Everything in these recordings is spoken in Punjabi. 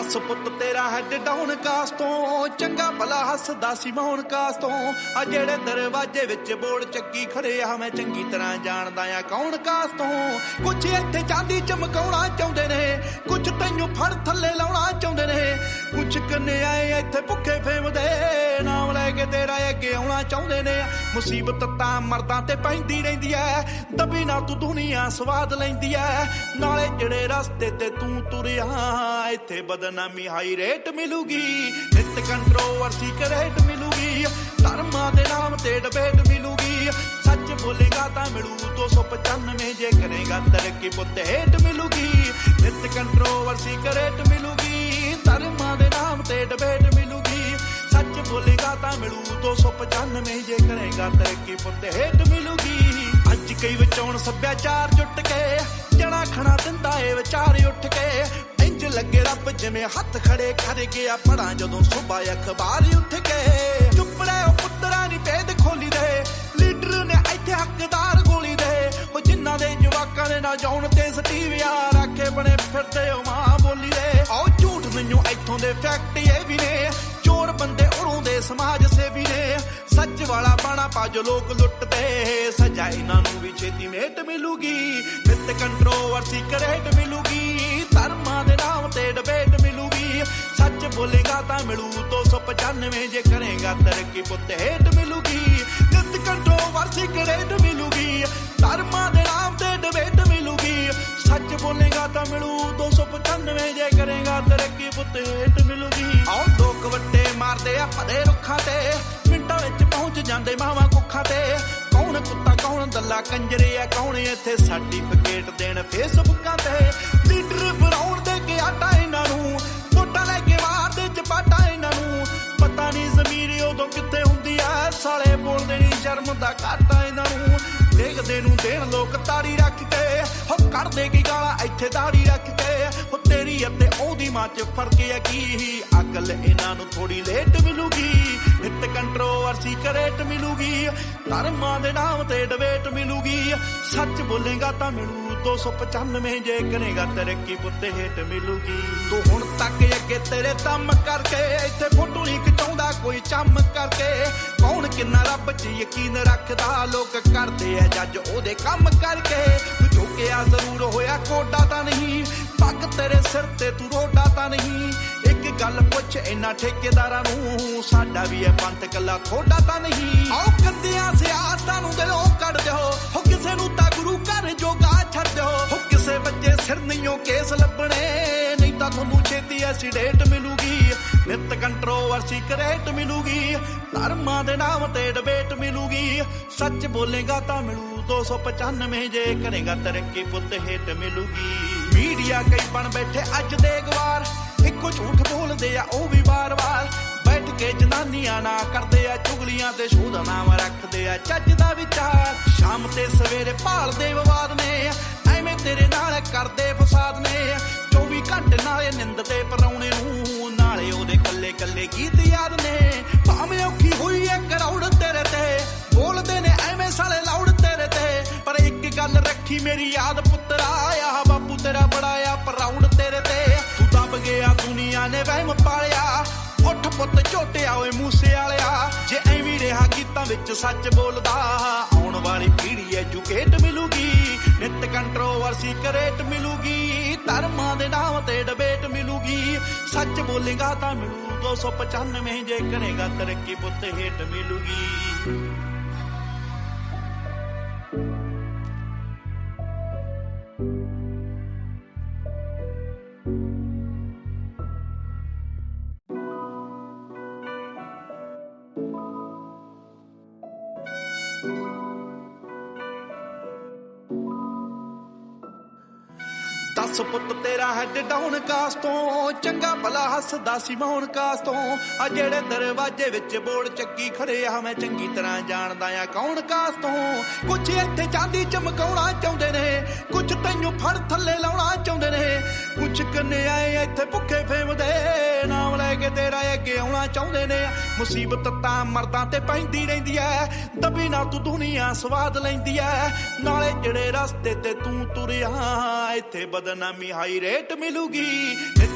दस पुत तेरा हैड डाउन कास तो चंगा भला हसदा सी मौन कास तो आ जेड़े दरवाजे विच बोर्ड चक्की खड़े आ मैं चंगी तरह जानदा आ कौन कास तो कुछ इत्थे चांदी चमकाउणा चाहुंदे ने कुछ तैनूं फड़ थल्ले लाउणा चाहुंदे ने कुछ कन्याए इत्थे भुखे फेमदे नाम लैके तेरा अगे आउणा चाहुंदे ने मुसीबत तां मर्दां ते पैंदी रहिंदी ऐ दबी ना तू दुनिया स्वाद लैंदी ऐ नाले जेड़े रस्ते ते तू तुरिया इत्थे बदनामी हाई रेट मिलूगी नित कंट्रोवर्सी करेट मिलूगी धर्मां दे नाम ते डिबेट मिलूगी सच बोलेगा तां मिलू 295 जे करेगा तरक्की पुत हेट मिलूगी नित कंट्रोवर्सी करेट मिलूगी धर्मां दे नाम ते डिबेट मिलूगी सच बोलेगा तां मिलू 295 जे करेगा तरक्की पुत हेट मिलूगी अज कई विचौण सभ्याचार जुट के जणा खणा दिंदा ए विचार उठ के इंज लगे रब जिवें हथ खड़े कर गया पढ़ा जदों सुबह अखबार उठ के चुप रहे पुत्तरा नी भेद खोली दे लीडर ने इत्थे हकदार गोली दे ओ जिन्हां दे जवाकां दे ना जाउण ते सटीविया राखे बने फिरदे ओ मां बोली दे ओ झूठ मैनूं इत्थों दे फैक्ट ये भी ने चोर बंदे उड़ों दे समाज सेवी ने सच वाला बाणा पा जो लोग लुटते सजा इन्हां नूं भी छेती मेट मिलूगी नित कंट्रोवर्सी करेट मिलूगी धर्मां दे नाम ते डिबेट मिलूगी सच बोलेगा तां मिलू 295 जे करेगा तरक्की पुत हेट मिलूगी नित कंट्रोवर्सी करेट मिलूगी धर्मां दे नाम ते डिबेट मिलूगी सच बोलेगा तां मिलू 295 जे करेगा तरक्की पुत हेट मिलूगी आओ लोग वट्टे मारदे आ पदे रुखां ते मिंटां विच पहुंच जांदे मावां कुखां ते कौन कुत्ता कौन दल्ला कंजरे आ कौन इत्थे सर्टिफिकेट देण फेसबुकां ते लीडर बनाउण दे के आटा इन्हां नूं वोटां लै के मार दे चपाटा इन्हां नूं पता नहीं ज़मीर उदों कित्थे हुंदी आ साले बोलदे नी शर्म दा घाटा इन्हां नूं देखदे नूं देण लोक ताड़ी रख के हो कढदे की गालां इत्थे दाड़ी रख के हो तेरी अते ओदी मां च फर्क है की अकल इन्हां नूं थोड़ी लेट मिलूगी नित कंट्रोवर्सी करेट मिलूगी धर्मां दे नाम ते डिबेट मिलूगी सच बोलेगा तां मिलू 295 जे करेगा तरक्की पुत हेट मिलूगी तू हुण तक अगे तेरे दम करके इत्थे फोटो नहीं खिचाउंदा कोई चम करके कौन किन्ना रब च यकीन रखदा लोक करदे आ जज ओदे कम करके तू झुकिया जरूर होया कोडा तां नहीं पग तेरे सिर ते तू रोडा तां नहीं एक गल पुछ इन्हां ठेकेदारां नूं साडा भी है पंथ कल्ला थोड़ा तां नहीं आओ कंदियां सियासतां नूं दिलों कढ दिओ हो किसे नूं तां गुरु घर जोगा छड्ड दिओ हो किसे बच्चे सिर नहीं केस लभणे नहीं तां तुहानूं छेती एसीडेट मिलूगी नित कंट्रोवर्सी करेट मिलूगी धर्मां दे नाम ते डिबेट मिलूगी सच बोलेगा तां मिलू 295 जे करेगा तरक्की पुत हेट मिलूगी मीडिया कई बन बैठे अज दे गवार इको झूठ बोलदे आ ओ भी बार-बार बैठ के जनानियां ना करदे आ चुगलियां ते शोध नाम रखदे आ चज दा विचार शाम ते सवेरे भालदे विवाद ने एवें तेरे नाल करदे फसाद ने 24 घंटे नाले निंद ते पराउणे नूं नाले ओदे कल्ले कल्ले गीत याद ने भावें औखी होई ऐ करौड़ तेरे ते बोलदे ने एवें साले लाउड तेरे ते पर एक गल रखी मेरी याद पुत्तरा आ बापू तेरा बड़ा आ प्राउड तेरे ते तू दब गया दुनिया ने वहम पालिया उठ पुत झोटिया ओए मूसे वालिया जे एवीं रहा गीतां विच सच बोलदा आउण वाली पीढ़ी एजुकेट मिलूगी नित कंट्रोवर्सी करेट मिलूगी धर्मां दे नाम ते डिबेट मिलूगी सच बोलेगा तां मिलू 295 जे करेगा तरक्की पुत हेट मिलूगी दस पुत तेरा हैड डाउन कास तो चंगा भला हसदा सी मौन कास तो आ जेड़े दरवाजे विच बोर्ड चक्की खड़े आ मैं चंगी तरह जानदा आ कौन कास तो कुछ इत्थे चांदी चमकाउणा चाहुंदे ने कुछ तैनूं फड़ थल्ले लाउणा चाहुंदे ने कुछ कन्याए इत्थे भुखे फेमदे नाम लैके तेरा अगे आउणा चाहुंदे ने मुसीबत तां मर्दां ते पैंदी रहिंदी ऐ दबी ना तू दुनिया स्वाद लैंदी ऐ नाले जेड़े रस्ते ते तू तुरिया इत्थे बदनामी हाई रेट मिलूगी।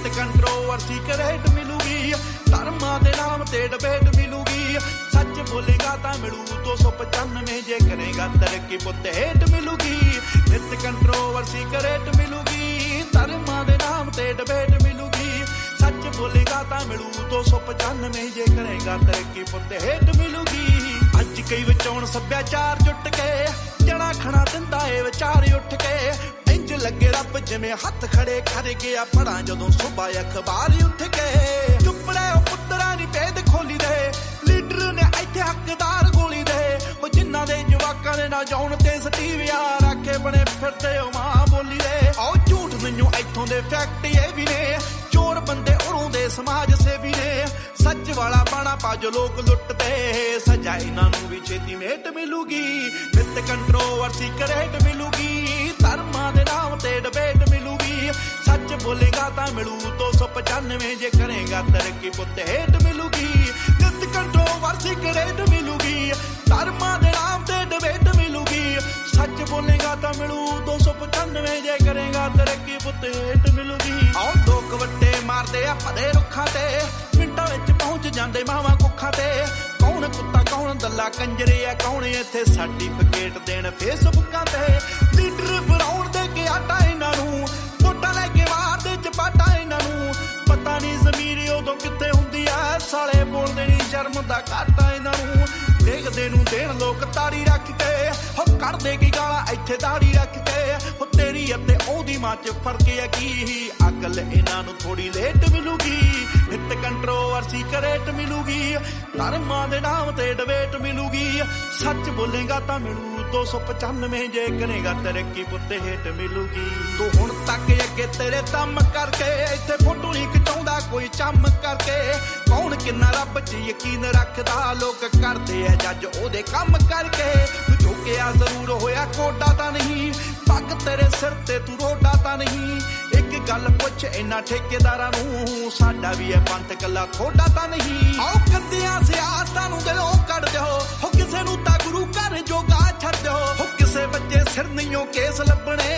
ਨਿਤ ਕੰਟਰੋਵਰਸੀ ਕਰੇਟ ਮਿਲੂਗੀ ਧਰਮਾਂ ਦੇ ਨਾਮ ਤੇ ਡਿਬੇਟ ਮਿਲੂਗੀ ਸੱਚ ਬੋਲੇਗਾ ਤਾਂ ਮਿਲੂ 295 ਜੇ ਕਰੇਗਾ ਤਰੱਕੀ ਪੁੱਤ ਹੇਟ ਮਿਲੂਗੀ ਨਿਤ ਕੰਟਰੋਵਰਸੀ ਕਰੇਟ ਮਿਲੂਗੀ ਧਰਮਾਂ ਦੇ ਨਾਮ ਤੇ ਡਿਬੇਟ ਮਿਲੂਗੀ ਸੱਚ ਬੋਲੇਗਾ ਤਾਂ ਮਿਲੂ 295 ਜੇ ਕਰੇਗਾ ਤਰੱਕੀ ਪੁੱਤ ਹੇਟ ਮਿਲੂਗੀ ਅੱਜ ਕਈ ਵਿਚੋਂ ਸੱਭਿਆਚਾਰ ਜੁੱਟ ਕੇ ਜਣਾ ਖਣਾ ਦਿੰਦਾ ਏ ਵਿਚਾਰ ਉੱਠ ਕੇ ਇੰਜ ਲੱਗੇ ਰੱਬ ਜਿਵੇਂ ਹੱਥ ਖੜੇ ਕਰ ਗਿਆ ਪੜਾਂ ਜਦੋਂ ਸੁਬਾ ਅਖਬਾਰ ਉੱਠ ਕੇ ਚੁੱਪੜੇ ਉਹ ਪੁੱਤਰਾਂ ਦੀ ਭੇਦ ਖੋਲੀ ਦੇ ਲੀਡਰ ਨੇ ਇੱਥੇ ਹੱਕਦਾਰ ਗੋਲੀ ਦੇ ਉਹ ਜਿਨ੍ਹਾਂ ਦੇ ਜਵਾਕਾਂ ਦੇ ਨਾ ਜਾਉਣ ਤੇ ਸਟੀਵਿਆ ਰੱਖੇ ਬਣੇ ਫਿਰਦੇ ਉਹ ਮਾਂ ਬੋਲੀ ਦੇ ਆਓ ਝੂਠ ਮੈਨੂੰ ਇੱਥੋਂ ਦੇ ਫੈਕਟ ਇਹ ਵੀ ਨੇ ਚੋਰ ਬੰਦੇ ਉਰੋਂ ਦੇ ਸਮਾਜ ਸੇਵੀ ਨੇ ਸੱਚ ਵਾਲਾ ਬਾਣਾ ਪਾਜ ਲੋਕ ਲੁੱਟਦੇ ਸਜ਼ਾ ਇਹਨਾਂ ਨੂੰ ਵੀ ਛੇਤੀ ਮੇਟ ਮਿਲੂਗੀ ਨਿਤ ਕੰਟਰੋਵਰਸੀ ਕਰੇਟ ਮਿਲੂਗੀ ਧਰਮਾਂ ਦੇ ਨਾਮ ਤੇ ਡਿਬੇਟ ਮਿਲੂਗੀ ਸੱਚ ਬੋਲੇਗਾ ਤਾਂ ਮਿਲੂ 295 ਜੇ ਕਰੇਗਾ ਤਰੱਕੀ ਪੁੱਤ ਹੇਟ ਮਿਲੂਗੀ ਨਿਤ ਕੰਟਰੋਵਰਸੀ ਕਰੇਟ ਮਿਲੂਗੀ ਧਰਮਾਂ ਦੇ ਨਾਮ ਤੇ ਡਿਬੇਟ ਮਿਲੂਗੀ ਸੱਚ ਬੋਲੇਗਾ ਤਾਂ ਮਿਲੂ 295 ਜੇ ਕਰੇਗਾ ਤਰੱਕੀ ਪੁੱਤ ਹੇਟ ਮਿਲੂਗੀ ਆਓ ਲੋਕ ਵੱਟੇ ਮਾਰਦੇ ਆ ਭਦੇ ਰੁੱਖਾਂ ਤੇ ਮਿੰਟਾਂ ਵਿੱਚ ਪਹੁੰਚ ਜਾਂਦੇ ਮਾਵਾਂ ਕੁੱਖਾਂ ਤੇ ਕੌਣ ਕੁੱਤਾ ਕੌਣ ਦੱਲਾ ਕੰਜਰੇ ਆ ਕੌਣ ਇੱਥੇ ਸਰਟੀਫਿਕੇਟ ਦੇਣ ਫੇਸਬੁੱਕਾਂ ਤੇ ਲੀਡਰ ਬਣਾਉਣ ਦੇ ਕੇ ਆਟਾ ਇਹਨਾਂ ਨੂੰ ਵੋਟਾਂ ਲੈ ਕੇ ਮਾਰਦੇ ਚਪਾਟਾ ਇਹਨਾਂ ਨੂੰ ਪਤਾ ਨਹੀਂ ਜ਼ਮੀਰ ਉਦੋਂ ਕਿੱਥੇ ਹੁੰਦੀ ਆ ਸਾਲੇ ਬੋਲਦੇ ਨਹੀਂ ਸ਼ਰਮ ਦਾ ਘਾਟਾ ਇਹਨਾਂ ਨੂੰ ਦੇਖਦੇ ਨੂੰ ਦੇਣ ਲੋਕ ਤਾੜੀ ਰੱਖ ਕੇ ਹੋ ਕੱਢਦੇ ਕੀ ਗਾਲਾਂ ਇੱਥੇ ਦਾੜੀ ਰੱਖ ਕੇ ਹੋ ਤੇਰੀ ਅਤੇ ਉਹਦੀ ਮਾਂ ਚ ਫਰਕ ਹੈ ਕੀ ਅਕਲ ਇਹਨਾਂ ਨੂੰ ਥੋੜੀ ਲੇਟ ਮਿਲੂਗੀ ਨਿਤ ਕੰਟਰੋਵਰਸੀ ਕਰੇਟ ਮਿਲੂਗੀ ਧਰਮਾਂ ਦੇ ਨਾਮ ਤੇ ਡਿਬੇਟ ਮਿਲੂਗੀ ਸੱਚ ਬੋਲੇਗਾ ਤਾਂ ਮਿਲੂ 295 ਜੇ ਕਰੇਗਾ ਤਰੱਕੀ ਪੁੱਤ ਹੇਟ ਮਿਲੂਗੀ ਤੂੰ ਹੁਣ ਤੱਕ ਅੱਗੇ ਤੇਰੇ ਦਮ ਕਰਕੇ ਇੱਥੇ ਫੋਟੋ ਨਹੀਂ ਖਿਚਾਉਂਦਾ ਕੋਈ ਚੰਮ ਕਰਕੇ ਕੌਣ ਕਿੰਨਾ ਰੱਬ 'ਚ ਯਕੀਨ ਰੱਖਦਾ ਲੋਕ ਕਰਦੇ ਆ ਜੱਜ ਉਹਦੇ ਕੰਮ ਕਰਕੇ ਤੂੰ ਝੁਕਿਆ ਜ਼ਰੂਰ ਹੋਇਆ ਕੋਡਾ ਤਾਂ ਨਹੀਂ ਪੱਗ ਤੇਰੇ ਸਿਰ ਤੇ ਤੂੰ ਰੋਡਾ ਤਾਂ ਨਹੀਂ ਇੱਕ ਗੱਲ ਪੁੱਛ ਇਹਨਾਂ ਠੇਕੇਦਾਰਾਂ ਨੂੰ ਸਾਡਾ ਵੀ ਇਹ ਪੰਥ ਕੱਲਾ ਥੋੜਾ ਤਾਂ ਨਹੀਂ ਆਓ ਕੰਦਿਆਂ ਸਿਆਸਤਾਂ ਨੂੰ ਦਿਲੋਂ ਕੱਢ ਦਿਓ ਹੋ ਕਿਸੇ ਨੂੰ ਤਾਂ ਗੁਰੂ ਘਰ ਜੋਗਾ ਛੱਡ ਦਿਓ ਹੋ ਕਿਸੇ ਬੱਚੇ ਸਿਰ ਨਹੀਂਓ ਕੇਸ ਲੱਭਣੇ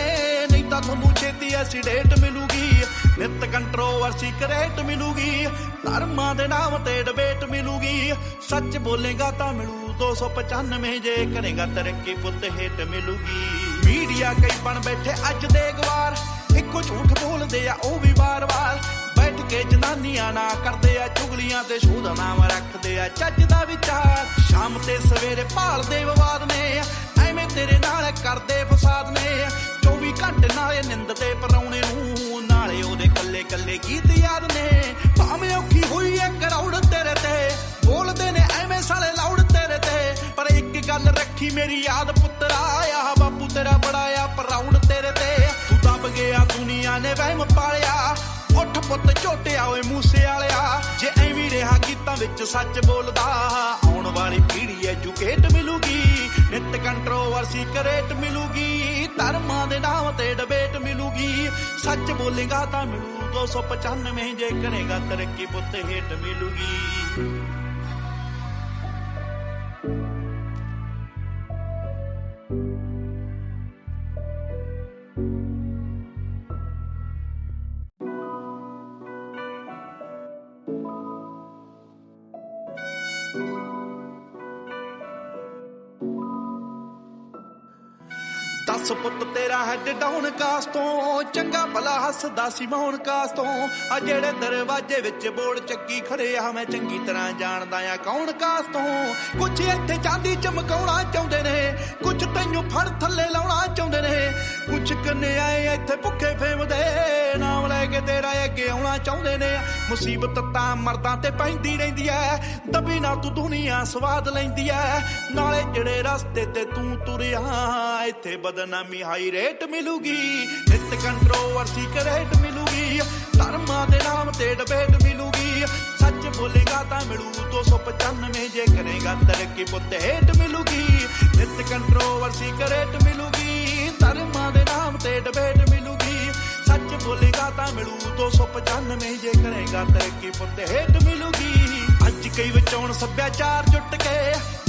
ਨਹੀਂ ਤਾਂ ਤੁਹਾਨੂੰ ਛੇਤੀ ਐਸੀਡੇਟ ਮਿਲੂਗੀ ਨਿਤ ਕੰਟਰੋਵਰਸੀ ਕਰੇਟ ਮਿਲੂਗੀ ਧਰਮਾਂ ਦੇ ਨਾਮ ਤੇ ਡਿਬੇਟ ਮਿਲੂਗੀ ਸੱਚ ਬੋਲੇਗਾ ਤਾਂ ਮਿਲੂ 295 ਜੇ ਕਰੇਗਾ ਤਰੱਕੀ ਪੁੱਤ ਹੇਟ ਮਿਲੂਗੀ ਮੀਡੀਆ ਕਈ ਬਣ ਬੈਠੇ ਅੱਜ ਦੇ ਗਵਾਰ ਇੱਕੋ ਝੂਠ ਬੋਲਦੇ ਆ ਉਹ ਵੀ ਵਾਰ-ਵਾਰ ਬੈਠ ਕੇ ਜਨਾਨੀਆਂ ਨਾ ਕਰਦੇ ਆ ਚੁਗਲੀਆਂ ਤੇ ਸ਼ੋਧ ਨਾਮ ਰੱਖਦੇ ਆ ਚੱਜ ਦਾ ਵਿਚਾਰ ਸ਼ਾਮ ਤੇ ਸਵੇਰੇ ਭਾਲਦੇ ਵਿਵਾਦ ਨੇ ਐਵੇਂ ਤੇਰੇ ਨਾਲ ਕਰਦੇ ਫਸਾਦ ਨੇ 24 ਘੰਟੇ ਨਾਲੇ ਨਿੰਦ ਤੇ ਪਰਾਉਣੇ ਨੂੰ ਨਾਲੇ ਉਹਦੇ ਕੱਲੇ ਕੱਲੇ ਗੀਤ ਯਾਦ ਨੇ ਭਾਵੇਂ ਔਖੀ ਹੋਈ ਐ ਕਰੌੜ ਤੇਰੇ ਤੇ ਬੋਲਦੇ ਨੇ ਐਵੇਂ ਸਾਲੇ ਲਾਉੜ ਤੇਰੇ ਤੇ ਪਰ ਇੱਕ ਗੱਲ ਰੱਖੀ ਮੇਰੀ ਯਾਦ ਪੁੱਤਰਾ ਆ ਬਾਪੂ ਤੇਰਾ ਬੜਾ ਆ ਪਰਾਉਣ ਤੇਰੇ ਤੇ ਤੂੰ ਦੱਬ ਗਿਆ ਦੁਨੀਆ ਨੇ ਵਹਿਮ ਪਾਲਿਆ ਉੱਠ ਪੁੱਤ ਝੋਟਿਆ ਓਏ ਮੂਸੇ ਵਾਲਿਆ ਜੇ ਐਵੇਂ ਰਿਹਾ ਗੀਤਾਂ ਵਿੱਚ ਸੱਚ ਬੋਲਦਾ ਆਉਣ ਵਾਲੀ ਪੀੜ੍ਹੀ ਐਜੂਕੇਟ ਮਿਲੂਗੀ ਨਿਤ ਕੰਟਰੋਵਰਸੀ ਕਰੇਟ ਮਿਲੂਗੀ ਧਰਮਾਂ ਦੇ ਨਾਮ ਤੇ ਡਿਬੇਟ ਮਿਲੂਗੀ ਸੱਚ ਬੋਲੇਗਾ ਤਾਂ ਮਿਲੂ 295 ਜੇ ਕਰੇਗਾ ਤਰੱਕੀ ਪੁੱਤ ਹੇਟ ਮਿਲੂਗੀ ਦੱਸ ਪੁੱਤ ਤੇਰਾ ਹੈਡ ਡਾਊਨ ਕਾਸ ਤੋਂ ਚੰਗਾ ਭਲਾ ਹੱਸਦਾ ਸੀ ਮੌਨ ਕਾਸ ਤੋਂ ਆ ਜਿਹੜੇ ਦਰਵਾਜ਼ੇ ਵਿੱਚ ਬੋਰਡ ਚੱਕੀ ਖੜੇ ਆ ਮੈਂ ਚੰਗੀ ਤਰ੍ਹਾਂ ਜਾਣਦਾ ਆ ਕੌਣ ਕਾਸ ਤੋਂ ਕੁਛ ਇੱਥੇ ਚਾਂਦੀ ਚਮਕਾਉਣਾ ਚਾਹੁੰਦੇ ਨੇ ਕੁਛ ਤੈਨੂੰ ਫੜ ਥੱਲੇ ਲਾਉਣਾ ਚਾਹੁੰਦੇ ਨੇ ਕੁਛ ਕੰਨੇ ਆਏ ਇੱਥੇ ਭੁੱਖੇ ਫੇਮਦੇ ਨਾਮ ਲੈ ਕੇ ਤੇਰਾ ਅੱਗੇ ਆਉਣਾ ਚਾਹੁੰਦੇ ਨੇ ਮੁਸੀਬਤ ਤਾਂ ਮਰਦਾਂ ਤੇ ਪੈਂਦੀ ਰਹਿੰਦੀ ਐ ਦਬੀ ਨਾ ਤੂੰ ਦੁਨੀਆ ਸਵਾਦ ਲੈਂਦੀ ਐ ਨਾਲੇ ਜਿਹੜੇ ਰਸਤੇ ਤੇ ਤੂੰ ਤੁਰਿਆ ਇੱਥੇ ਬਦਨਾਮੀ ਹਾਈ ਰੇਟ ਮਿਲੂਗੀ ਨਿਤ ਕੰਟਰੋਵਰਸੀ ਕਰੇਟ ਮਿਲੂਗੀ ਧਰਮਾਂ ਦੇ ਨਾਮ ਤੇ ਡਿਬੇਟ ਮਿਲੂਗੀ ਸੱਚ ਬੋਲੇਗਾ ਤਾਂ ਮਿਲੂ 295 ਜੇ ਕਰੇਗਾ ਤਰੱਕੀ ਪੁੱਤ ਹੇਟ ਮਿਲੂਗੀ ਨਿਤ ਕੰਟਰੋਵਰਸੀ ਕਰੇਟ ਮਿਲੂਗੀ ਧਰਮਾਂ ਦੇ ਨਾਮ ਤੇ ਡਿਬੇਟ ਮਿਲੂਗੀ ਸੱਚ ਬੋਲੇਗਾ ਤਾਂ ਮਿਲੂ 295 ਜੇ ਕਰੇਗਾ ਤਰੱਕੀ ਪੁੱਤ ਹੇਟ ਮਿਲੂਗੀ ਅੱਜ ਕਈ ਵਿਚੋਂ ਸੱਭਿਆਚਾਰ ਜੁੱਟ ਕੇ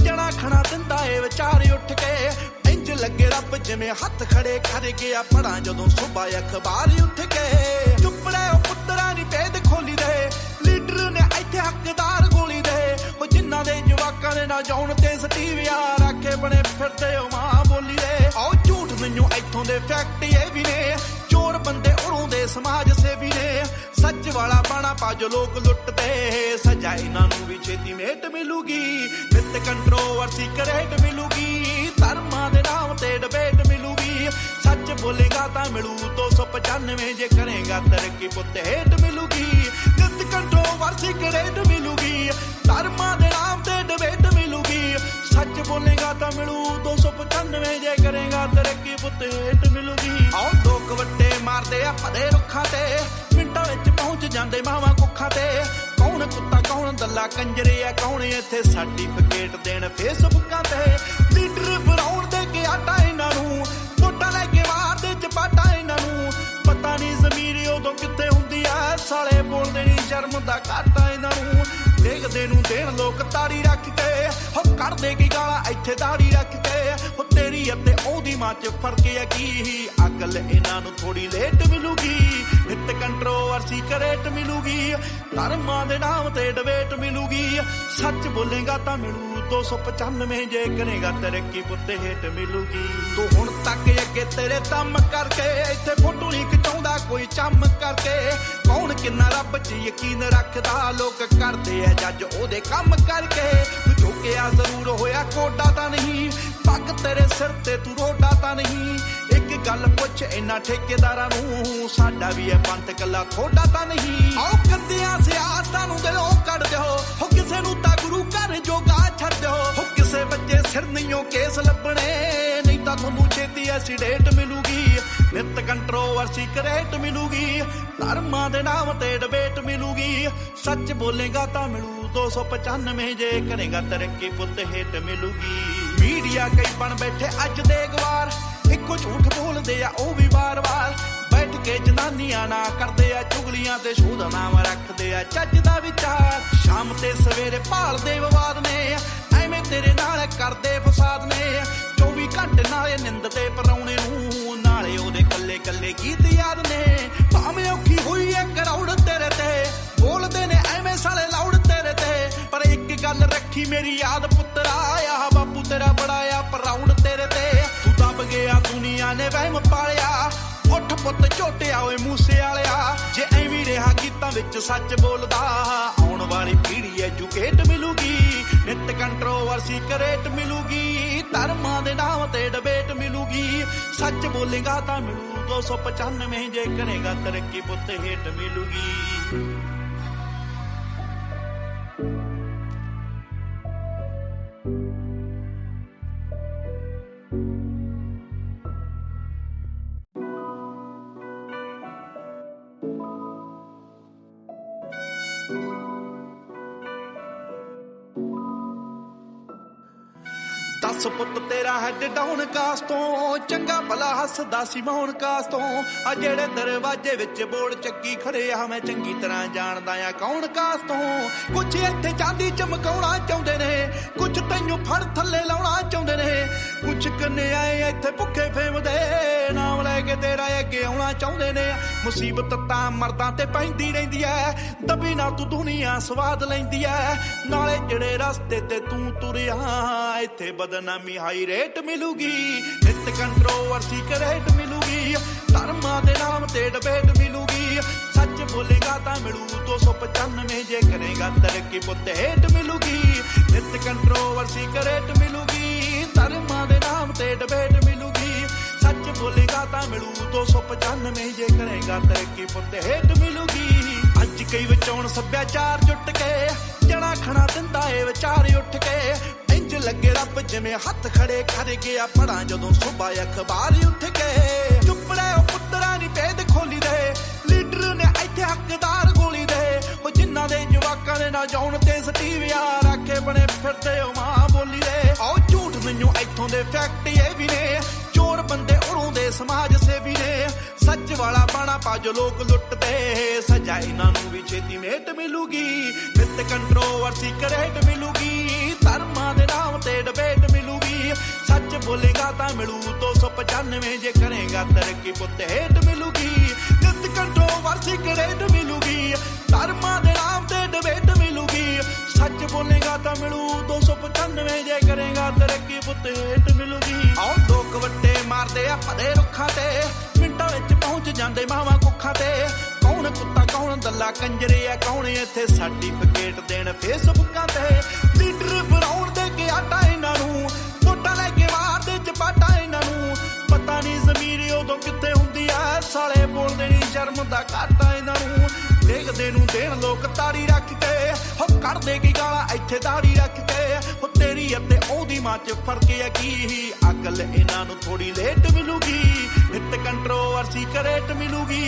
ਜਣਾ ਖਣਾ ਦਿੰਦਾ ਏ ਵਿਚਾਰ ਉੱਠ ਕੇ ਇੰਜ लगे रब जिवें हथ खड़े कर गया पढ़ा जदों सुबह अखबार उठ के चुप रहे पुत्तरा नी भेद खोली दे लीडर ने इत्थे हकदार गोली दे जिन्हां दे जवाकां ने ना जाउण ते सटीविया राखे बने फिरदे मां बोली दे आओ झूठ मैनू इत्थों दे फैक्ट ये भी ने चोर बंदे उड़ों दे समाज सेवी ने सच वाला बाणा पा जो लोग लुटते सजा इन्हां नूं भी छेती मेट मिलूगी नित कंट्रोवर्सी करेट मिलूगी धर्मां दे नाम ते डिबेट मिलूगी सच बोलेगा तां मिलू 295 जे करेगा तरक्की पुत हेट मिलूगी नित कंट्रोवर्सी करेट मिलूगी धर्मां दे नाम ते डिबेट मिलूगी सच बोलेगा तां मिलू 295 जे करेगा तरक्की पुत हेट मिलूगी आओ लोग वट्टे मारदे आ भरे रुखां ते मिंटां विच पहुंच जांदे मावां कुखां ते कौन कुत्ता कौन दल्ला कंजरे आ कौन इत्थे सर्टिफिकेट देण फेसबुकां ते लीडर बनाउण दे के आटा इन्हां नूं वोटां लै के मारदे चपाटा इन्हां नूं पता नहीं ज़मीर उदों कित्थे हुंदी आ साले बोलदे नी शर्म दा घाटा इन्हां नूं देखदे नूं देण लोक ताड़ी रख के हो कढदे की गालां इत्थे दाड़ी रख के हो तेरी अते ओदी मां च फर्क है की अकल इन्हां नूं थोड़ी लेट मिलूगी नित कंट्रोवर्सी करेट मिलूगी धर्मां दे नाम ते डिबेट मिलूगी सच बोलेगा तां मिलू 295 जे करेगा तरक्की पुत हेट मिलूगी तू हुण तक अगे तेरे दम करके इत्थे फोटो नहीं खिचाउंदा कोई चम करके कौन किन्ना रब च यकीन रखदा लोक करदे आ जज ओदे कम करके तू झुकिया जरूर होया कोडा तां नहीं पग तेरे सिर ते तू रोडा तां नहीं एक गल पुछ इन्हां ठेकेदारां नूं साडा भी है पंथ कल्ला थोड़ा तां नहीं आओ गंदियां सियासतां नूं दिलों कढ दिओ हो किसे नूं तां गुरु घर जोगा छड्ड दिओ हो किसे बच्चे सिर नहीं केस लभणे नहीं तां तुहानूं छेती एसीडेट मिलूगी नित कंट्रोवर्सी करेट मिलूगी धर्मां दे नाम ते डिबेट मिलूगी सच बोलेगा तां मिलू 295 जे करेगा तरक्की पुत हेट मिलूगी मीडिया कई बन बैठे अज दे गवार इको झूठ बोलदे आ ओ भी बार बार बैठ के जनानियां ना करदे आ चुगलियां ते शोध नाम रखदे आ चज दा विचार शाम ते सवेरे भालदे विवाद ने एवें तेरे नाल करदे फसाद ने 24 घंटे नाले निंद ते पराउणे नूं नाले ओदे कल्ले कल्ले गीत याद ने भावें औखी होई ऐ करौड़ तेरे ते बोलदे ने एवें साले लाउड तेरे ते पर एक गल रखी मेरी याद पुत्तरा आ बापू तेरा बड़ा आ प्राउड तेरे ते तू दब गया दुनिया ने वहम पालिया उठ पुत झोटिया ओए मूसे वालिया जे एवें रहा गीतां विच सच बोलदा आउण वाली पीढ़ी एजुकेट मिलूगी नित कंट्रोवर्सी करेट मिलूगी धर्मां दे नाम ते डिबेट मिलूगी सच बोलेगा तां मिलू 295 जे करेगा तरक्की पुत हेट मिलूगी दस पुत तेरा हैड डाउन कास तो चंगा भला हसदा सी मौन कास तो आ जेड़े दरवाजे विच बोर्ड चक्की खड़े आ मैं चंगी तरह जानदा आ कौन कास तो कुछ इत्थे चांदी चमकाउणा चाहुंदे ने कुछ तैनूं फड़ थल्ले लाउणा चाहुंदे ने कुछ कन्ने आए इत्थे भुखे फेमदे नाम लैके तेरा अगे आउणा चाहुंदे ने मुसीबत तां मर्दां ते पैंदी रहिंदी ऐ दबी ना तू दुनिया स्वाद लैंदी ऐ नाले जेड़े रस्ते ते तू तुरिया इत्थे बदनामी हाई रेट मिलूगी नित कंट्रोवर्सी करेट मिलूगी धर्मां दे नाम ते डिबेट मिलूगी सच बोलेगा तां मिलू 295 जे करेगा तरक्की पुत हेट मिलूगी नित कंट्रोवर्सी करेट मिलूगी धर्मां दे नाम ते डिबेट मिलूगी सच बोलेगा तां मिलू 295 जे करेगा तरक्की पुत हेट मिलूगी अज कई विचौण सभ्याचार जुट के जणा खणा दिंदा ए विचार उठ के इंज लगे रब जिवें हथ खड़े कर गया पढ़ा जदों सुबह अखबार उठ के चुप रहे पुत्तरा नी भेद खोली दे लीडर ने इत्थे हकदार गोली दे जिन्हां दे जवाकां ने ना जाउण ते सटीविया राखे बने फिरदे मां बोली दे आओ झूठ मैनू इत्थों दे फैक्ट ये भी ने चोर बंदे उड़ों दे समाज सेवी ने सच वाला बाणा पा जो लोग लुटते सजा इन्हां नूं भी छेती मेट मिलूगी नित कंट्रोवर्सी करेट मिलूगी धर्मां दे नाम ते डिबेट मिलूगी सच बोलेगा तां मिलू 295 जे करेगा तरक्की पुत्त हेठ मिलूगी नित कंट्रोवर्सी करेट मिलूगी धर्मां दे नाम ते डिबेट मिलूगी सच बोलेगा तां मिलू 295 जे करेगा तरक्की पुत्त हेठ मिलूगी आओ लोक वट्टे मारदे आ भले रुखां ते मिंटां विच पहुंच जांदे मावां कुखां ते कौन कुत्ता कौन दल्ला कंजरे आ कौन इत्थे सर्टिफिकेट देण फेसबुकां ते लीडर बनाउण दे के आटा इन्हां नूं वोटां लैके मारदे चपाटा इन्हां नूं पता नहीं ज़मीर उदों कित्थे हुंदी आ साले बोलदे नी शर्म दा घाटा इन्हां नूं देखदे नूं देण लोक ताड़ी रख के हो कढदे की गालां इत्थे दाड़ी रख के हो तेरी अते ओदी मां च फर्क है की अकल इन्हां नूं थोड़ी लेट मिलूगी नित कंट्रोवर्सी करेट मिलूगी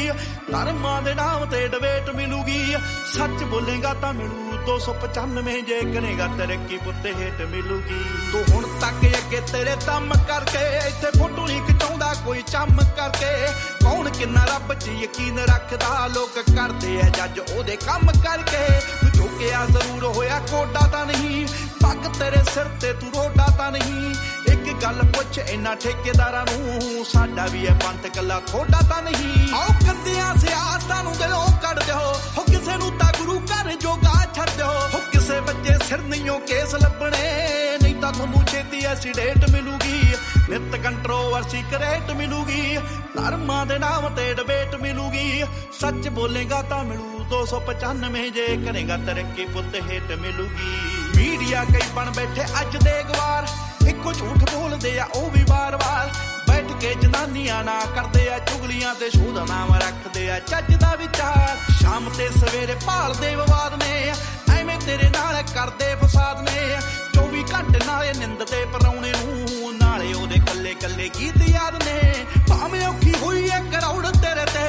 धर्मां दे नाम ते डिबेट मिलूगी सच बोलेगा तां मिलू 295 जे करेगा तरक्की पुत्त हेठ मिलूगी तू हुण तक अगे तेरे दम करके इत्थे फोटो नहीं खिचाउंदा कोई चम करके कौन किन्ना रब च यकीन रखदा लोक करदे आ जज ओदे काम करके तू झुकिया जरूर होया कोडा तां नहीं पग तेरे सिर ते तू रोडा तां नहीं एक गल पुछ इन्हां ठेकेदारां नूं साडा भी है पंथ कल्ला थोड़ा तां नहीं आओ कंदियां सियासतां नूं दिलों कढ दिओ हो किसे नूं तां गुरु घर जोगा छड्ड दिओ हो किसे बच्चे सिर नहीं केस लभणे नहीं तां तुहानूं छेती ऐसी डेट मिलूगी नित कंट्रोवर्सी करेट मिलूगी धर्मां दे नाम ते डिबेट मिलूगी सच बोलेगा तां मिलू 295 जे करेगा तरक्की पुत्त हेठ मिलूगी मीडिया कई बन बैठे अज दे गवार इको झूठ बोलदे आ ओ भी बार बार बैठ के जनानियां ना करदे आ चुगलियां ते शोध नाम रखदे आ चज दा विचार शाम ते सवेरे भालदे विवाद ने ਐਵੇਂ तेरे नाल करदे फसाद ने 24 घंटे नाले निंददे पराउणे नूं नाले ओदे कल्ले कल्ले गीत याद ने भाਵੇਂ औखी होई ऐ करौड़ तेरे ते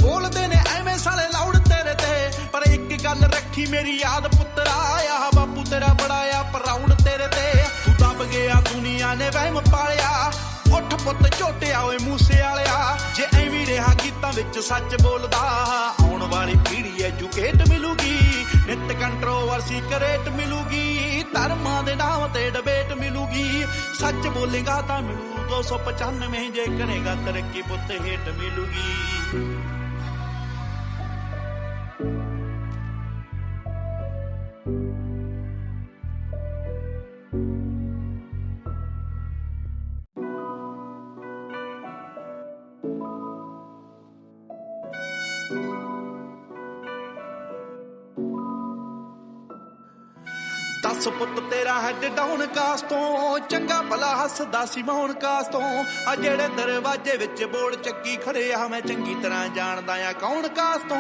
बोलदे ने ਐਵੇਂ साले लाउड तेरे ते पर एक गल रखी मेरी याद पुत्तरा आ बापू तेरा बड़ा आ प्राउड तेरे ते तू दब गया दुनिया ने वहम पालिया उठ पुत्त झोटिया ओए मूसे वालिया जे ਐਵੇਂ ਰਿਹਾ गीतां विच सच बोलदा आउण वाली पीढ़ी एजुकेट मिलूगी नित कंट्रोवर्सी करेट मिलूगी धर्मां दे नाम ते डिबेट मिलूगी सच बोलेगा तां मिलू 295 जे करेगा तरक्की पुत्त हेठ मिलूगी दस पुत तेरा हैड डाउन कास तो चंगा भला हसदा सी मौन कास तो आ जेड़े दरवाजे विच बोर्ड चक्की खड़े आ मैं चंगी तरह जानदा आ कौन कास तो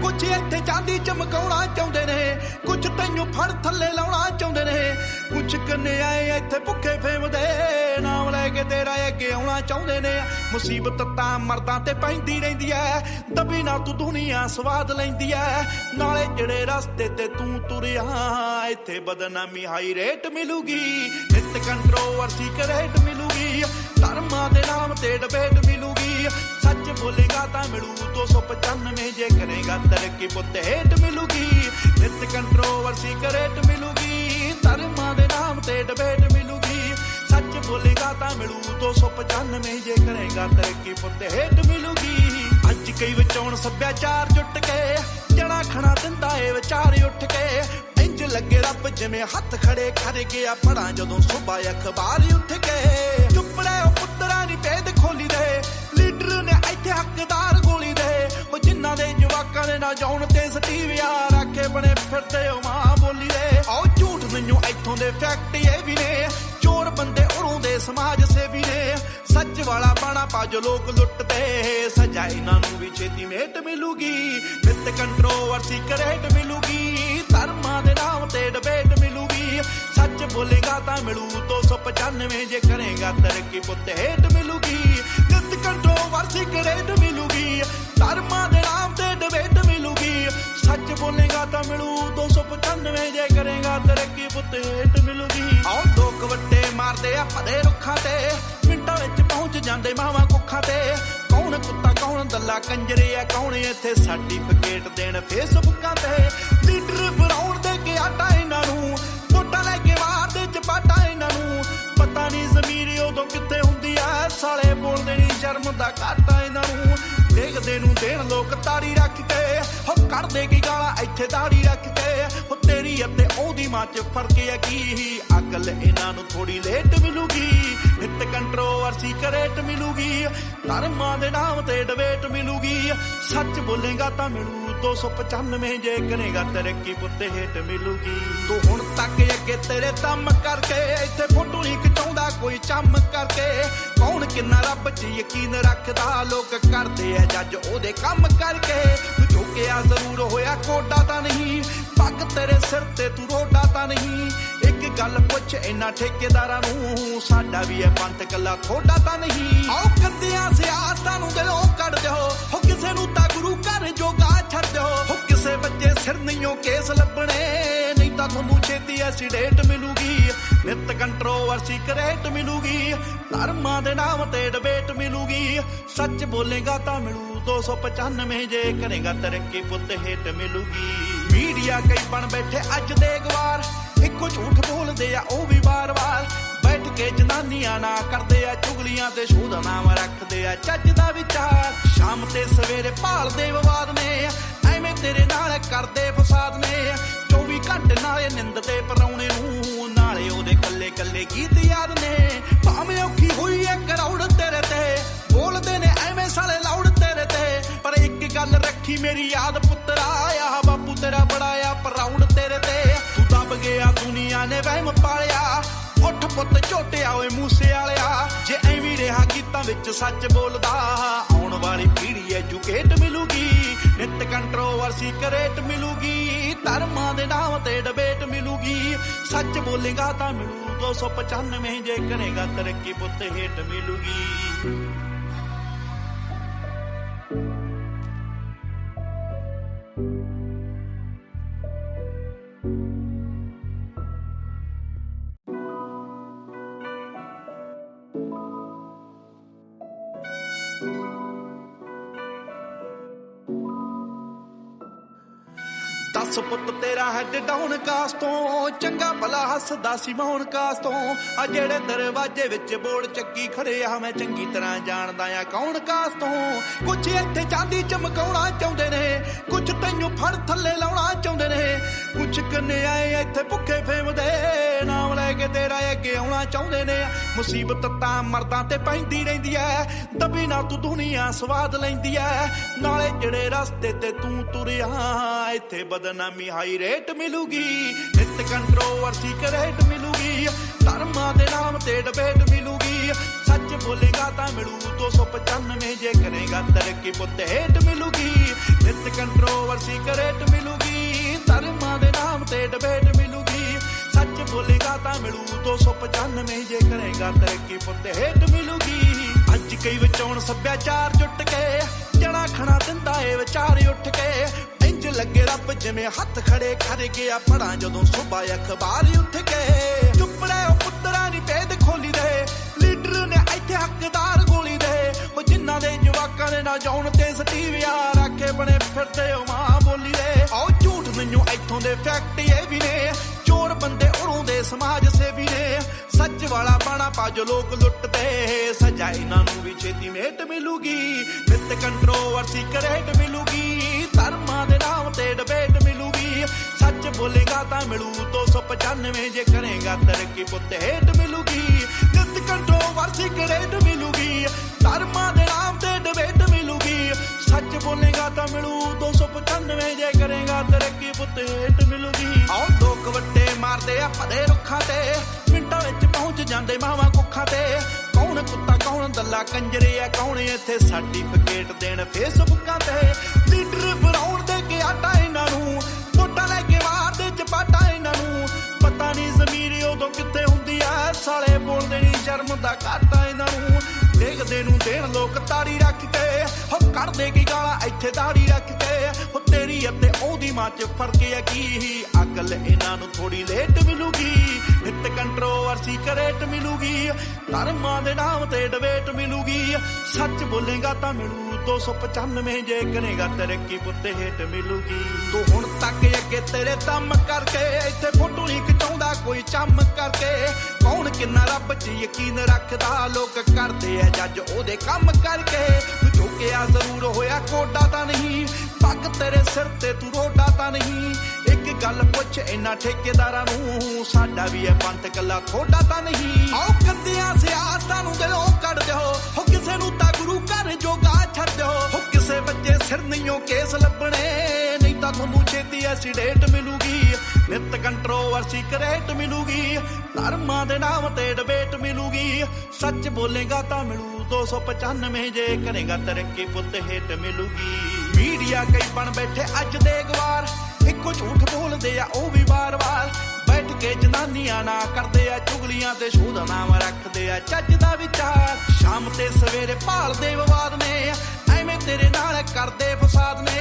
कुछ इत्थे चांदी चमकाउणा चाहुंदे ने कुछ तैनूं फड़ थल्ले लाउणा चाहुंदे ने कुछ कन्ने आए इत्थे भुखे फेमदे नाम लैके तेरा अगे आउणा चाहुंदे ने मुसीबत तां मर्दां ते पैंदी रहिंदी ऐ दबी ना तू दुनिया स्वाद लैंदी ऐ नाले जेड़े रस्ते ते तू तुरिया इत्थे बदनामी हाई रेट मिलूगी नित कंट्रोवर्सी करेट मिलूगी धर्मां दे नाम ते डिबेट मिलूगी सच बोलेगा तां मिलू 295 जे करेगा तरक्की पुत्त हेठ मिलूगी नित कंट्रोवर्सी करेट मिलूगी धर्मां दे नाम ते डिबेट मिलूगी सच बोलेगा तां मिलू 295 जे करेगा तरक्की पुत्त हेठ मिलूगी अज कई विचौण सभ्याचार जुट के जड़ा खड़ा दिंदा ए विचार उठ के इंज लगे रब जिवें हथ खड़े कर गया पढ़ा जदों सुबह अखबार उठ के चुपड़े पुत्तरा नी भेद खोली दे लीडर ने इत्थे हकदार गोली दे ओ जिन्हां दे जवाकां दे ना जाउण ते सटीविया राखे बने फिरदे ओ मां बोली दे आओ झूठ मैनूं इत्थों दे फैक्ट ये भी ने चोर बंदे उरों दे समाज सेवी ने सच वाला बाणा पा जो लोग लुटदे सजा इन्हां नूं भी छेती मेट मिलूगी नित कंट्रोवर्सी करेट मिलूगी धर्मां दे नाम ते डिबेट मिलूगी सच बोलेगा तां मिलू 295 जे करेगा तरक्की पुत्त हेठ मिलूगी नित कंट्रोवर्सी करेट मिलूगी धर्मां दे नाम ते डिबेट मिलूगी सच बोलेगा तां मिलू 295 जे करेगा तरक्की पुत्त हेठ मिलूगी आओ लोक वट्टे मारदे आ भले रुखां ते मिंटां विच पहुंच जांदे मावां कुखां ते कौन कुत्ता कौन दल्ला कंजरे आ कौन इत्थे सर्टिफिकेट देण फेसबुकां ते लीडर बनाउण दे के आटा इन्हां नूं वोटां लैके मारदे चपाटा इन्हां नूं पता नहीं ज़मीर उदों कित्थे ਕੱਢਦੇ ਕੀ ਗਾਲਾਂ ਇੱਥੇ ਦਾੜੀ ਰੱਖ ਕੇ ਹੋ ਤੇਰੀ ਅਤੇ ਉਹਦੀ ਮਾਂ ਚ ਫਰਕ ਹੈ ਕੀ ਅਕਲ ਇਹਨਾਂ ਨੂੰ ਥੋੜੀ ਲੇਟ ਮਿਲੂਗੀ ਨਿੱਤ ਕੰਟਰੋਵਰਸੀ ਕਰੇਟ ਮਿਲੂਗੀ ਧਰਮਾਂ ਦੇ ਨਾਮ ਤੇ ਡਿਬੇਟ ਮਿਲੂਗੀ ਸੱਚ ਬੋਲੇਗਾ ਤਾਂ ਮਿਲੂ 295 ਜੇ ਕਰੇਗਾ ਤਰੱਕੀ ਪੁੱਤੇ ਹੇਠ ਮਿਲੂਗੀ ਤੂੰ ਹੁਣ ਤੱਕ ਅੱਗੇ ਤੇਰੇ ਦਮ ਕਰਕੇ ਇੱਥੇ ਫੋਟੋ ਨਹੀਂ ਖਿਚਾਉਂਦਾ ਕੋਈ ਚੰਮ ਕਰਕੇ ਕੌਣ ਕਿੰਨਾ ਰੱਬ 'ਚ ਯਕੀਨ ਰੱਖਦਾ ਲੋਕ ਕਰਦੇ ਆ ਜੱਜ ਉਹਦੇ ਕੰਮ ਕਰਕੇ ਤੂੰ ਝੁਕਿਆ ਜ਼ਰੂਰ ਹੋਇਆ ਕੋਡਾ ਤਾਂ ਨਹੀਂ ਪੱਗ ਤੇਰੇ ਸਿਰ ਤੇ ਤੂੰ ਰੋਡਾ ਤਾਂ ਨਹੀਂ ਇੱਕ ਗੱਲ ਪੁੱਛ ਇਹਨਾਂ ਠੇਕੇਦਾਰਾਂ ਨੂੰ ਸਾਡਾ ਵੀ ਇਹ ਪੰਥ ਕੱਲਾ ਥੋੜਾ ਤਾਂ ਨਹੀਂ ਆਓ ਕੰਦਿਆਂ ਸਿਆਸਤਾਂ ਨੂੰ ਦਿਲੋਂ ਕੱਢ ਦਿਓ ਹੋ ਕਿਸੇ ਨੂੰ ਤਾਂ ਗੁਰੂ ਘਰ ਜੋਗਾ ਛੱਡ ਦਿਓ ਹੋ ਕਿਸੇ ਬੱਚੇ ਸਿਰ ਨਹੀਂਓ ਕੇਸ ਲੱਭਣੇ ਨਹੀਂ ਤਾਂ ਤੁਹਾਨੂੰ ਛੇਤੀ ਐਸੀਡੇਟ ਮਿਲੂਗੀ ਨਿੱਤ ਕੰਟਰੋਵਰਸੀ ਕਰੇਟ ਮਿਲੂਗੀ ਧਰਮਾਂ ਦੇ ਨਾਮ ਤੇ ਡਿਬੇਟ ਮਿਲੂਗੀ ਸੱਚ ਬੋਲੇਗਾ ਤਾਂ ਮਿਲੂ 295 ਜੇ ਕਰੇਗਾ ਤਰੱਕੀ ਪੁੱਤ ਹੇਠ ਮਿਲੂਗੀ ਮੀਡੀਆ ਕਈ ਬਣ ਬੈਠੇ ਅੱਜ ਦੇ ਗਵਾਰ ਇੱਕੋ ਝੂਠ ਬੋਲਦੇ ਆ ਉਹ ਵੀ ਵਾਰ-ਵਾਰ ਬੈਠ ਕੇ ਜਨਾਨੀਆਂ ਨਾ ਕਰਦੇ ਆ ਚੁਗਲੀਆਂ ਤੇ ਸ਼ੋਅ ਦਾ ਨਾਮ ਰੱਖਦੇ ਆ ਚੱਜ ਦਾ ਵਿਚਾਰ ਸ਼ਾਮ ਤੇ ਸਵੇਰੇ ਭਾਲਦੇ ਵਿਵਾਦ ਨੇ ਐਵੇਂ ਤੇਰੇ ਨਾਲ ਕਰਦੇ ਫਸਾਦ ਨੇ 24 ਘੰਟੇ ਨਾਲੇ ਨਿੰਦ ਤੇ ਪਰਾਉਣੇ ਨੂੰ ਨਾਲੇ ਉਹਦੇ ਕੱਲੇ ਕੱਲੇ ਗੀਤ ਯਾਦ ਨੇ ਭਾਵੇਂ ਔਖੀ ਹੋਈ ਐ ਕਰਾਉੜ ਤੇਰੇ ਤੇ ਬੋਲਦੇ ਨੇ ਐਵੇਂ ਸਾਲੇ ਲਾਉੜ ਤੇਰੇ ਤੇ ਪਰ ਇੱਕ ਗੱਲ ਰੱਖੀ ਮੇਰੀ ਯਾਦ ਪੁੱਤਰਾ ਆ ਬਾਪੂ ਤੇਰਾ ਬੜਾ ਆ ਪਰਾਉੜ ਤੇਰੇ ਤੇ ਤੂੰ ਦੱਬ ਗਿਆ ਦੁਨੀਆ ਨੇ ਵਹਿਮ ਪਾਲਿਆ ਉੱਠ ਪੁੱਤ ਝੋਟਿਆ ਓਏ ਮੂਸੇ ਵਾਲਿਆ ਜੇ ਐਵੇਂ ਰਿਹਾ ਗੀਤਾਂ ਵਿੱਚ ਸੱਚ ਬੋਲਦਾ ਆਉਣ ਵਾਲੀ ਪੀੜ੍ਹੀ ਐਜੂਕੇਟ ਮਿਲੂਗੀ ਨਿੱਤ ਕੰਟਰੋਵਰਸੀ ਕਰੇਟ ਮਿਲੂਗੀ ਧਰਮਾਂ ਦੇ ਨਾਮ ਤੇ ਡਿਬੇਟ ਮਿਲੂਗੀ ਸੱਚ ਬੋਲੇਗਾ ਤਾਂ ਮਿਲੂ 295 ਜੇ ਕਰੇਗਾ ਤਰੱਕੀ ਪੁੱਤ ਹੇਠ ਮਿਲੂਗੀ ਦੱਸ ਪੁੱਤ ਤੇਰਾ ਹੈਡ ਡਾਊਨ ਕਾਸ ਤੋਂ ਚੰਗਾ ਭਲਾ ਹੱਸਦਾ ਸੀ ਮੌਨ ਕਾਸ ਤੋਂ ਆ ਜਿਹੜੇ ਦਰਵਾਜ਼ੇ ਵਿੱਚ ਬੋਰਡ ਚੱਕੀ ਖੜੇ ਆ ਮੈਂ ਚੰਗੀ ਤਰ੍ਹਾਂ ਜਾਣਦਾ ਆ ਕੌਣ ਕਾਸ ਤੋਂ ਕੁਛ ਇੱਥੇ ਚਾਂਦੀ ਚਮਕਾਉਣਾ ਚਾਹੁੰਦੇ ਨੇ ਕੁਛ ਤੈਨੂੰ ਫੜ ਥੱਲੇ ਲਾਉਣਾ ਚਾਹੁੰਦੇ ਨੇ ਕੁਛ ਕੰਨੇ ਆਏ ਇੱਥੇ ਭੁੱਖੇ ਫੇਮਦੇ ਨਾਮ ਲੈ ਕੇ ਤੇਰਾ ਅੱਗੇ ਆਉਣਾ ਚਾਹੁੰਦੇ ਨੇ ਮੁਸੀਬਤ ਤਾਂ ਮਰਦਾਂ ਤੇ ਪੈਂਦੀ ਰਹਿੰਦੀ ਐ ਦਬੀ ਨਾ ਤੂੰ ਦੁਨੀਆ ਸਵਾਦ ਲੈਂਦੀ ਐ ਨਾਲੇ ਜਿਹੜੇ ਰਸਤੇ ਤੇ ਤੂੰ ਤੁਰਿਆ ਇੱਥੇ ਬਦਨਾਮੀ ਹਾਈ ਰੇਟ ਮਿਲੂਗੀ ਨਿੱਤ ਕੰਟਰੋਵਰਸੀ ਕਰੇਟ ਮਿਲੂਗੀ ਧਰਮਾਂ ਦੇ ਨਾਮ ਤੇ ਡਿਬੇਟ ਮਿਲੂਗੀ ਸੱਚ ਬੋਲੇਗਾ ਤਾਂ ਮਿਲੂ 295 ਜੇ ਕਰੇਗਾ ਤਰੱਕੀ ਪੁੱਤ ਹੇਠ ਮਿਲੂਗੀ ਨਿੱਤ ਕੰਟਰੋਵਰਸੀ ਕਰੇਟ ਮਿਲੂਗੀ ਧਰਮਾਂ ਦੇ ਨਾਮ ਤੇ ਡਿਬੇਟ ਮਿਲੂਗੀ ਸੱਚ ਬੋਲੇਗਾ ਤਾਂ ਮਿਲੂ 295 ਜੇ ਕਰੇਗਾ ਤਰੱਕੀ ਪੁੱਤ ਹੇਠ ਮਿਲੂਗੀ ਅੱਜ ਕਈ ਵਿਚਾਉਣ ਸੱਭਿਆਚਾਰ ਜੁੱਟ ਕੇ ਜਣਾ ਖਣਾ ਦਿੰਦਾ ਏ ਵਿਚਾਰ ਉੱਠ ਕੇ ਇੰਜ ਲੱਗੇ ਰੱਬ ਜਿਵੇਂ ਹੱਥ ਖੜੇ ਕਰ ਗਿਆ ਪੜਾਂ ਜਦੋਂ ਸੁਬਾ ਅਖਬਾਰ ਉੱਠ ਕੇ ਚੁੱਪੜੇ ਉਹ ਪੁੱਤਰਾਂ ਦੀ ਭੇਦ ਖੋਲੀ ਦੇ ਲੀਡਰ ਨੇ ਇੱਥੇ ਹੱਕਦਾਰ ਗੋਲੀ ਦੇ ਉਹ ਜਿਨ੍ਹਾਂ ਦੇ ਜਵਾਕਾਂ ਦੇ ਨਾ ਜਾਉਣ ਤੇ ਸਟੀਵਿਆ ਰੱਖੇ ਬਣੇ ਫਿਰਦੇ ਉਹ ਮਾਂ ਬੋਲੀ ਦੇ ਆਓ ਝੂਠ ਮੈਨੂੰ ਇੱਥੋਂ ਦੇ ਫੈਕਟ ਇਹ ਵੀ ਨੇ ਚੋਰ ਬੰਦੇ ਉਰੋਂ ਦੇ ਸਮਾਜ ਸੇਵੀ ਨੇ ਸੱਚ ਵਾਲਾ ਬਾਣਾ ਪਾ ਜੋ ਲੋਕ ਲੁੱਟਦੇ ਸਜ਼ਾ ਇਹਨਾਂ ਨੂੰ ਵੀ ਛੇਤੀ ਮੇਟ ਮਿਲੂਗੀ ਨਿੱਤ ਕੰਟਰੋਵਰਸੀ ਕਰੇਟ ਮਿਲੂਗੀ ਧਰਮਾਂ ਦੇ ਨਾਮ ਤੇ ਡਿਬੇਟ ਮਿਲੂਗੀ ਸੱਚ ਬੋਲੇਗਾ ਤਾਂ ਮਿਲੂ 295 ਜੇ ਕਰੇਗਾ ਤਰੱਕੀ ਪੁੱਤ ਹੇਠ ਮਿਲੂਗੀ ਨਿੱਤ ਕੰਟਰੋਵਰਸੀ ਕਰੇਟ ਮਿਲੂਗੀ ਧਰਮਾਂ ਦੇ ਨਾਮ ਤੇ ਡਿਬੇਟ ਮਿਲੂਗੀ ਸੱਚ ਬੋਲੇਗਾ ਤਾਂ ਮਿਲੂ 295 ਜੇ ਕਰੇਗਾ ਤਰੱਕੀ ਪੁੱਤ ਹੇਠ ਮਿਲੂਗੀ ਆਓ ਲੋਕ ਵੱਟੇ ਮਾਰਦੇ ਆ ਭਦੇ ਰੁੱਖਾਂ ਤੇ ਮਿੰਟਾਂ ਵਿੱਚ ਪਹੁੰਚ ਜਾਂਦੇ ਮਾਵਾਂ ਕੁੱਖਾਂ ਤੇ ਕੌਣ ਕੁੱਤਾ ਕੌਣ ਦੱਲਾ ਕੰਜਰੇ ਆ ਕੌਣ ਇੱਥੇ ਸਰਟੀਫਿਕੇਟ ਦੇਣ ਫੇਸਬੁੱਕਾਂ ਤੇ ਲੀਡਰ ਬਣਾਉਣ ਦੇ ਕੇ ਆਟਾ ਇਹਨਾਂ ਨੂੰ ਵੋਟਾਂ ਲੈ ਕੇ ਮਾਰਦੇ ਚਪਾਟਾ ਇਹਨਾਂ ਨੂੰ ਪਤਾ ਨਹੀਂ ਜ਼ਮੀਰ ਉਦੋਂ ਕਿੱਥੇ ਹੁੰਦੀ ਆ ਸਾਲੇ ਬੋਲਦੇ ਨਹੀਂ ਸ਼ਰਮ ਦਾ ਘਾਟਾ ਇਹਨਾਂ ਨੂੰ ਦੇਖਦੇ ਨੂੰ ਦੇਣ ਲੋਕ ਤਾੜੀ ਰੱਖ ਕੇ ਹੋ ਕੱਢਦੇ ਕੀ ਗਾਲਾਂ ਇੱਥੇ ਦਾੜੀ ਰੱਖ ਕੇ ਹੋ ਤੇਰੀ ਅਤੇ ਉਹਦੀ ਮਾਂ ਚ ਫਰਕ ਹੈ ਕੀ ਅਕਲ ਇਹਨਾਂ ਨੂੰ ਥੋੜੀ ਲੇਟ ਮਿਲੂਗੀ ਨਿੱਤ ਕੰਟਰੋਵਰਸੀ ਕਰੇਟ ਮਿਲੂਗੀ ਧਰਮਾਂ ਦੇ ਨਾਮ ਤੇ ਡਿਬੇਟ ਮਿਲੂਗੀ ਸੱਚ ਬੋਲੇਗਾ ਤਾਂ ਮਿਲੂ 295 ਜੇ ਕਰੇਗਾ ਤਰੱਕੀ ਪੁੱਤ ਹੇਠ ਮਿਲੂਗੀ ਤੂੰ ਹੁਣ ਤੱਕ ਅੱਗੇ ਤੇਰੇ ਦਮ ਕਰਕੇ ਇੱਥੇ ਫੋਟੋ ਨਹੀਂ ਖਿਚਾਉਂਦਾ ਕੋਈ ਚੰਮ ਕਰਕੇ ਕੌਣ ਕਿੰਨਾ ਰੱਬ 'ਚ ਯਕੀਨ ਰੱਖਦਾ ਲੋਕ ਕਰਦੇ ਆ ਜੱਜ ਉਹਦੇ ਕੰਮ ਕਰਕੇ ਤੂੰ ਝੁਕਿਆ ਜ਼ਰੂਰ ਹੋਇਆ ਕੋਡਾ ਤਾਂ ਨਹੀਂ पग तेरे सिर ते तू रोडा तां नहीं एक गल पुछ इन्हां ठेकेदारां नूं साडा भी है पंथ कल्ला थोड़ा तां नहीं आओ कंदियां सियासतां नूं दिलों कढ दिओ हो किसे नूं तां गुरु घर जोगा छड्ड दिओ हो किसे बच्चे सिर नहीं केस लभणे नहीं तां तुहानूं छेती एसीडेट मिलूगी नित कंट्रोवर्सी करेट मिलूगी धर्मां दे नाम ते डिबेट मिलूगी सच बोलेगा तां मिलू 295 जे करेगा तरक्की पुत हेट मिलूगी मीडिया कई बन बैठे अज दे गवार इको झूठ बोलदे आ ओ भी बार बार बैठ के जनानियां ना करदे आ चुगलियां ते शोध नाम रखदे आ चज दा विचार शाम ते सवेरे भालदे विवाद ने एवें तेरे नाल करदे फसाद ने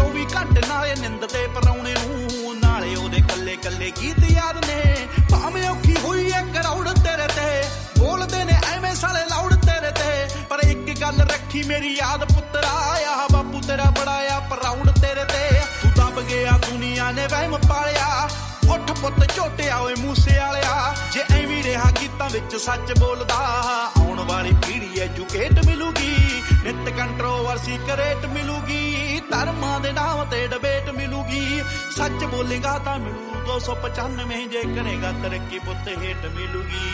24 घंटे नाले निंददे पराउणे नूं नाले ओदे कल्ले कल्ले गीत याद ने भावें औखी होई ऐ करौड़ तेरे ते बोलदे ने एवें साले लाउड तेरे ते पर एक गल रखी मेरी याद पुत्तरा आ बापू तेरा बड़ा आ प्राउड तेरे ते तू दब गया दुनिया ने वहम पालिया उठ पुत झोटिया ओए मूसे वालिया जे एवें रहा गीतां विच सच बोलदा आउण वाली पीढ़ी एजुकेट मिलूगी नित कंट्रोवर्सी करेट मिलूगी धर्मां दे नाम ते डिबेट मिलूगी सच बोलेगा तां मिलू 295 जे करेगा तरक्की पुत हेट मिलूगी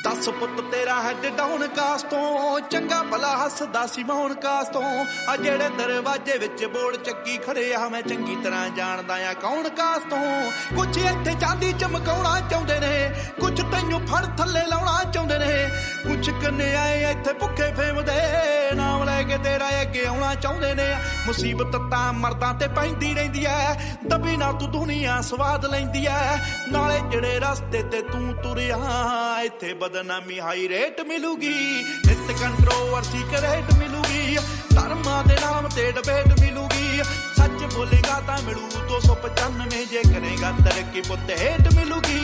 दस पुत तेरा हैड डाउन कास तो चंगा भला हसदा सी मौन कास तो आ जेड़े दरवाजे विच बोर्ड चक्की खड़े आ मैं चंगी तरह जानदा आ कौन कास तो कुछ इत्थे चांदी चमकाउणा चाहुंदे ने कुछ तैनूं फड़ थल्ले लाउणा चाहुंदे ने कुछ कन्ने आए इत्थे भुखे फेमदे नाम लैके तेरा अगे आउणा चाहुंदे ने मुसीबत तां मर्दां ते पैंदी रहिंदी ऐ दबी ना तू दुनिया स्वाद लैंदी ऐ नाले जेड़े रस्ते ते तू तुरिया इत्थे बदनामी हाई रेट मिलूगी नित कंट्रोवर्सी करेट मिलूगी धर्मां दे नाम ते डिबेट मिलूगी सच बोलेगा तां मिलू 295 जे करेगा तरक्की पुत हेट मिलूगी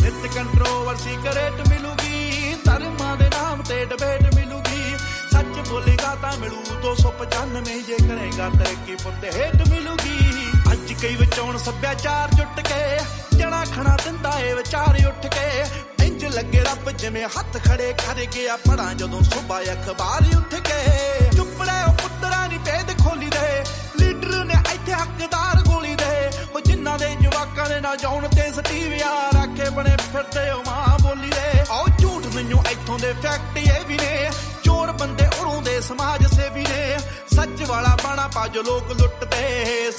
नित कंट्रोवर्सी करेट मिलूगी धर्मां दे नाम ते डिबेट मिलूगी सच बोलेगा तां मिलू 295 जे करेगा तरक्की पुत हेट मिलूगी अज कई विचौण सभ्याचार जुट के जणा खणा दिंदा ए विचार उठ के इंज लगे रब जिवें हथ खड़े कर गया पढ़ा जदों सुबह अखबार उठ के चुप रहे पुत्तरा नी भेद खोली दे लीडर ने इत्थे हकदार गोली दे ओ जिन्हां दे जवाकां दे ना जाउण ते सटीविया राखे बने फिरदे ओ मां बोली दे आओ झूठ मैनूं इत्थों दे फैक्ट ये भी ने चोर बंदे उरों दे समाज सेवी ने सच वाला बाणा पाज लोग लुटते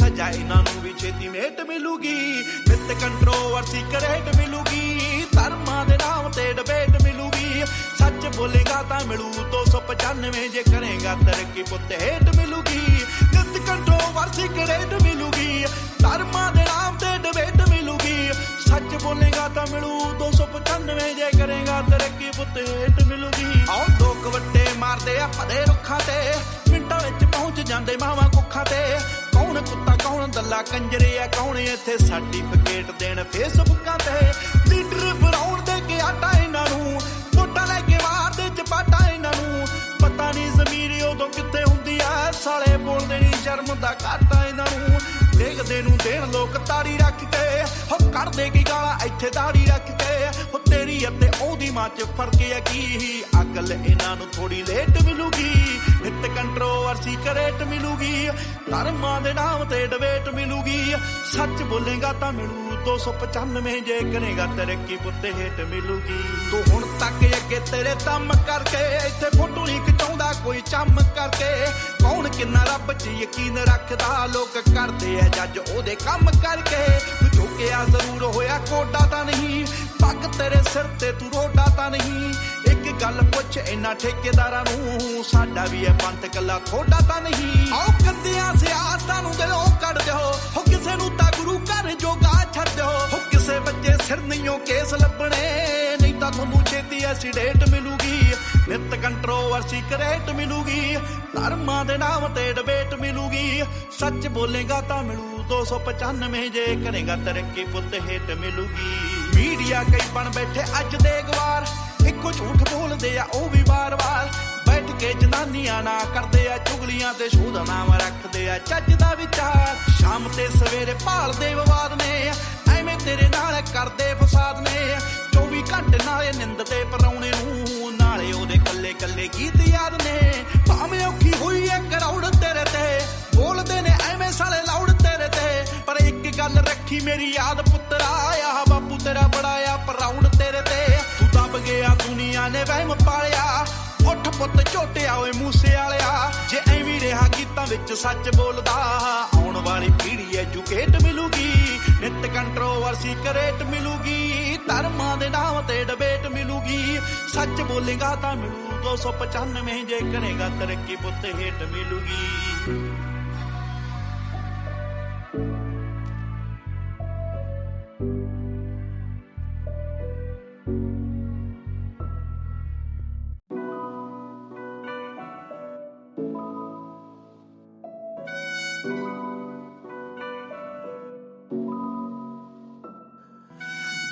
सजा इन्हां नूं भी छेती मेट मिलूगी नित कंट्रोवर्सी करेट मिलूगी धर्मां दे नाम ते डिबेट मिलूगी सच बोलेगा तां मिलू 295 जे करेगा तरक्की पुत हेट मिलूगी नित कंट्रोवर्सी करेट मिलूगी धर्मां दे नाम ते डिबेट मिलूगी सच बोलेगा तां मिलू 295 जे करेगा तरक्की पुत हेट मिलूगी आओ लोक वट्टे मारदे आ पदे रुखां ते मिंटां विच पहुंच जांदे मावां कुखां ते कौन कुत्ता कौन दल्ला कंजरे आ कौन इत्थे सर्टिफिकेट देण फेसबुकां ते लीडर बनाउण दे के आटा इन्हां नूं वोटां लै के मारदे चपाटा इन्हां नूं पता नहीं ज़मीर उदों कित्थे हुंदी आ साले बोलदे नी शर्म दा घाटा इन्हां नूं देखदे नूं देण लोक ताड़ी रख के हो कढदे की गालां इत्थे दाड़ी रख के हो तेरी अते ओदी मां च फर्क है की अकल इन्हां नूं थोड़ी लेट मिलूगी नित कंट्रोवर्सी करेट मिलूगी धर्मां दे नाम ते डिबेट मिलूगी सच बोलेगा तां मिलू 295 जे करेगा तरक्की पुत हेट मिलूगी तू हुण तक अगे तेरे दम करके इत्थे फोटो नहीं खिचाउंदा कोई चम करके कौन किन्ना रब च यकीन रखदा लोक करदे ऐ जज ओदे कम करके तू झुकिया जरूर होया कोडा तां नहीं पग तेरे सिर ते तू रोडा तां नहीं एक गल पुछ इन्हां ठेकेदारां नूं साडा भी है पंथ कल्ला थोड़ा तां नहीं आओ कंदियां सियासतां नूं दिलों कढ दिओ हो किसे नूं तां गुरु घर जोगा छड्ड दिओ हो किसे बच्चे सिर नहीं केस लभणे नहीं तां तुहानूं छेती एसीडेट मिलूगी नित कंट्रोवर्सी करेट मिलूगी धर्मां दे नाम ते डिबेट मिलूगी सच बोलेगा तां मिलू 295 जे करेगा तरक्की पुत हेट मिलूगी मीडिया कई बन बैठे अज दे गवार ਇੱਕੋ ਝੂਠ ਬੋਲਦੇ ਆ ਉਹ ਵੀ ਵਾਰ-ਵਾਰ ਬੈਠ ਕੇ ਜਨਾਨੀਆਂ ਨਾ ਕਰਦੇ ਆ ਚੁਗਲੀਆਂ ਤੇ ਸ਼ੋਅ ਦਾ ਨਾਮ ਰੱਖਦੇ ਆ ਚੱਜ ਦਾ ਵਿਚਾਰ ਸ਼ਾਮ ਤੇ ਸਵੇਰੇ ਭਾਲਦੇ ਵਿਵਾਦ ਨੇ ਐਵੇਂ ਤੇਰੇ ਨਾਲ ਕਰਦੇ ਫਸਾਦ ਨੇ 24 ਘੰਟੇ ਨਾਲੇ ਨਿੰਦਦੇ ਪਰਾਉਣੇ ਨੂੰ ਨਾਲੇ ਉਹਦੇ ਕੱਲੇ ਕੱਲੇ ਗੀਤ ਯਾਦ ਨੇ ਭਾਵੇਂ ਔਖੀ ਹੋਈ ਐ ਕਰੌੜ ਤੇਰੇ ਤੇ ਬੋਲਦੇ ਨੇ ਐਵੇਂ ਸਾਲੇ ਲਾਉੜ ਤੇਰੇ ਤੇ ਪਰ ਇੱਕ ਗੱਲ ਰੱਖੀ ਮੇਰੀ ਯਾਦ ਪੁੱਤਰਾ ਆ ਬਾਪੂ ਤੇਰਾ ਬੜਾ ਆ ਪਰਾਉਣ ਤੇਰੇ ਤੇ ਤੂੰ ਦੱਬ ਗਿਆ ਦੁਨੀਆ ਨੇ ਵਹਿਮ ਪਾਲਿਆ ਉੱਠ ਪੁੱਤ ਝੋਟਿਆ ਓਏ ਮੂਸੇ ਵਾਲਿਆ ਜੇ ਐਵੇਂ ਰਿਹਾ ਗੀਤਾਂ ਵਿੱਚ ਸੱਚ ਬੋਲਦਾ ਆਉਣ ਵਾਲੀ ਪੀੜ੍ਹੀ ਐਜੂਕੇਟ ਮਿਲੂਗੀ ਨਿੱਤ ਕੰਟਰੋਵਰਸੀ ਕਰੇਟ ਮਿਲੂਗੀ ਧਰਮਾਂ ਦੇ ਨਾਮ ਤੇ ਡਿਬੇਟ ਮਿਲੂਗੀ ਸੱਚ ਬੋਲੇਗਾ ਤਾਂ ਮਿਲੂ 295 ਜੇ ਕਰੇਗਾ ਤਰੱਕੀ ਪੁੱਤ ਹੇਟ ਮਿਲੂਗੀ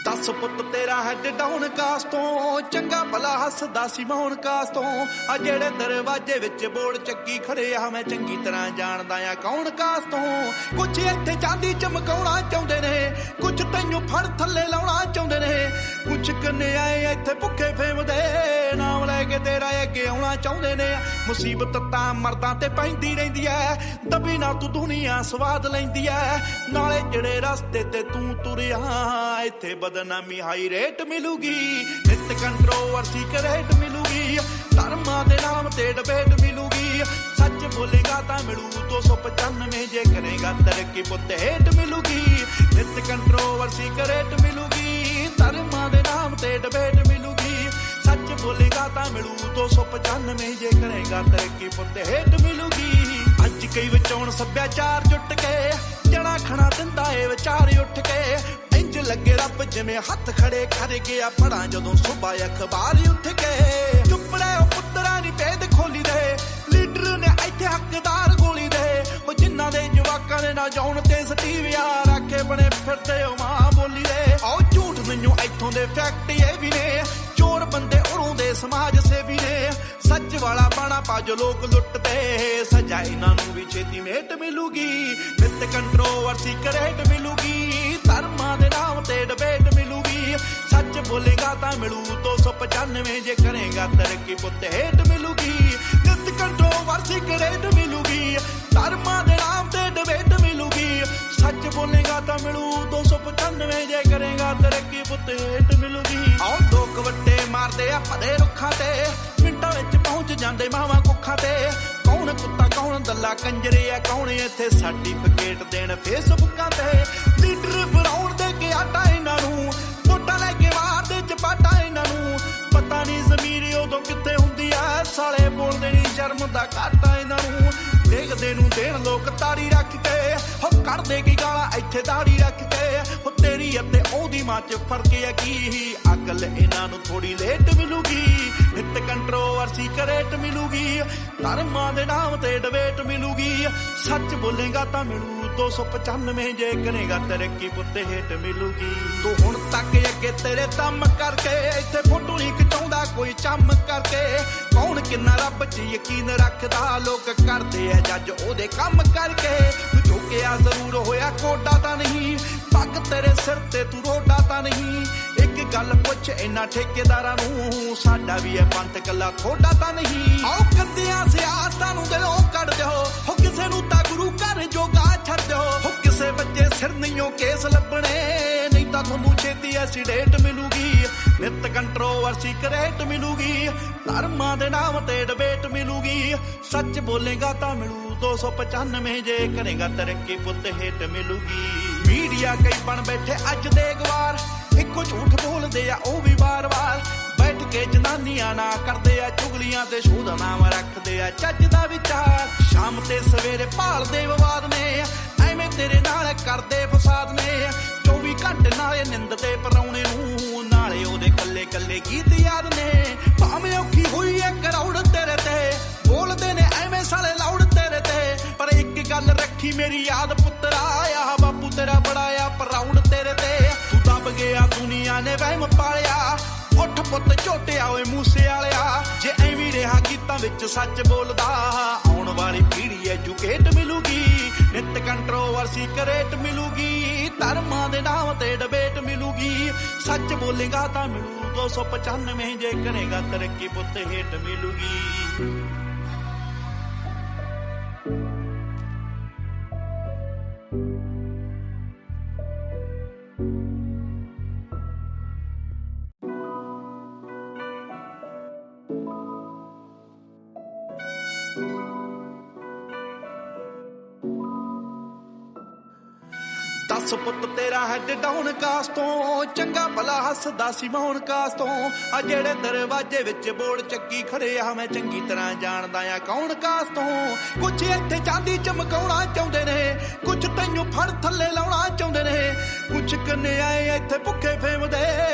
ਦਸ ਪੁੱਤ ਤੇਰਾ ਹੈਡ ਡਾਊਨ ਕਾਸ ਤੋਂ ਚੰਗਾ ਭਲਾ ਹੱਸਦਾ ਸੀ ਮੌਨ ਕਾਸ ਤੋਂ ਆ ਜਿਹੜੇ ਦਰਵਾਜ਼ੇ ਵਿੱਚ ਬੋਰਡ ਚੱਕੀ ਖੜੇ ਆ ਮੈਂ ਚੰਗੀ ਤਰ੍ਹਾਂ ਜਾਣਦਾ ਆ ਕੌਣ ਕਾਸ ਤੋਂ ਕੁਛ ਇੱਥੇ ਚਾਂਦੀ ਚਮਕਾਉਣਾ ਚਾਹੁੰਦੇ ਨੇ ਕੁਛ ਤੈਨੂੰ ਫੜ ਥੱਲੇ ਲਾਉਣਾ ਚਾਹੁੰਦੇ ਨੇ ਕੁਛ ਕੰਨੇ ਆਏ ਇੱਥੇ ਭੁੱਖੇ ਫੇਮਦੇ ਨਾਮ ਲੈ ਕੇ ਤੇਰਾ ਅੱਗੇ ਆਉਣਾ ਚਾਹੁੰਦੇ ਨੇ ਮੁਸੀਬਤ ਤਾਂ ਮਰਦਾਂ ਤੇ ਪੈਂਦੀ ਰਹਿੰਦੀ ਐ ਦਬੀ ਨਾ ਤੂੰ ਦੁਨੀਆ ਸਵਾਦ ਲੈਂਦੀ ਐ ਨਾਲੇ ਜਿਹੜੇ ਰਸਤੇ ਤੇ ਤੂੰ ਤੁਰਿਆ ਇੱਥੇ ਬਦਨਾਮੀ ਹਾਈ ਰੇਟ ਮਿਲੂਗੀ ਨਿੱਤ ਕੰਟਰੋਵਰਸੀ ਕਰੇਟ ਮਿਲੂਗੀ ਧਰਮਾਂ ਦੇ ਨਾਮ ਤੇ ਡਿਬੇਟ ਮਿਲੂਗੀ ਸੱਚ ਬੋਲੇਗਾ ਤਾਂ ਮਿਲੂ 295 ਜੇ ਕਰੇਗਾ ਤਰੱਕੀ ਪੁੱਤ ਹੇਟ ਮਿਲੂਗੀ ਨਿੱਤ ਕੰਟਰੋਵਰਸੀ ਕਰੇਟ ਮਿਲੂਗੀ ਧਰਮਾਂ ਦੇ ਨਾਮ ਤੇ ਡਿਬੇਟ ਮਿਲੂਗੀ ਸੱਚ ਬੋਲੇਗਾ ਤਾਂ ਮਿਲੂ 295 ਜੇ ਕਰੇਗਾ ਤਰੱਕੀ ਪੁੱਤ ਹੇਟ ਮਿਲੂਗੀ ਅੱਜ ਕਈ ਵਿਚਾਉਣ ਸੱਭਿਆਚਾਰ ਜੁੱਟ ਕੇ ਜਣਾ ਖਣਾ ਦਿੰਦਾ ਏ ਵਿਚਾਰ ਉੱਠ ਕੇ ਇੰਜ ਲੱਗੇ ਰੱਬ ਜਿਵੇਂ ਹੱਥ ਖੜੇ ਕਰ ਗਿਆ ਪੜਾਂ ਜਦੋਂ ਸੁਬਾ ਅਖਬਾਰ ਉੱਠ ਕੇ ਚੁੱਪ ਰਹਿ ਉਹ ਪੁੱਤਰਾ ਨੀ ਭੇਦ ਖੋਲੀ ਦੇ ਲੀਡਰ ਨੇ ਇੱਥੇ ਹੱਕਦਾਰ ਗੋਲੀ ਦੇ ਉਹ ਜਿਨ੍ਹਾਂ ਦੇ ਜਵਾਕਾਂ ਨੇ ਨਾ ਜਾਉਣ ਤੇ ਸਟੀਵਿਆ ਰੱਖੇ ਬਣੇ ਫਿਰਦੇ ਉਹ ਮਾਂ ਬੋਲੀ ਦੇ ਆਓ ਝੂਠ ਮੈਨੂੰ ਇੱਥੋਂ ਦੇ ਫੈਕਟ ਇਹ ਵੀ ਨੇ ਚੋਰ ਬੰਦੇ ਉਰੋਂ ਦੇ ਸਮਾਜ ਸੇਵੀ ਨੇ ਸੱਚ ਵਾਲਾ ਬਾਣਾ ਪਾਜੋ ਲੋਕ ਲੁੱਟਦੇ ਸਜ਼ਾ ਇਹਨਾਂ ਨੂੰ ਵੀ ਛੇਤੀ ਮੇਟ ਮਿਲੂਗੀ ਨਿੱਤ ਕੰਟਰੋਵਰਸੀ ਕਰੇਟ ਮਿਲੂਗੀ ਧਰਮਾਂ ਦੇ ਨਾਮ ਤੇ ਡਿਬੇਟ ਮਿਲੂਗੀ ਸੱਚ ਬੋਲੇਗਾ ਤਾਂ ਮਿਲੂ 295 ਜੇ ਕਰੇਗਾ ਤਰੱਕੀ ਪੁੱਤ ਹੇਟ ਮਿਲੂਗੀ ਨਿੱਤ ਕੰਟਰੋਵਰਸੀ ਕਰੇਟ ਮਿਲੂਗੀ ਧਰਮਾਂ ਦੇ ਨਾਮ ਤੇ ਡਿਬੇਟ ਮਿਲੂਗੀ ਸੱਚ ਬੋਲੇਗਾ ਤਾਂ ਮਿਲੂ 295 ਜੇ ਕਰੇਗਾ ਤਰੱਕੀ ਪੁੱਤ ਹੇਟ ਮਿਲੂਗੀ ਆਓ ਲੋਕ ਵੱਟੇ ਮਾਰਦੇ ਆ ਭਦੇ ਰੁੱਖਾਂ ਤੇ ਮਿੰਟਾਂ ਵਿੱਚ ਪਹੁੰਚ ਜਾਂਦੇ ਮਾਵਾਂ ਕੁੱਖਾਂ ਤੇ ਕੌਣ ਕੁੱਤਾ ਕੌਣ ਦੱਲਾ ਕੰਜਰੇ ਆ ਕੌਣ ਇੱਥੇ ਸਰਟੀਫਿਕੇਟ ਦੇਣ ਫੇਸਬੁੱਕਾਂ ਤੇ ਲੀਡਰ ਬਣਾਉਣ ਦੇ ਕੇ ਆਟਾ ਇਹਨਾਂ ਨੂੰ ਵੋਟਾਂ ਲੈ ਕੇ ਮਾਰਦੇ ਚਪਾਟਾ ਇਹਨਾਂ ਨੂੰ ਪਤਾ ਨਹੀਂ ਜ਼ਮੀਰ ਉਦੋਂ ਕਿੱਥੇ ਹੁੰਦੀ ਆ ਸਾਲੇ ਬੋਲਦੇ ਨਹੀਂ ਸ਼ਰਮ ਦਾ ਘਾਟਾ ਇਹਨਾਂ ਨੂੰ ਦੇਖਦੇ ਨੂੰ ਦੇਣ ਲੋਕ ਤਾੜੀ ਰੱਖ ਕੇ ਹੋ ਕੱਢਦੇ ਕੀ ਗਾਲਾਂ ਇੱਥੇ ਦਾੜੀ ਰੱਖ ਕੇ ਹੋ ਤੇਰੀ ਅਤੇ ਉਹਦੀ ਮਾਂ ਚ ਫਰਕ ਹੈ ਕੀ ਅਕਲ ਇਹਨਾਂ ਨੂੰ ਥੋੜੀ ਲੇਟ ਮਿਲੂਗੀ ਨਿੱਤ ਕੰਟਰੋਵਰਸੀ ਕਰੇਟ ਮਿਲੂਗੀ ਧਰਮਾਂ ਦੇ ਨਾਮ ਤੇ ਡਿਬੇਟ ਮਿਲੂਗੀ ਸੱਚ ਬੋਲੇਗਾ ਤਾਂ ਮਿਲੂ 295 ਜੇ ਕਰੇਗਾ ਤਰੱਕੀ ਪੁੱਤ ਹੇਟ ਮਿਲੂਗੀ ਤੂੰ ਹੁਣ ਤੱਕ ਅੱਗੇ ਤੇਰੇ ਦਮ ਕਰਕੇ ਇੱਥੇ ਫੋਟੋ ਨਹੀਂ ਖਿਚਾਉਂਦਾ ਕੋਈ ਚੰਮ ਕਰਕੇ ਕੌਣ ਕਿੰਨਾ ਰੱਬ 'ਚ ਯਕੀਨ ਰੱਖਦਾ ਲੋਕ ਕਰਦੇ ਆ ਜੱਜ ਉਹਦੇ ਕੰਮ ਕਰਕੇ ਤੂੰ ਝੁਕਿਆ ਜ਼ਰੂਰ ਹੋਇਆ ਕੋਡਾ ਤਾਂ ਨਹੀਂ ਪੱਗ ਤੇਰੇ ਸਿਰ ਤੇ ਤੂੰ ਰੋਡਾ ਤਾਂ ਨਹੀਂ ਇੱਕ ਗੱਲ ਪੁੱਛ ਇਹਨਾਂ ਠੇਕੇਦਾਰਾਂ ਨੂੰ ਸਾਡਾ ਵੀ ਇਹ ਪੰਥ ਕੱਲਾ ਥੋੜਾ ਤਾਂ ਨਹੀਂ ਆਓ ਕੰਦਿਆਂ ਸਿਆਸਤਾਂ ਨੂੰ ਦਿਲੋਂ ਕੱਢ ਦਿਓ ਹੋ ਕਿਸੇ ਨੂੰ ਤਾਂ ਗੁਰੂ ਘਰ ਜੋਗਾ ਛੱਡ ਦਿਓ ਹੋ ਕਿਸੇ ਬੱਚੇ ਸਿਰ ਨਹੀਂਓ ਕੇਸ ਲੱਭਣੇ ਨਹੀਂ ਤਾਂ ਤੁਹਾਨੂੰ ਛੇਤੀ ਐਕਸੀਡੈਂਟ ਮਿਲੂਗੀ ਨਿੱਤ ਕੰਟਰੋਵਰਸੀ ਕਰੇਟ ਮਿਲੂਗੀ ਧਰਮਾਂ ਦੇ ਨਾਮ ਤੇ ਡਿਬੇਟ ਮਿਲੂਗੀ ਸੱਚ ਬੋਲੇਗਾ ਤਾਂ ਮਿਲੂ 295 ਜੇ ਕਰੇਗਾ ਤਰੱਕੀ ਪੁੱਤ ਹੇਟ ਮਿਲੂਗੀ ਮੀਡੀਆ ਕਈ ਬਣ ਬੈਠੇ ਅੱਜ ਦੇ ਗਵਾਰ ਇੱਕੋ ਝੂਠ ਬੋਲਦੇ ਆ ਉਹ ਵੀ ਵਾਰ-ਵਾਰ ਬੈਠ ਕੇ ਜਨਾਨੀਆਂ ਨਾ ਕਰਦੇ ਆ ਚੁਗਲੀਆਂ ਤੇ ਸ਼ੋਅ ਦਾ ਨਾਮ ਰੱਖਦੇ ਆ ਚੱਜ ਦਾ ਵਿਚਾਰ ਸ਼ਾਮ ਤੇ ਸਵੇਰੇ ਭਾਲਦੇ ਵਿਵਾਦ ਨੇ ਐਵੇਂ ਤੇਰੇ ਨਾਲ ਕਰਦੇ ਫਸਾਦ ਨੇ 24 ਘੰਟੇ ਨਾਲੇ ਨਿੰਦਦੇ ਪਰਾਉਣੇ ਨੂੰ ਨਾਲੇ ਉਹਦੇ ਕੱਲੇ ਕੱਲੇ ਗੀਤ ਯਾਦ ਨੇ ਭਾਵੇਂ ਔਖੀ ਹੋਈ ਐ ਕਰੌੜ ਤੇਰੇ ਤੇ ਬੋਲਦੇ ਨੇ ਐਵੇਂ ਸਾਲੇ ਲਾਉੜ ਤੇਰੇ ਤੇ ਪਰ ਇੱਕ ਗੱਲ ਰੱਖੀ ਮੇਰੀ ਯਾਦ ਪੁੱਤਰਾ ਆ ਬਾਪੂ ਤੇਰਾ ਬੜਾ ਆ ਪਰਾਉਣ ਤੇਰੇ ਤੇ ਤੂੰ ਦੱਬ ਗਿਆ ਦੁਨੀਆ ਨੇ ਵਹਿਮ ਪਾਲਿਆ ਉੱਠ ਪੁੱਤ ਝੋਟਿਆ ਓਏ ਮੂਸੇ ਵਾਲਿਆ ਜੇ ਐਵੇਂ ਰਿਹਾ ਗੀਤਾਂ ਵਿੱਚ ਸੱਚ ਬੋਲਦਾ ਆਉਣ ਵਾਲੀ ਪੀੜ੍ਹੀ ਐਜੂਕੇਟ ਮਿਲੂਗੀ ਨਿੱਤ ਕੰਟਰੋਵਰਸੀ ਕਰੇਟ ਮਿਲੂਗੀ ਧਰਮਾਂ ਦੇ ਨਾਮ ਤੇ ਡਿਬੇਟ ਮਿਲੂਗੀ ਸੱਚ ਬੋਲੇਗਾ ਤਾਂ ਮਿਲੂ 295 ਜੇ ਕਰੇਗਾ ਤਰੱਕੀ ਪੁੱਤ ਹੇਠ ਮਿਲੂਗੀ ਦਸ ਪੁੱਤ ਤੇਰਾ ਹੈਡ ਡਾਊਨ ਕਾਸਟ ਤੋਂ ਚੰਗਾ ਭਲਾ ਹੱਸਦਾ ਸੀ ਮੌਨ ਕਾਸਟ ਤੋਂ ਆ ਜਿਹੜੇ ਦਰਵਾਜ਼ੇ ਵਿੱਚ ਬੋਰਡ ਚੱਕੀ ਖੜੇ ਆ ਮੈਂ ਚੰਗੀ ਤਰ੍ਹਾਂ ਜਾਣਦਾ ਆ ਕੌਣ ਕਾਸਟ ਤੋਂ ਕੁਛ ਇੱਥੇ ਚਾਂਦੀ ਚਮਕਾਉਣਾ ਚਾਹੁੰਦੇ ਨੇ ਕੁਛ ਤੈਨੂੰ ਫੜ ਥੱਲੇ ਲਾਉਣਾ ਚਾਹੁੰਦੇ ਨੇ ਕੁਛ ਕਨਿਆਏ ਇੱਥੇ ਭੁੱਖੇ ਫੇਮਦੇ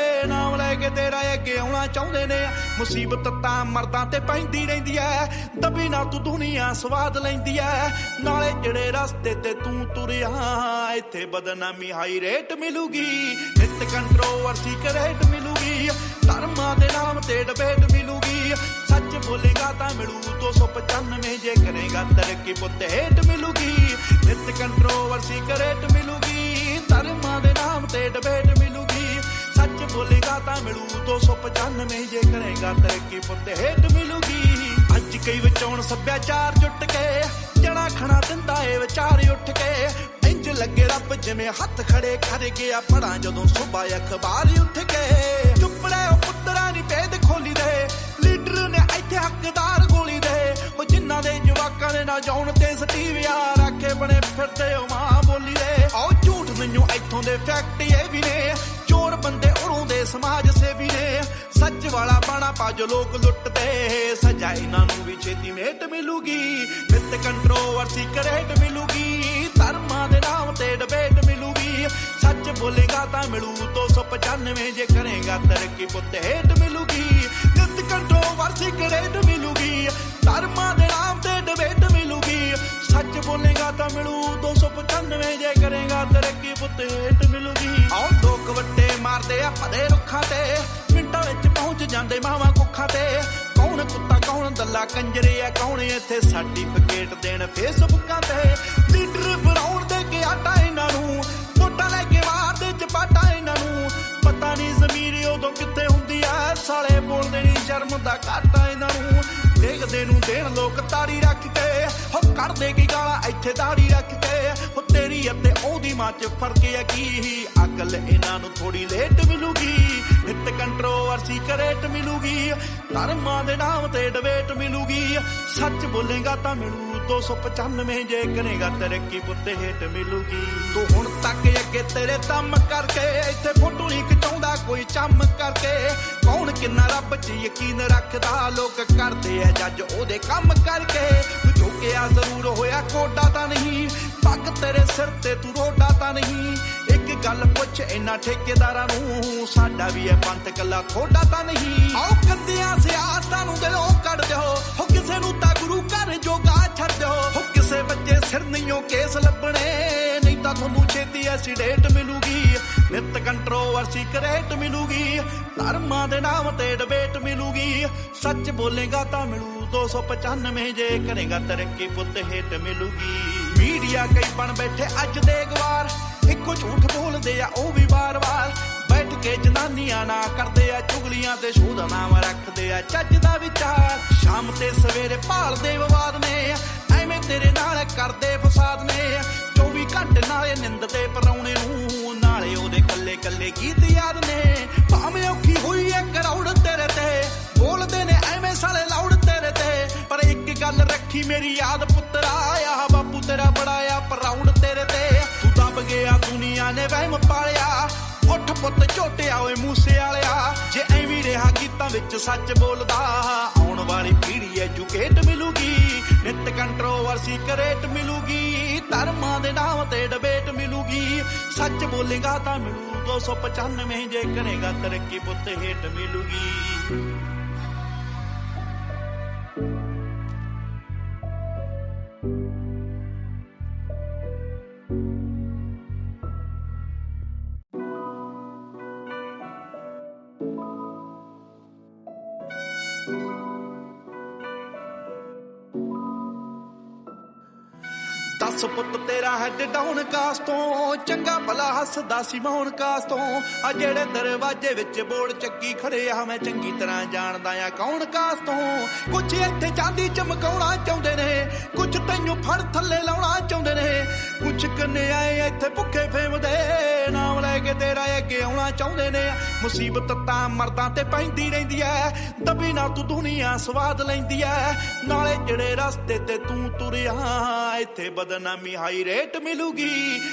ਨਾਮ ਲੈ ਕੇ ਤੇਰਾ ਅੱਗੇ ਆਉਣਾ ਚਾਹੁੰਦੇ ਨੇ ਮੁਸੀਬਤ ਤਾਂ ਮਰਦਾਂ ਤੇ ਪੈਂਦੀ ਰਹਿੰਦੀ ਐ ਦਬੀ ਨਾ ਤੂੰ ਦੁਨੀਆ ਸਵਾਦ ਲੈਂਦੀ ਐ ਨਾਲੇ ਜਿਹੜੇ ਰਸਤੇ ਤੇ ਤੂੰ ਤੁਰਿਆ ਇੱਥੇ ਬਦਨਾਮੀ ਹਾਈ ਰੇਟ ਮਿਲੂਗੀ ਨਿੱਤ ਕੰਟਰੋਵਰਸੀ ਕਰੇਟ ਮਿਲੂਗੀ ਧਰਮਾਂ ਦੇ ਨਾਮ ਤੇ ਡਿਬੇਟ ਮਿਲੂਗੀ ਸੱਚ ਬੋਲੇਗਾ ਤਾਂ ਮਿਲੂ 295 ਜੇ ਕਰੇਗਾ ਤਰੱਕੀ ਪੁੱਤ ਹੇਠ ਮਿਲੂਗੀ ਨਿੱਤ ਕੰਟਰੋਵਰਸੀ ਕਰੇਟ ਮਿਲੂਗੀ ਧਰਮਾਂ ਦੇ ਨਾਮ ਤੇ ਡਿਬੇਟ ਮਿਲੂਗੀ ਸੱਚ ਬੋਲੇਗਾ ਤਾਂ ਮਿਲੂ 295 ਜੇ ਕਰੇਗਾ ਤਰੱਕੀ ਪੁੱਤ ਹੇਠ ਮਿਲੂਗੀ ਅੱਜ ਕਈ ਵਿਚੋਂ ਸੱਭਿਆਚਾਰ ਜੁੱਟ ਕੇ ਜਣਾ ਖਣਾ ਦਿੰਦਾ ਏ ਵਿਚਾਰ ਉੱਠ ਕੇ ਇੰਜ ਲੱਗੇ ਰੱਬ ਜਿਵੇਂ ਹੱਥ ਖੜੇ ਕਰ ਗਿਆ ਪੜਾਂ ਜਦੋਂ ਸੁਬਾ ਅਖਬਾਰ ਉੱਠ ਕੇ ਚੁੱਪ ਰਹਿ ਪੁੱਤਰਾਂ ਨੀ ਭੇਦ ਖੋਲੀ ਦੇ ਲੀਡਰ ਨੇ ਇੱਥੇ ਹੱਕਦਾਰ ਗੋਲੀ ਦੇ ਉਹ ਜਿਨ੍ਹਾਂ ਦੇ ਜਵਾਕਾਂ ਦੇ ਨਾ ਜਾਉਣ ਤੇ ਸਟੀਵਿਆ ਰੱਖੇ ਬਣੇ ਫਿਰਦੇ ਉਹ ਮਾਂ ਬੋਲੀ ਦੇ ਆਓ ਝੂਠ ਮੈਨੂੰ ਇੱਥੋਂ ਦੇ ਫੈਕਟ ਇਹ ਵੀ ਨੇ ਚੋਰ ਬੰਦੇ ਉਰੋਂ ਦੇ ਸਮਾਜ ਸੇਵੀ ਨੇ ਸੱਚ ਵਾਲਾ ਬਾਣਾ ਪਾ ਜੋ ਲੋਕ ਲੁੱਟਦੇ ਸਜ਼ਾ ਇਹਨਾਂ ਨੂੰ ਵੀ ਛੇਤੀ ਮੇਟ ਮਿਲੂਗੀ ਨਿੱਤ ਕੰਟਰੋਵਰਸੀ ਕਰੇਟ ਮਿਲੂਗੀ ਧਰਮਾਂ ਦੇ ਨਾਮ ਤੇ ਡਿਬੇਟ ਮਿਲੂਗੀ ਸੱਚ ਬੋਲੇਗਾ ਤਾਂ ਮਿਲੂ 295 ਜੇ ਕਰੇਗਾ ਤਰੱਕੀ ਪੁੱਤ ਹੇਠ ਮਿਲੂਗੀ ਨਿੱਤ ਕੰਟਰੋਵਰਸੀ ਕਰੇਟ ਮਿਲੂਗੀ ਧਰਮਾਂ ਦੇ ਨਾਮ ਤੇ ਡਿਬੇਟ ਮਿਲੂਗੀ ਸੱਚ ਬੋਲੇਗਾ ਤਾਂ ਮਿਲੂ 295 ਜੇ ਕਰੇਗਾ ਤਰੱਕੀ ਪੁੱਤ ਹੇਠ ਮਿਲੂਗੀ ਆਓ ਲੋਕ ਵੱਟੇ ਮਾਰਦੇ ਆ ਭਦੇ ਰੁੱਖਾਂ ਤੇ ਮਿੰਟਾਂ ਵਿੱਚ ਪਹੁੰਚ ਜਾਂਦੇ ਮਾਵਾਂ ਕੁੱਖਾਂ ਤੇ ਕੌਣ ਕੁੱਤਾ ਕੌਣ ਦੱਲਾ ਕੰਜਰੇ ਆ ਕੌਣ ਇੱਥੇ ਸਰਟੀਫਿਕੇਟ ਦੇਣ ਫੇਸਬੁੱਕਾਂ ਤੇ ਲੀਡਰ ਬਣਾਉਣ ਦੇ ਕੇ ਆਟਾ ਇਹਨਾਂ ਨੂੰ ਵੋਟਾਂ ਲੈ ਕੇ ਮਾਰਦੇ ਚਪਾਟਾ ਇਹਨਾਂ ਨੂੰ ਪਤਾ ਨਹੀਂ ਜ਼ਮੀਰ ਉਦੋਂ ਕਿੱਥੇ ਹੁੰਦੀ ਆ ਸਾਲੇ ਬੋਲਦੇ ਨਹੀਂ ਸ਼ਰਮ ਦਾ ਘਾਟਾ ਇਹਨਾਂ ਨੂੰ ਦੇਖਦੇ ਨੂੰ ਦੇਣ ਲੋਕ ਤਾੜੀ ਰੱਖ ਕੇ ਹੋ ਕੱਢਦੇ ਕੀ ਗਾਲਾਂ ਇੱਥੇ ਦਾੜੀ ਰੱਖ ਕੇ ਹੋ ਤੇਰੀ ਅਤੇ ਉਹਦੀ ਮਾਂ ਚ ਫਰਕ ਹੈ ਕੀ ਅਕਲ ਇਹਨਾਂ ਨੂੰ ਥੋੜੀ ਲੇਟ ਮਿਲੂਗੀ ਨਿੱਤ ਕੰਟਰੋਵਰਸੀ ਕਰੇਟ ਮਿਲੂਗੀ ਧਰਮਾਂ ਦੇ ਨਾਮ ਤੇ ਡਿਬੇਟ ਮਿਲੂਗੀ ਸੱਚ ਬੋਲੇਗਾ ਤਾਂ ਮਿਲੂ 295 ਜੇ ਕਰੇਗਾ ਤਰੱਕੀ ਪੁੱਤ ਹੇਠ ਮਿਲੂਗੀ ਤੂੰ ਹੁਣ ਤੱਕ ਅੱਗੇ ਤੇਰੇ ਦਮ ਕਰਕੇ ਇੱਥੇ ਫੋਟੋ ਨਹੀਂ ਖਿਚਾਉਂਦਾ ਕੋਈ ਚੰਮ ਕਰਕੇ ਕੌਣ ਕਿੰਨਾ ਰੱਬ 'ਚ ਯਕੀਨ ਰੱਖਦਾ ਲੋਕ ਕਰਦੇ ਆ ਜੱਜ ਉਹਦੇ ਕੰਮ ਕਰਕੇ ਤੂੰ ਝੁਕਿਆ ਜ਼ਰੂਰ ਹੋਇਆ ਕੋਡਾ ਤਾਂ ਨਹੀਂ ਪੱਗ ਤੇਰੇ ਸਿਰ ਤੇ ਤੂੰ ਰੋਡਾ ਤਾਂ ਨਹੀਂ ਇੱਕ ਗੱਲ ਪੁੱਛ ਇਹਨਾਂ ਠੇਕੇਦਾਰਾਂ ਨੂੰ ਸਾਡਾ ਵੀ ਇਹ ਪੰਥ ਕੱਲਾ ਥੋੜਾ ਤਾਂ ਨਹੀਂ ਆਓ ਕੰਦਿਆਂ ਸਿਆਸਤਾਂ ਨੂੰ ਦਿਲੋਂ ਕੱਢ ਦਿਓ ਹੋ ਕਿਸੇ ਨੂੰ ਤਾਂ ਗੁਰੂ ਘਰ ਜੋਗਾ ਛੱਡ ਦਿਓ ਹੋ ਕਿਸੇ ਬੱਚੇ ਸਿਰ ਨਹੀਂਓ ਕੇਸ ਲੱਭਣੇ ਨਹੀਂ ਤਾਂ ਤੁਹਾਨੂੰ ਛੇਤੀ ਐਸੀਡੇਟ ਮਿਲੂਗੀ ਨਿੱਤ ਕੰਟਰੋਵਰਸੀ ਕਰੇਟ ਮਿਲੂਗੀ ਧਰਮਾਂ ਦੇ ਨਾਮ ਤੇ ਡਿਬੇਟ ਮਿਲੂਗੀ ਸੱਚ ਬੋਲੇਗਾ ਤਾਂ ਮਿਲੂ 295 ਜੇ ਕਰੇਗਾ ਤਰੱਕੀ ਪੁੱਤ ਹੇਠ ਮਿਲੂਗੀ ਮੀਡੀਆ ਕਈ ਬਣ ਬੈਠੇ ਅੱਜ ਦੇ ਗਵਾਰ ਇੱਕੋ ਝੂਠ ਬੋਲਦੇ ਆ ਉਹ ਵੀ ਵਾਰ-ਵਾਰ ਬੈਠ ਕੇ ਜਨਾਨੀਆਂ ਨਾ ਕਰਦੇ ਆ ਚੁਗਲੀਆਂ ਤੇ ਸ਼ੋਅ ਦਾ ਨਾਮ ਰੱਖਦੇ ਆ ਚੱਜ ਦਾ ਵਿਚਾਰ ਸ਼ਾਮ ਤੇ ਸਵੇਰੇ ਭਾਲਦੇ ਵਿਵਾਦ ਨੇ ਐਵੇਂ ਤੇਰੇ ਨਾਲ ਕਰਦੇ ਫਸਾਦ ਨੇ 24 ਘੰਟੇ ਨਾਲੇ ਨਿੰਦਦੇ ਪਰਾਉਣੇ ਨੂੰ ਨਾਲੇ ਉਹਦੇ ਕੱਲੇ ਕੱਲੇ ਗੀਤ ਯਾਦ ਨੇ ਭਾਵੇਂ ਔਖੀ ਹੋਈ ਐ ਕਰਾਉੜ ਤੇਰੇ ਤੇ ਬੋਲਦੇ ਨੇ ਐਵੇਂ ਸਾਲੇ ਲਾਉੜ ਤੇਰੇ ਤੇ ਪਰ ਇੱਕ ਗੱਲ ਰੱਖੀ ਮੇਰੀ ਯਾਦ ਪੁੱਤਰਾ ਆ ਬਾਪੂ ਤੇਰਾ ਬੜਾ ਆ ਪਰਾਉੜ ਤੇਰੇ ਤੇ ਤੂੰ ਦਬ ਗਿਆ ਦੁਨੀਆ ਨੇ ਵਹਿਮ ਪਾਲਿਆ ਉੱਠ ਪੁੱਤ ਝੋਟਿਆ ਓਏ ਮੂਸੇ ਵਾਲਿਆ ਜੇ ਐਵੇਂ ਰਿਹਾ ਗੀਤਾਂ ਵਿੱਚ ਸੱਚ ਬੋਲਦਾ ਆਉਣ ਵਾਲੀ ਪੀੜ੍ਹੀ ਐਜੂਕੇਟ ਮਿਲੂਗੀ ਨਿੱਤ ਕੰਟਰੋਵਰਸੀ ਕਰੇਟ ਮਿਲੂਗੀ ਧਰਮਾਂ ਦੇ ਨਾਮ ਤੇ ਡਿਬੇਟ ਮਿਲੂਗੀ ਸੱਚ ਬੋਲੇਗਾ ਤਾਂ ਮਿਲੂ 295 ਜੇ ਕਰੇਗਾ ਤਰੱਕੀ ਪੁੱਤ ਹੇਠ ਮਿਲੂਗੀ ਦੱਸ ਪੁੱਤ ਤੇਰਾ ਹੈਡ ਡਾਊਨ ਕਾਸ ਤੋਂ ਚੰਗਾ ਭਲਾ ਹੱਸਦਾ ਸੀ ਮੌਨ ਕਾਸ ਤੋਂ ਆ ਜਿਹੜੇ ਦਰਵਾਜ਼ੇ ਵਿੱਚ ਬੋੜ ਚੱਕੀ ਖੜੇ ਆ ਮੈਂ ਚੰਗੀ ਤਰ੍ਹਾਂ ਜਾਣਦਾ ਆ ਕੌਣ ਕਾਸ ਤੋਂ ਕੁਛ ਇੱਥੇ ਚਾਂਦੀ ਚਮਕਾਉਣਾ ਚਾਹੁੰਦੇ ਨੇ ਕੁਛ ਤੈਨੂੰ ਫੜ ਥੱਲੇ ਲਾਉਣਾ ਚਾਹੁੰਦੇ ਨੇ ਕੁਛ ਕੰਨੇ ਆਏ ਇੱਥੇ ਭੁੱਖੇ ਫੇਮ ਦੇ ਨਾਮ ਲੈ ਕੇ ਤੇਰਾ ਅੱਗੇ ਆਉਣਾ ਚਾਹੁੰਦੇ ਨੇ ਮੁਸੀਬਤ ਤਾਂ ਮਰਦਾਂ ਤੇ ਪੈਂਦੀ ਰਹਿੰਦੀ ਐ ਦਬੀ ਨਾ ਤੂੰ ਦੁਨੀਆ ਸਵਾਦ ਲੈਂਦੀ ਐ ਨਾਲੇ ਜਿਹੜੇ ਰਸਤੇ ਤੇ ਤੂੰ ਤੁਰਿਆ ਇੱਥੇ ਬਦਨਾਮੀ ਹਾਈ ਰੇਟ ਮਿਲੂਗੀ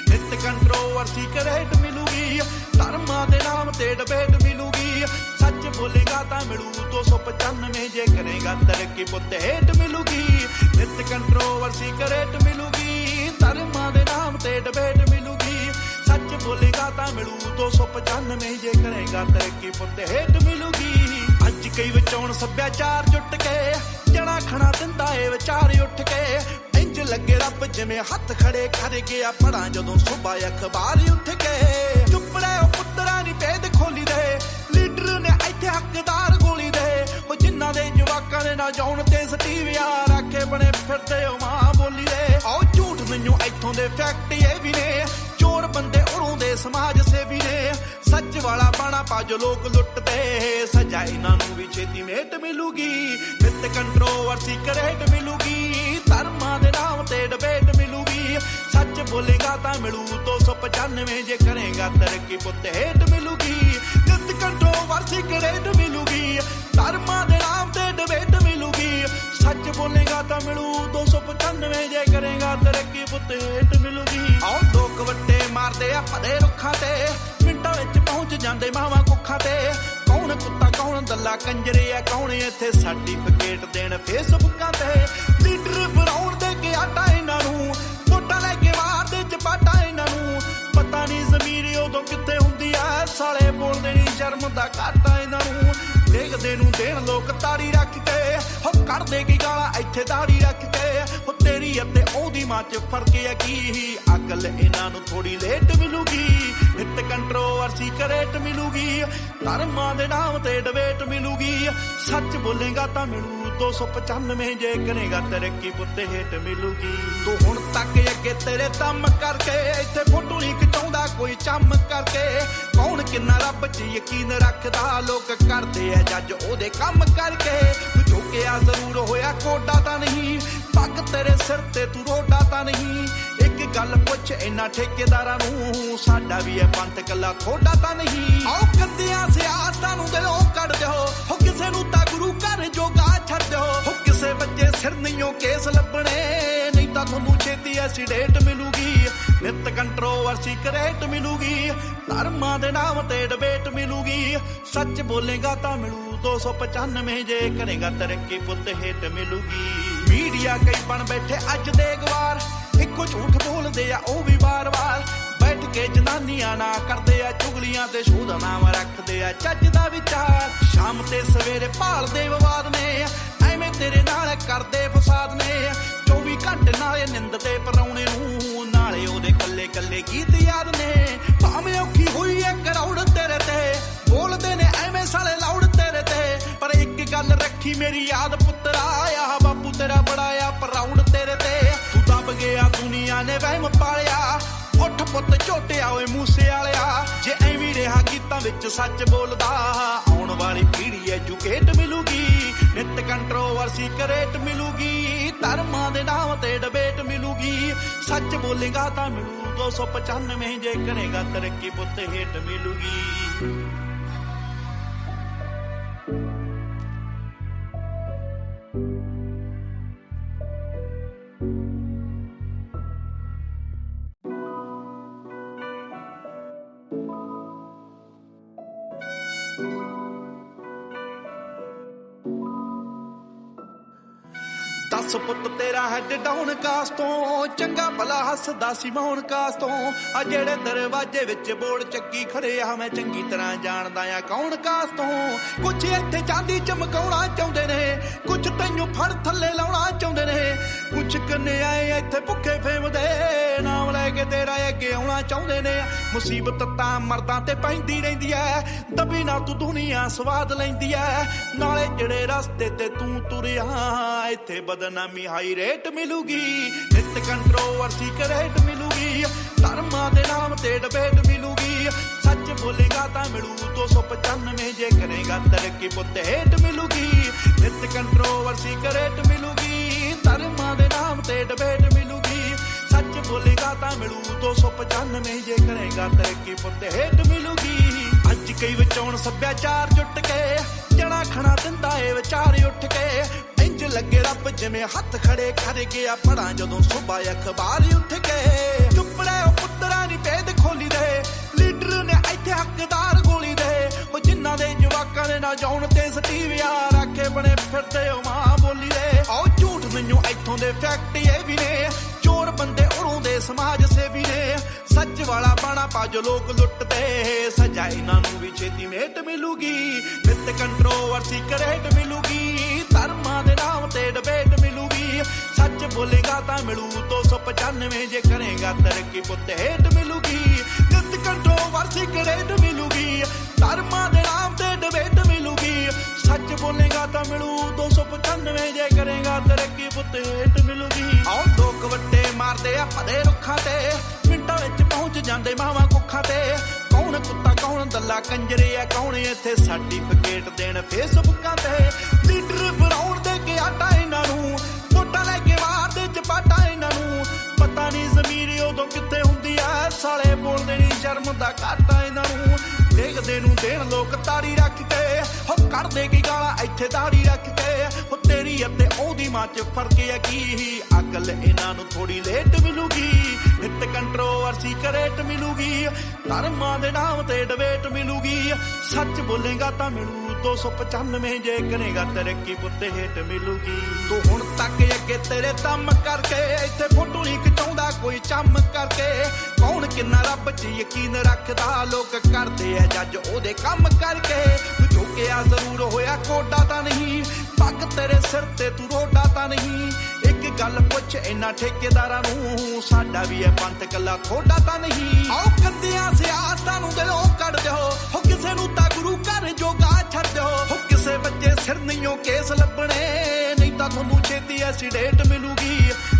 ਨਿਤ ਕੰਟਰੋਵਰਸੀ ਕਰੇਟ ਮਿਲੂਗੀ ਧਰਮਾਂ ਦੇ ਨਾਮ ਤੇ ਡਿਬੇਟ ਮਿਲੂਗੀ ਸੱਚ ਬੋਲੇਗਾ ਤਾਂ ਮਿਲੂ 295 ਜੇ ਕਰੇਗਾ ਤਰੱਕੀ ਪੁੱਤ ਹੇਟ ਮਿਲੂਗੀ ਨਿਤ ਕੰਟਰੋਵਰਸੀ ਕਰੇਟ ਮਿਲੂਗੀ ਧਰਮਾਂ ਦੇ ਨਾਮ ਤੇ ਡਿਬੇਟ ਮਿਲੂਗੀ ਸੱਚ ਬੋਲੇਗਾ ਤਾਂ ਮਿਲੂ 295 ਜੇ ਕਰੇਗਾ ਤਰੱਕੀ ਪੁੱਤ ਹੇਟ ਮਿਲੂਗੀ ਅੱਜ ਕਈ ਵਿਚਾਉਣ ਸੱਭਿਆਚਾਰ ਜੁੱਟ ਕੇ ਜਣਾ ਖਣਾ ਦਿੰਦਾ ਏ ਵਿਚਾਰ ਉੱਠ ਕੇ ਇੰਜ ਲੱਗੇ ਰੱਬ ਜਿਵੇਂ ਹੱਥ ਖੜੇ ਕਰ ਗਿਆ ਪੜਾਂ ਜਦੋਂ ਸੁਬਾ ਅਖਬਾਰ ਉੱਠ ਕੇ ਚੁੱਪੜੇ ਉਹ ਪੁੱਤਰਾਂ ਦੀ ਭੇਦ ਖੋਲੀ ਦੇ ਲੀਡਰ ਨੇ ਇੱਥੇ ਹੱਕਦਾਰ ਗੋਲੀ ਦੇ ਉਹ ਜਿਨ੍ਹਾਂ ਦੇ ਜਵਾਕਾਂ ਦੇ ਨਾ ਜਾਉਣ ਤੇ ਸਟੀਵਿਆ ਰੱਖੇ ਬਣੇ ਫਿਰਦੇ ਉਹ ਮਾਂ ਬੋਲੀ ਦੇ ਆਓ ਝੂਠ ਮੈਨੂੰ ਇੱਥੋਂ ਦੇ ਫੈਕਟ ਇਹ ਵੀ ਨੇ ਚੋਰ ਬੰਦੇ ਉਰੋਂ ਦੇ ਸਮਾਜ ਸੇਵੀ ਨੇ ਸੱਚ ਵਾਲਾ ਬਾਣਾ ਪਾ ਜੋ ਲੋਕ ਲੁੱਟਦੇ ਸਜ਼ਾ ਇਹਨਾਂ ਨੂੰ ਵੀ ਛੇਤੀ ਮੇਟ ਮਿਲੂਗੀ ਨਿਤ ਕੰਟਰੋਵਰਸੀ ਕਰੇਟ ਮਿਲੂਗੀ ਧਰਮਾਂ ਦੇ ਨਾਮ ਤੇ ਡਿਬੇਟ ਮਿਲੂਗੀ ਸੱਚ ਬੋਲੇਗਾ ਤਾਂ ਮਿਲੂ 295 ਜੇ ਕਰੇਗਾ ਤਰੱਕੀ ਪੁੱਤ ਹੇਟ ਮਿਲੂਗੀ ਨਿਤ ਕੰਟਰੋਵਰਸੀ ਕਰੇਟ ਮਿਲੂਗੀ ਧਰਮਾਂ ਦੇ ਨਾਮ ਤੇ ਡਿਬੇਟ ਮਿਲੂਗੀ ਸੱਚ ਬੋਲੇਗਾ ਤਾਂ ਮਿਲੂ 295 ਜੇ ਕਰੇਗਾ ਤਰੱਕੀ ਪੁੱਤ ਹੇਟ ਮਿਲੂਗੀ ਆਓ ਲੋਕ ਵੱਟੇ ਮਾਰਦੇ ਆ ਭਦੇ ਰੁੱਖਾਂ ਤੇ ਮਿੰਟਾਂ ਵਿੱਚ ਪਹੁੰਚ ਜਾਂਦੇ ਮਾਵਾਂ ਕੁੱਖਾਂ ਤੇ ਕੌਣ ਕੁੱਤਾ ਕੌਣ ਦੱਲਾ ਕੰਜਰੇ ਆ ਕੌਣ ਇੱਥੇ ਸਰਟੀਫਿਕੇਟ ਦੇਣ ਫੇਸਬੁੱਕਾਂ ਤੇ ਲੀਡਰ ਬਣਾਉਣ ਦੇ ਕੇ ਆਟਾ ਇਹਨਾਂ ਨੂੰ ਵੋਟਾਂ ਲੈ ਕੇ ਮਾਰਦੇ ਚਪਾਟਾ ਇਹਨਾਂ ਨੂੰ ਪਤਾ ਨਹੀਂ ਜ਼ਮੀਰ ਉਦੋਂ ਕਿੱਥੇ ਹੁੰਦੀ ਆ ਸਾਲੇ ਬੋਲਦੇ ਨਹੀਂ ਸ਼ਰਮ ਦਾ ਘਾਟਾ ਇਹਨਾਂ ਨੂੰ ਦੇਖਦੇ ਨੂੰ ਦੇਣ ਲੋਕ ਤਾੜੀ ਰੱਖ ਕੇ ਹੋ ਕੱਢਦੇ ਕੀ ਗਾਲਾਂ ਇੱਥੇ ਦਾੜੀ ਰੱਖ ਕੇ ਹੋ ਤੇਰੀ ਅਤੇ ਉਹਦੀ ਮਾਂ ਚ ਫਰਕ ਹੈ ਕੀ ਅਕਲ ਇਹਨਾਂ ਨੂੰ ਥੋੜੀ ਲੇਟ ਮਿਲੂਗੀ ਨਿਤ ਕੰਟਰੋਵਰਸੀ ਕਰੇਟ ਮਿਲੂਗੀ ਧਰਮਾਂ ਦੇ ਨਾਮ ਤੇ ਡਿਬੇਟ ਮਿਲੂਗੀ ਸੱਚ ਬੋਲੇਗਾ ਤਾਂ ਮਿਲੂ 295 ਜੇ ਕਰੇਗਾ ਤਰੱਕੀ ਪੁੱਤ ਹੇਟ ਮਿਲੂਗੀ ਤੂੰ ਹੁਣ ਤੱਕ ਅੱਗੇ ਤੇਰੇ ਦਮ ਕਰਕੇ ਇੱਥੇ ਫੋਟੋ ਨਹੀਂ ਖਿਚਾਉਂਦਾ ਕੋਈ ਚੰਮ ਕਰਕੇ ਕੌਣ ਕਿੰਨਾ ਰੱਬ 'ਚ ਯਕੀਨ ਰੱਖਦਾ ਲੋਕ ਕਰਦੇ ਆ ਜੱਜ ਉਹਦੇ ਕੰਮ ਕਰਕੇ ਤੂੰ ਝੁਕਿਆ ਜ਼ਰੂਰ ਹੋਇਆ ਕੋਡਾ ਤਾਂ ਨਹੀਂ ਪੱਗ ਤੇਰੇ ਸਿਰ ਤੇ ਤੂੰ ਰੋਡਾ ਤਾਂ ਨਹੀਂ ਇੱਕ ਗੱਲ ਪੁੱਛ ਇਹਨਾਂ ਠੇਕੇਦਾਰਾਂ ਨੂੰ ਸਾਡਾ ਵੀ ਇਹ ਪੰਥ ਕੱਲਾ ਥੋੜਾ ਤਾਂ ਨਹੀਂ ਆਓ ਕੰਦਿਆਂ ਸਿਆਸਤਾਂ ਨੂੰ ਦਿਲੋਂ ਕੱਢ ਦਿਓ ਹੋ ਕਿਸੇ ਨੂੰ ਤਾਂ ਗੁਰੂ ਘਰ ਜੋਗਾ ਛੱਡ ਦਿਓ ਹੋ ਕਿਸੇ ਬੱਚੇ ਸਿਰ ਨਹੀਂਓ ਕੇਸ ਲੱਭਣੇ ਨਹੀਂ ਤਾਂ ਤੁਹਾਨੂੰ ਛੇਤੀ ਐਸੀਡੇਟ ਮਿਲੂਗੀ ਨਿਤ ਕੰਟਰੋਵਰਸੀ ਕਰੇਟ ਮਿਲੂਗੀ ਧਰਮਾਂ ਦੇ ਨਾਮ ਤੇ ਡਿਬੇਟ ਮਿਲੂਗੀ ਸੱਚ ਬੋਲੇਗਾ ਤਾਂ ਮਿਲੂ 295 ਜੇ ਕਰੇਗਾ ਤਰੱਕੀ ਪੁੱਤ ਹੇਟ ਮਿਲੂਗੀ ਮੀਡੀਆ ਕਈ ਬਣ ਬੈਠੇ ਅੱਜ ਦੇ ਗਵਾਰ ਇੱਕੋ ਝੂਠ ਬੋਲਦੇ ਆ ਉਹ ਵੀ ਵਾਰ-ਵਾਰ ਬੈਠ ਕੇ ਜਨਾਨੀਆਂ ਨਾ ਕਰਦੇ ਆ ਚੁਗਲੀਆਂ ਤੇ ਸ਼ੋਅ ਦਾ ਨਾਮ ਰੱਖਦੇ ਆ ਚੱਜ ਦਾ ਵਿਚਾਰ ਸ਼ਾਮ ਤੇ ਸਵੇਰੇ ਭਾਲਦੇ ਵਿਵਾਦ ਨੇ ਐਵੇਂ ਤੇਰੇ ਨਾਲ ਕਰਦੇ ਫਸਾਦ ਨੇ 24 ਘੰਟੇ ਨਾਲੇ ਨਿੰਦ ਤੇ ਪਰਾਉਣੇ ਨੂੰ ਨਾਲੇ ਉਹਦੇ ਕੱਲੇ ਕੱਲੇ ਗੀਤ ਯਾਦ ਨੇ ਭਾਵੇਂ ਔਖੀ ਹੋਈ ਐ ਕਰਾਉੜ ਤੇਰੇ ਤੇ ਬੋਲਦੇ ਨੇ ਐਵੇਂ ਸਾਲੇ ਲਾਉੜ ਤੇਰੇ ਤੇ ਪਰ ਇੱਕ ਗੱਲ ਰੱਖੀ ਮੇਰੀ ਯਾਦ ਪੁੱਤਰਾ ਆ ਬਾਪੂ ਤੇਰਾ ਬੜਾ ਆ ਪਰਾਉੜ ਤੇਰੇ ਤੇ ਤੂੰ ਦਬ ਗਿਆ ਦੁਨੀਆ ਨੇ ਵਹਿਮ ਪਾਲਿਆ ਉੱਠ ਪੁੱਤ ਝੋਟਿਆ ਓਏ ਮੂਸੇ ਵਾਲਿਆ ਜੇ ਐਵੇਂ ਰਿਹਾ ਗੀਤਾਂ ਵਿੱਚ ਸੱਚ ਬੋਲਦਾ ਆਉਣ ਵਾਲੀ ਪੀੜ੍ਹੀ ਐਜੂਕੇਟ ਮਿਲੂਗੀ ਨਿਤ ਕੰਟਰੋਵਰਸੀ ਕਰੇਟ ਮਿਲੂਗੀ ਧਰਮਾਂ ਦੇ ਨਾਮ ਤੇ ਡਿਬੇਟ ਮਿਲੂਗੀ ਸੱਚ ਬੋਲੇਗਾ ਤਾਂ ਮਿਲੂ 295 ਜੇ ਕਰੇਗਾ ਤਰੱਕੀ ਪੁੱਤ ਹੇਟ ਮਿਲੂਗੀ ਦੱਸ ਪੁੱਤ ਤੇਰਾ ਹੈਡ ਡਾਊਨ ਕਾਸ ਤੋਂ ਚੰਗਾ ਭਲਾ ਹੱਸਦਾ ਸੀ ਮੌਨ ਕਾਸ ਤੋਂ ਆ ਜਿਹੜੇ ਦਰਵਾਜ਼ੇ ਵਿੱਚ ਬੋੜ ਚੱਕੀ ਖੜੇ ਆ ਮੈਂ ਚੰਗੀ ਤਰ੍ਹਾਂ ਜਾਣਦਾ ਆ ਕੌਣ ਕਾਸ ਤੋਂ ਕੁਛ ਇੱਥੇ ਚਾਂਦੀ ਚਮਕਾਉਣਾ ਚਾਹੁੰਦੇ ਨੇ ਕੁਛ ਤੈਨੂੰ ਫੜ ਥੱਲੇ ਲਾਉਣਾ ਚਾਹੁੰਦੇ ਨੇ कुछ कन्याए इत्थे भुखे फेमदे नाम लैके तेरा अगे आउणा चाहुंदे ने मुसीबत तां मर्दां ते पैंदी रहिंदी ऐ दबी ना तू दुनिया स्वाद लैंदी ऐ नाले जिहड़े रस्ते ते तू तुरिया इत्थे बदनामी हाई रेट मिलूगी नित कंट्रोवर्सी करेट मिलूगी धर्मां दे नाम ते डिबेट मिलूगी सच बोलेगा तां मिलू 295 जे करेगा तरक्की पुत्त हेट मिलूगी नित कंट्रोवर्सी करेट मिलूगी धर्मां दे नाम ते डिबेट मिलूगी सच बोलेगा तां मिलू 295 जे करेगा तरक्की पुत्त हेट मिलूगी अज कई विचौण सभ्याचार जुट के जणा खणा दिंदा ए विचार उठ के इंज लगे रब जिवें हथ खड़े कर गया पढ़ा जदों सुबह अखबार उठ के चुप रहे पुत्तरा नी भेद खोली दे लीडर ने इत्थे हकदार गोली दे ओ जिन्हां दे जवाकां दे ना जाउण ते सटीविया राखे बने फिरदे ओ मां बोली दे ओ झूठ मैनूं इत्थों दे फैक्ट ये भी ने चोर बंदे उरों दे समाज सेवी ने सच वाला बाणा पा जो लोग लुटते सजा इन्हां नूं भी छेती मेट मिलूगी नित कंट्रोवर्सी करेट मिलूगी धर्मां दे नाम ते डिबेट मिलूगी सच बोलेगा तां मिलू 295 जे करेगा तरक्की पुत्त हेट मिलूगी नित कंट्रोवर्सी करेट मिलूगी धर्मां दे नाम ते डिबेट मिलूगी सच बोलेगा तां मिलू 295 जे करेगा तरक्की पुत्त हेट मिलूगी आओ लोग वट्टे मारदे आ पदे रुखां ते मिंटां विच पहुंच जांदे मावां कुखां ते कौन कुत्ता कौन दल्ला कंजरे आ कौन इत्थे सर्टिफिकेट देण फेसबुकां ते लीडर बनाउण दे के आटा इन्हां नूं वोटां लै के मार दे चपाटा इन्हां नूं पता नहीं ज़मीर उदों कित्थे हुंदी आ साले बोलदे नी शर्म दा घाटा इन्हां नूं देखदे नूं देण लोक ताड़ी रख के हो कढदे की गालां इत्थे दाड़ी रख के हो तेरी अते ओदी मां च फर्क है की अकल इन्हां नूं थोड़ी लेट मिलूगी नित कंट्रोवर्सी करेट मिलूगी धर्मां दे नाम ते डिबेट मिलूगी सच बोलेगा तां मिलू 295 जे करेगा तरक्की पुत्त हेट मिलूगी तू हुण तक अगे तेरे दम करके इत्थे फोटो नहीं खिचाउंदा कोई चम करके कौन किन्ना रब च यकीन रखदा लोक करदे आ जज ओदे कम करके तू झुकिया जरूर होया कोडा तां नहीं पग तेरे सिर ते तू रोडा तां नहीं एक गल पुछ इन्हां ठेकेदारां नूं साडा भी है पंथ कल्ला थोड़ा तां नहीं आओ कंदियां सियासतां नूं दिलों कढ दिओ हो किसे नूं तां गुरु घर जोगा छड्ड दिओ हो किसे बच्चे सिर नहीं केस लभणे नहीं तां तुहानूं छेती एसीडेट मिलूगी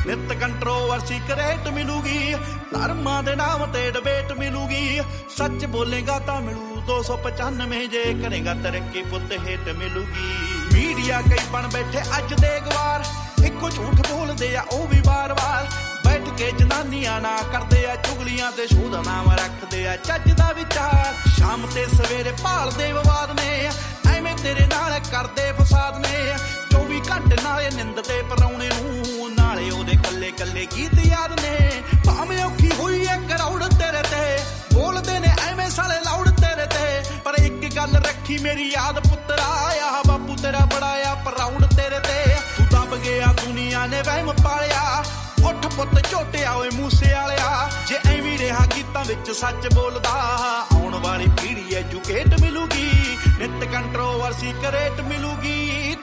नित कंट्रोवर्सी करेट मिलूगी धर्मां दे नाम ते डिबेट मिलूगी सच बोलेगा तां मिलू 295 जे करेगा तरक्की पुत्त हेट मिलूगी मीडिया कई बन बैठे अज दे गवार इक्को झूठ बोलदे आ ओ भी बार-बार बैठ के जनानियां ना करदे आ चुगलियां ते शोध नाम रखदे आ चज दा विचार शाम ते सवेरे भालदे विवाद ने एवें तेरे नाल करदे फसाद ने 24 घंटे नाले निंद ते पराउणे नूं नाले ओदे कल्ले कल्ले गीत याद ने भावें औखी होई ऐ करौड़ तेरे ते बोलदे ने एवें साले लाउड तेरे ते पर एक गल रखी मेरी याद पुत्तरा आ बापू तेरा बड़ा आ प्राउड तेरे ते तू दब गया दुनिया ने वहम पालिया उठ पुत्त झोटिया ओए मूसे वालिया जे एवें रहा गीतां विच सच बोलदा आउण वाली पीढ़ी एजुकेट मिलूगी नित कंट्रोवर्सी करेट मिलूगी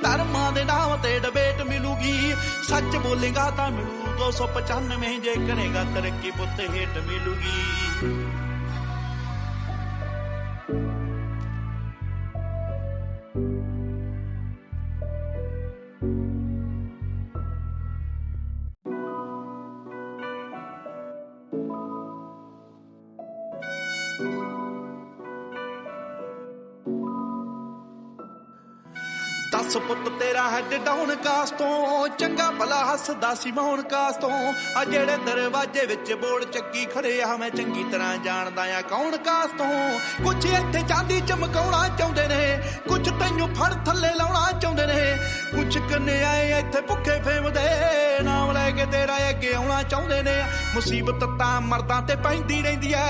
धर्मां दे नाम ते डिबेट मिलूगी सच बोलेगा तां मिलू 295 जे करेगा तरक्की पुत्त हेट मिलूगी दस पुत तेरा हैड डाउन कास तो चंगा भला हसदा सी मौन कास तो आ जेड़े दरवाजे विच बोर्ड चक्की खड़े आ मैं चंगी तरह जानदा आ कौन कास तो कुछ इत्थे चांदी चमकाउणा चाहुंदे ने कुछ तैनूं फड़ थल्ले लाउणा चाहुंदे ने कुछ कन्याए इत्थे भुखे फेमदे नाम लैके तेरा अगे आउणा चाहुंदे ने मुसीबत तां मर्दां ते पैंदी रहिंदी ऐ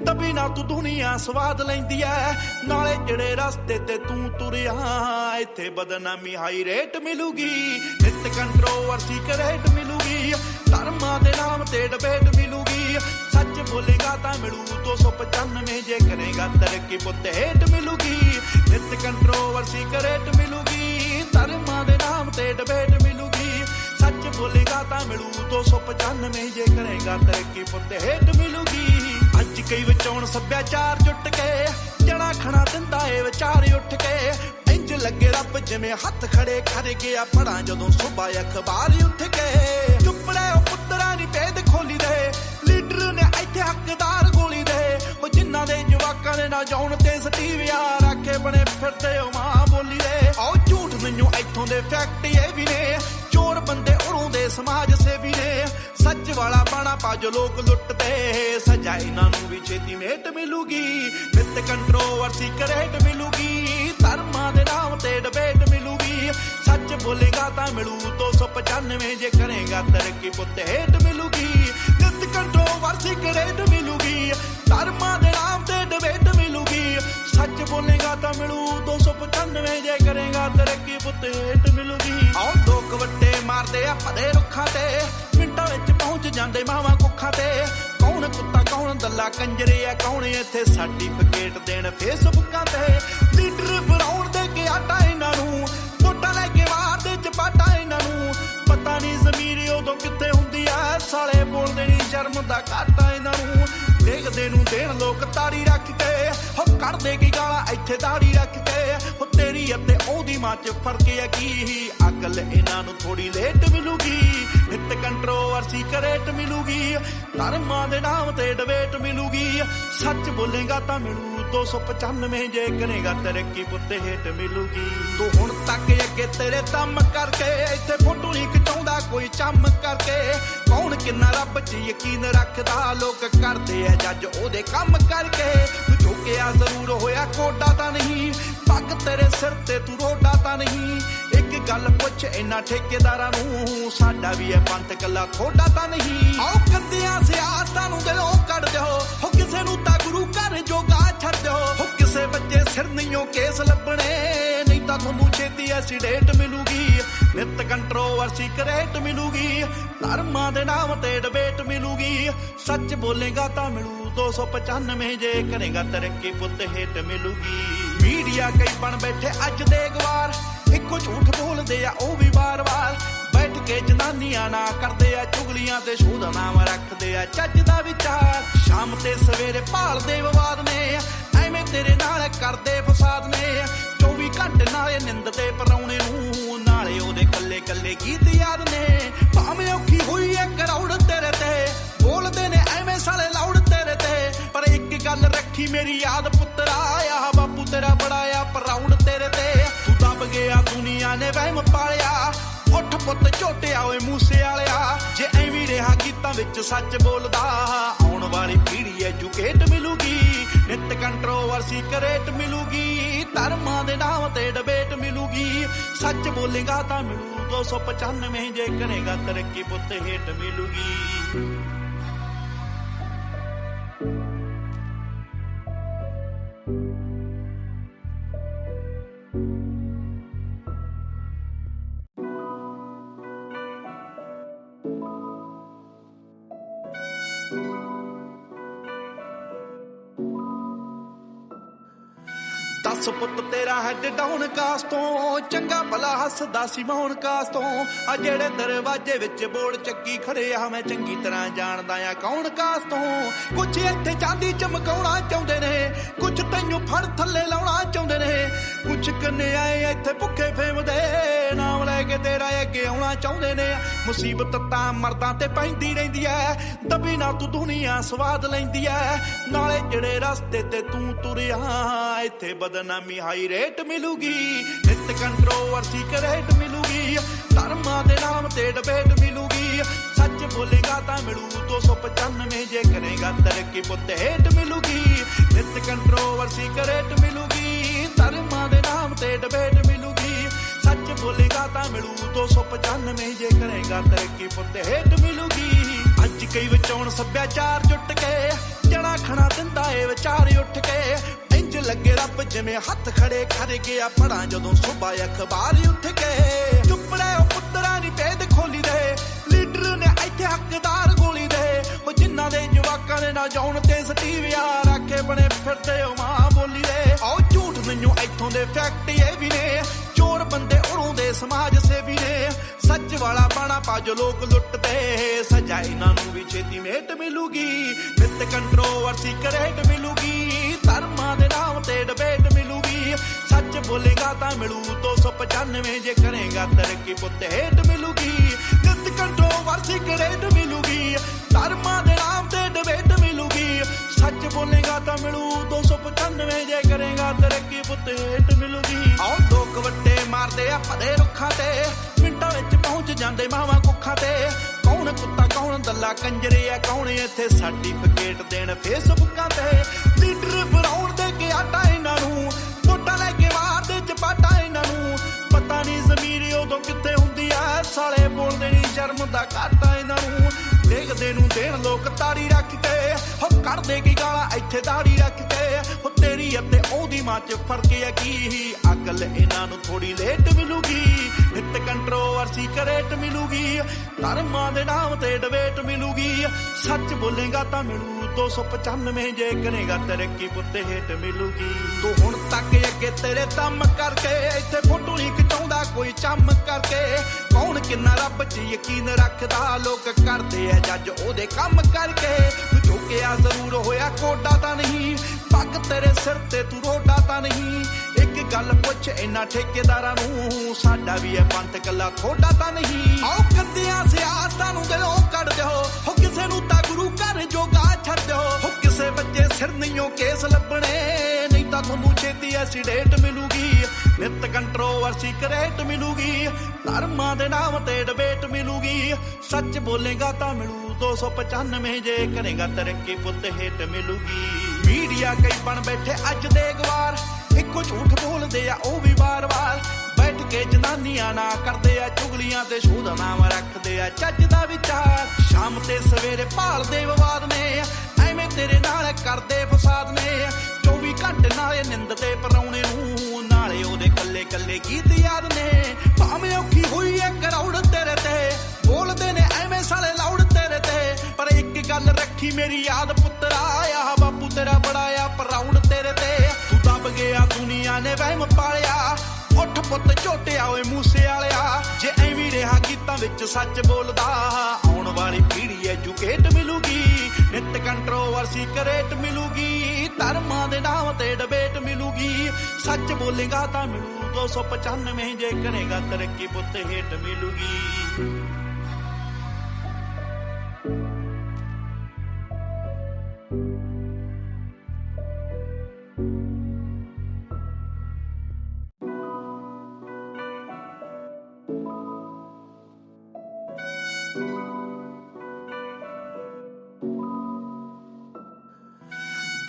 दबी ना तू दुनिया स्वाद लैंदी ऐ नाले जेड़े रस्ते ते तू तुरिया इत्थे बदनामी हाई रेट मिलूगी नित कंट्रोवर्सी करेट मिलूगी धर्मां दे नाम ते डिबेट मिलूगी सच बोलेगा तां मिलू 295 जे करेगा तरक्की पुत्त हेट मिलूगी नित कंट्रोवर्सी करेट मिलूगी धर्मां दे नाम ते डिबेट मिलूगी सच बोलेगा तां मिलू 295 जे करेगा तरक्की पुत हेठ मिलूगी अज कई विचौण सभ्याचार जुट के जड़ा खड़ा दिंदा ए विचार उठ के इंज लगे रब जिवें हथ खड़े कर गया पढ़ा जदों सुबह अखबार उठ के चुप रहे पुत्तरा नी भेद खोली दे लीडर ने इत्थे हकदार गोली दे जिन्हां दे जवाकां दे ना जाउण ते सटीविया राखे बने फिरदे ओ मां बोली दे आओ झूठ मैनू इत्थों दे फैक्ट ये भी ने चोर बंदे उरों दे समाज सेवी ने सच वाला बाणा पाज लोग लुटते सजा इन्हां नूं भी छेती मेट मिलूगी विद कंट्रोवर्सी करेट मिलूगी धर्मां दे नाम ते डिबेट मिलूगी सच बोलेगा तां मिलू 295 जे करेगा तरक्की पुत हेठ मिलूगी विद कंट्रोवर्सी करेट मिलूगी धर्मां दे नाम ते डिबेट मिलूगी सच बोलेगा तां मिलू 295 जे करेगा तरक्की पुत हेठ मिलूगी आओ लोक वट्टे मारदे आ पदे रुखां ते मिंटां विच पहुंच जांदे मावां कुखां ते कौन कुत्ता कौन दल्ला कंजरे आ कौन इत्थे सर्टिफिकेट देण फेसबुकां ते लीडर बनाउण दे के आटा इन्हां नूं वोटां लै के मार दे चपाटा इन्हां नूं पता नहीं ज़मीर उदों कित्थे हुंदी आ साले बोलदे नी शर्म दा घाटा इन्हां नूं देखदे नूं देण लोक ताड़ी रख के हो कढदे की गालां इत्थे दाड़ी रख के हो तेरी अते ओदी मां च फर्क है की अकल इन्हां नूं थोड़ी लेट मिलूगी नित कंट्रोवर्सी करेट मिलूगी धर्मां दे नाम ते डिबेट मिलूगी सच बोलेगा तां मिलू 295 जे करेगा तरक्की पुत हेठ मिलूगी तू हुण तक अगे तेरे दम करके इत्थे फोटो नहीं खिचाउंदा कोई चम करके कौन किन्ना रब च यकीन रखदा लोक करदे आ जज ओदे कम करके तू झुकिया जरूर होया कोडा तां नहीं पग तेरे सिर ते तू रोडा तां नहीं एक गल पुछ इन्हां ठेकेदारां नूं साडा भी है पंथ कल्ला थोड़ा तां नहीं आओ कंदियां सियासतां नूं दिलों कढ दिओ हो किसे नूं तां गुरु घर जोगा छड्ड दिओ हो किसे बच्चे सिर नहींओ केस लभणे नहीं तां तुहानूं छेती ऐसी डेट मिलूगी नित कंट्रोवर्सी करेट मिलूगी धर्मां दे नाम ते डिबेट मिलूगी सच बोलेगा तां मिलू 295 जे करेगा तरक्की पुत हेठ मिलूगी मीडिया कई बन बैठे अज दे गवार इक्को झूठ बोलदे आ ओ भी बार बार बैठ के जनानियां ना करदे आ चुगलियां ते शोध नाम रखदे आ चज दा विचार शाम ते सवेरे भालदे विवाद ने एवें तेरे नाल करदे फसाद ने 24 घंटे नाले निंददे परौणे नूं नाले ओदे कल्ले कल्ले गीत याद ने भावें औखी होई ऐ करौड़ तेरे ते बोलदे ने एवें साले लाउड तेरे ते पर एक गल रखी मेरी याद पुत्तरा आ बापू तेरा बड़ा आ प्राउड तेरे ते तू दब गया दुनिया ने वहम पालिया उठ पुत झोटिया ओए मूसे वालिया जे एवीं रहा गीतां विच सच बोलदा आउण वाली पीढ़ी एजुकेट मिलूगी नित कंट्रोवर्सी करेट मिलूगी धर्मां दे नाम ते डिबेट मिलूगी सच बोलेगा तां मिलू 295 जे करेगा तरक्की पुत हेठ मिलूगी दस पुत तेरा हैड डाउन कास तो चंगा भला हसदा सी मौन कास तो आ जेड़े दरवाजे विच बोर्ड चक्की खड़े आ मैं चंगी तरह जानदा आ कौन कास तो कुछ इत्थे चांदी चमकाउणा चाहुंदे ने कुछ तैनूं फड़ थल्ले लाउणा चाहुंदे ने कुछ कन्ने आए इत्थे भुखे फेमदे नाम लैके तेरा अगे आउणा चाहुंदे ने मुसीबत तां मर्दां ते पैंदी रहिंदी ऐ दबी ना तू दुनिया स्वाद लैंदी ऐ नाले जेड़े रस्ते ते तू तुरिया इत्थे बदनामी हाई रेट मिलूगी नित कंट्रोवर्सी करेट मिलूगी धर्मां दे नाम ते डिबेट मिलूगी सच बोलेगा तां मिलू 295 जे करेगा तरक्की पुत हेठ मिलूगी नित कंट्रोवर्सी करेट मिलूगी धर्मां दे नाम ते डिबेट मिलूगी सच बोलेगा तां मिलू 295 जे करेगा तरक्की पुत हेठ मिलूगी अज कई विचौण सभ्याचार जुट के जड़ा खड़ा दिंदा ए विचार उठ के इंज लगे रब जिवें हथ खड़े कर गया पढ़ा जदों सुबह अखबार उठ के चुप रहे पुत्तरा नी भेद खोली दे लीडर ने इत्थे हकदार गोली दे ओ जिन्हां दे जवाकां दे ना जाउण ते सटीविया राखे बने फिरदे ओ मां बोली दे आओ झूठ मैनूं इत्थों दे फैक्ट ये भी ने चोर बंदे उरों दे ਦੇ ਸਮਾਜ ਸੇਵੀ ਨੇ ਸੱਚ ਵਾਲਾ ਬਾਣਾ ਪਾ ਜੋ ਲੋਕ ਲੁੱਟਦੇ ਸਜ਼ਾ ਇਹਨਾਂ ਨੂੰ ਵੀ ਛੇਤੀ ਮੇਟ ਮਿਲੂਗੀ ਨਿਤ ਕੰਟਰੋਵਰਸੀ ਕਰੇਟ ਮਿਲੂਗੀ ਧਰਮਾਂ ਦੇ ਨਾਮ ਤੇ ਡਿਬੇਟ ਮਿਲੂਗੀ ਸੱਚ ਬੋਲੇਗਾ ਤਾਂ ਮਿਲੂ 295 ਜੇ ਕਰੇਗਾ ਤਰੱਕੀ ਪੁੱਤ ਹੇਟ ਮਿਲੂਗੀ ਨਿਤ ਕੰਟਰੋਵਰਸੀ ਕਰੇਟ ਮਿਲੂਗੀ ਧਰਮਾਂ ਦੇ ਨਾਮ ਤੇ ਡਿਬੇਟ ਮਿਲੂਗੀ ਸੱਚ ਬੋਲੇਗਾ ਤਾਂ ਮਿਲੂ 295 ਜੇ ਕਰੇਗਾ ਤਰੱਕੀ ਪੁੱਤ ਹੇਟ ਮਿਲੂਗੀ ਆਹ ਲੋਕ ਵੱਟੇ ਮਾਰਦੇ ਆ ਭਦੇ ਰੁੱਖਾਂ ਤੇ ਮਿੰਟਾਂ ਵਿੱਚ ਪਹੁੰਚ ਜਾਂਦੇ ਮਾਵਾਂ ਕੁੱਖਾਂ ਤੇ ਕੌਣ ਕੁੱਤਾ ਕੌਣ ਦੱਲਾ ਕੰਜਰੇ ਆ ਕੌਣ ਇੱਥੇ ਸਰਟੀਫਿਕੇਟ ਦੇਣ ਫੇਸਬੁੱਕਾਂ ਤੇ ਲੀਡਰ ਬਣਾਉਣ ਦੇ ਕੇ ਆਟਾ ਇਹਨਾਂ ਨੂੰ ਵੋਟਾਂ ਲੈ ਕੇ ਮਾਰਦੇ ਚਪਾਟਾ ਇਹਨਾਂ ਨੂੰ ਪਤਾ ਨਹੀਂ ਜ਼ਮੀਰ ਉਦੋਂ ਕਿੱਥੇ ਹੁੰਦੀ ਆ ਸਾਲੇ ਬੋਲਦੇ ਨਹੀਂ ਸ਼ਰਮ ਦਾ ਘਾਟਾ ਇਹਨਾਂ ਨੂੰ ਦੇਖਦੇ ਨੂੰ ਦੇਣ ਲੋਕ ਤਾੜੀ ਰੱਖ ਕੇ ਹੋ ਕੱਢਦੇ ਕੀ ਗਾਲਾਂ ਇੱਥੇ ਦਾੜੀ ਰੱਖ ਕੇ ਹੋ ਤੇਰੀ ਅਤੇ ਉਹਦੀ ਮਾਂ ਚ ਫਰਕ ਹੈ ਕੀ ਅਕਲ ਇਹਨਾਂ ਨੂੰ ਥੋੜੀ ਲੇਟ ਮਿਲੂਗੀ ਨਿਤ ਕੰਟਰੋਵਰਸੀ ਕਰੇਟ ਮਿਲੂਗੀ ਧਰਮਾਂ ਦੇ ਨਾਮ ਤੇ ਡਿਬੇਟ ਮਿਲੂਗੀ ਸੱਚ ਬੋਲੇਗਾ ਤਾਂ ਮਿਲੂ 295 ਜੇ ਕਰੇਗਾ ਤਰੱਕੀ ਪੁੱਤ ਹੇਟ ਮਿਲੂਗੀ ਤੂੰ ਹੁਣ ਤੱਕ ਅੱਗੇ ਤੇਰੇ ਦਮ ਕਰਕੇ ਇੱਥੇ ਫੋਟੋ ਨਹੀਂ ਖਿਚਾਉਂਦਾ ਕੋਈ ਚੰਮ ਕਰਕੇ ਕੌਣ ਕਿੰਨਾ ਰੱਬ 'ਚ ਯਕੀਨ ਰੱਖਦਾ ਲੋਕ ਕਰਦੇ ਆ ਜੱਜ ਉਹਦੇ ਕੰਮ ਕਰਕੇ ਤੂੰ ਝੁਕਿਆ ਜ਼ਰੂਰ ਹੋਇਆ ਕੋਡਾ ਤਾਂ ਨਹੀਂ ਪੱਗ ਤੇਰੇ ਸਿਰ ਤੇ ਤੂੰ ਰੋਡਾ ਤਾਂ ਨਹੀਂ ਇੱਕ ਗੱਲ ਪੁੱਛ ਇਹਨਾਂ ਠੇਕੇਦਾਰਾਂ ਨੂੰ ਸਾਡਾ ਵੀ ਇਹ ਪੰਥ ਕੱਲਾ ਥੋੜਾ ਤਾਂ ਨਹੀਂ ਆਓ ਕੰਦਿਆਂ ਸਿਆਸਤਾਂ ਨੂੰ ਦਿਲੋਂ ਕੱਢ ਦਿਓ ਹੋ ਕਿਸੇ ਨੂੰ ਤਾਂ ਗੁਰੂ ਘਰ ਜੋਗਾ ਛੱਡ ਦਿਓ ਹੋ ਕਿਸੇ ਬੱਚੇ ਸਿਰ ਨਹੀਂਓ ਕੇਸ ਲੱਭਣੇ ਨਹੀਂ ਤਾਂ ਤੁਹਾਨੂੰ ਛੇਤੀ ਐਕਸੀਡੈਂਟ ਮਿਲੂਗੀ ਨਿਤ ਕੰਟਰੋਵਰਸੀ ਕਰੇਟ ਮਿਲੂਗੀ ਧਰਮਾਂ ਦੇ ਨਾਮ ਤੇ ਡਿਬੇਟ ਮਿਲੂਗੀ ਸੱਚ ਬੋਲੇਗਾ ਤਾਂ ਮਿਲੂ 295 ਜੇ ਕਰੇਗਾ ਤਰੱਕੀ ਪੁੱਤ ਹੇਟ ਮਿਲੂਗੀ ਮੀਡੀਆ ਕਈ ਬਣ ਬੈਠੇ ਅੱਜ ਦੇ ਗਵਾਰ ਇੱਕੋ ਝੂਠ ਬੋਲਦੇ ਆ ਉਹ ਵੀ ਵਾਰ-ਵਾਰ ਬੈਠ ਕੇ ਜਨਾਨੀਆਂ ਨਾ ਕਰਦੇ ਆ ਚੁਗਲੀਆਂ ਤੇ ਸ਼ੋਧ ਨਾਮ ਰੱਖਦੇ ਆ ਚੱਜ ਦਾ ਵਿਚਾਰ ਸ਼ਾਮ ਤੇ ਸਵੇਰੇ ਭਾਲਦੇ ਵਿਵਾਦ ਨੇ ਐਵੇਂ ਤੇਰੇ ਨਾਲ ਕਰਦੇ ਫਸਾਦ ਨੇ 24 ਘੰਟੇ ਨਾਲੇ ਨਿੰਦ ਤੇ ਪਰਾਉਣੇ ਨੂੰ ਨਾਲੇ ਉਹਦੇ ਕੱਲੇ ਕੱਲੇ ਗੀਤ ਯਾਦ ਨੇ ਭਾਵੇਂ ਔਖੀ ਹੋਈ ਐ ਕਰੌੜ ਤੇਰੇ ਤੇ ਬੋਲਦੇ ਨੇ ਐਵੇਂ ਸਾਲੇ ਲਾਉੜ ਤੇਰੇ ਤੇ ਪਰ ਇੱਕ ਗੱਲ ਰੱਖੀ ਮੇਰੀ ਯਾਦ ਪੁੱਤਰਾ ਆ ਬਾਪੂ ਤੇਰਾ ਬੜਾ ਆ ਪਰਾਉੜ ਤੇਰੇ ਤੇ ਤੂੰ ਦੱਬ ਗਿਆ ਦੁਨੀਆ ਨੇ ਵਹਿਮ ਪਾਲਿਆ ਉੱਠ ਪੁੱਤ ਝੋਟਿਆ ਓਏ ਮੂਸੇ ਵਾਲਿਆ ਜੇ ਐਵੇਂ ਰਿਹਾ ਗੀਤਾਂ ਵਿੱਚ ਸੱਚ ਬੋਲਦਾ ਆਉਣ ਵਾਲੀ ਪੀੜ੍ਹੀ ਐਜੂਕੇਟ ਮਿਲੂਗੀ ਨਿਤ ਕੰਟਰੋਵਰਸੀ ਕਰੇਟ ਮਿਲੂਗੀ ਧਰਮਾਂ ਦੇ ਨਾਮ ਤੇ ਡਿਬੇਟ ਮਿਲੂਗੀ ਸੱਚ ਬੋਲੇਗਾ ਤਾਂ ਮਿਲੂ 295 ਜੇ ਕਰੇਗਾ ਤਰੱਕੀ ਪੁੱਤ ਹੇਟ ਮਿਲੂਗੀ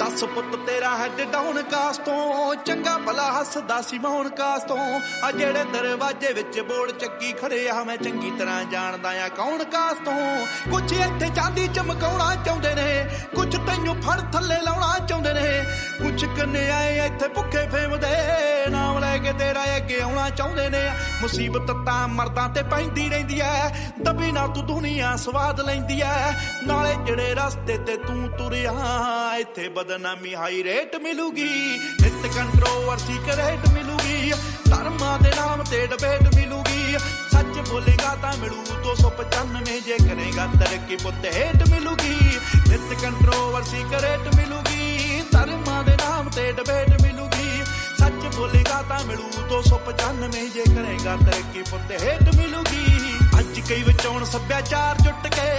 ਦੱਸ ਪੁੱਤ ਤੇਰਾ ਹੈਡ ਡਾਊਨ ਕਾਸ ਤੋਂ ਚੰਗਾ ਭਲਾ ਹੱਸਦਾ ਸੀ ਮੌਨ ਕਾਸ ਤੋਂ ਆ ਜਿਹੜੇ ਦਰਵਾਜ਼ੇ ਵਿੱਚ ਬੋਰਡ ਚੱਕੀ ਖੜੇ ਆ ਮੈਂ ਚੰਗੀ ਤਰ੍ਹਾਂ ਜਾਣਦਾ ਆ ਕੌਣ ਕਾਸ ਤੋਂ ਕੁਛ ਇੱਥੇ ਚਾਂਦੀ ਚਮਕਾਉਣਾ ਚਾਹੁੰਦੇ ਨੇ ਕੁਛ ਤੈਨੂੰ ਫੜ ਥੱਲੇ ਲਾਉਣਾ ਚਾਹੁੰਦੇ ਨੇ ਕੁਛ ਕਨਿਆਏ ਇੱਥੇ ਭੁੱਖੇ ਫੇਮਦੇ ਨਾਮ ਲੈ ਕੇ ਤੇਰਾ ਅੱਗੇ ਆਉਣਾ ਚਾਹੁੰਦੇ ਨੇ ਮੁਸੀਬਤ ਤਾਂ ਮਰਦਾਂ ਤੇ ਪੈਂਦੀ ਰਹਿੰਦੀ ਐ ਦਬੀ ਨਾ ਤੂੰ ਦੁਨੀਆ ਸਵਾਦ ਲੈਂਦੀ ਐ ਨਾਲੇ ਜਿਹੜੇ ਰਸਤੇ ਤੇ ਤੂੰ ਤੁਰਿਆ ਇੱਥੇ ਬਦਨਾਮੀ ਹਾਈ ਰੇਟ ਮਿਲੂਗੀ ਨਿਤ ਕੰਟਰੋਵਰਸੀ ਕਰੇਟ ਮਿਲੂਗੀ ਧਰਮਾਂ ਦੇ ਨਾਮ ਤੇ ਡਿਬੇਟ ਮਿਲੂਗੀ ਸੱਚ ਬੋਲੇਗਾ ਤਾਂ ਮਿਲੂ 295 ਜੇ ਕਰੇਗਾ ਤਰੱਕੀ ਪੁੱਤ ਹੇਟ ਮਿਲੂਗੀ ਨਿਤ ਕੰਟਰੋਵਰਸੀ ਕਰੇਟ ਮਿਲੂਗੀ ਧਰਮਾਂ ਦੇ ਨਾਮ ਤੇ ਡਿਬੇਟ ਮਿਲੂਗੀ ਸੱਚ ਬੋਲੇਗਾ ਤਾਂ ਮਿਲੂ 295 ਜੇ ਕਰੇਗਾ ਤਰੱਕੀ ਪੁੱਤ ਹੇਟ ਮਿਲੂਗੀ ਅੱਜ ਕਈ ਵਿਚਾਉਣ ਸੱਭਿਆਚਾਰ ਜੁੱਟ ਕੇ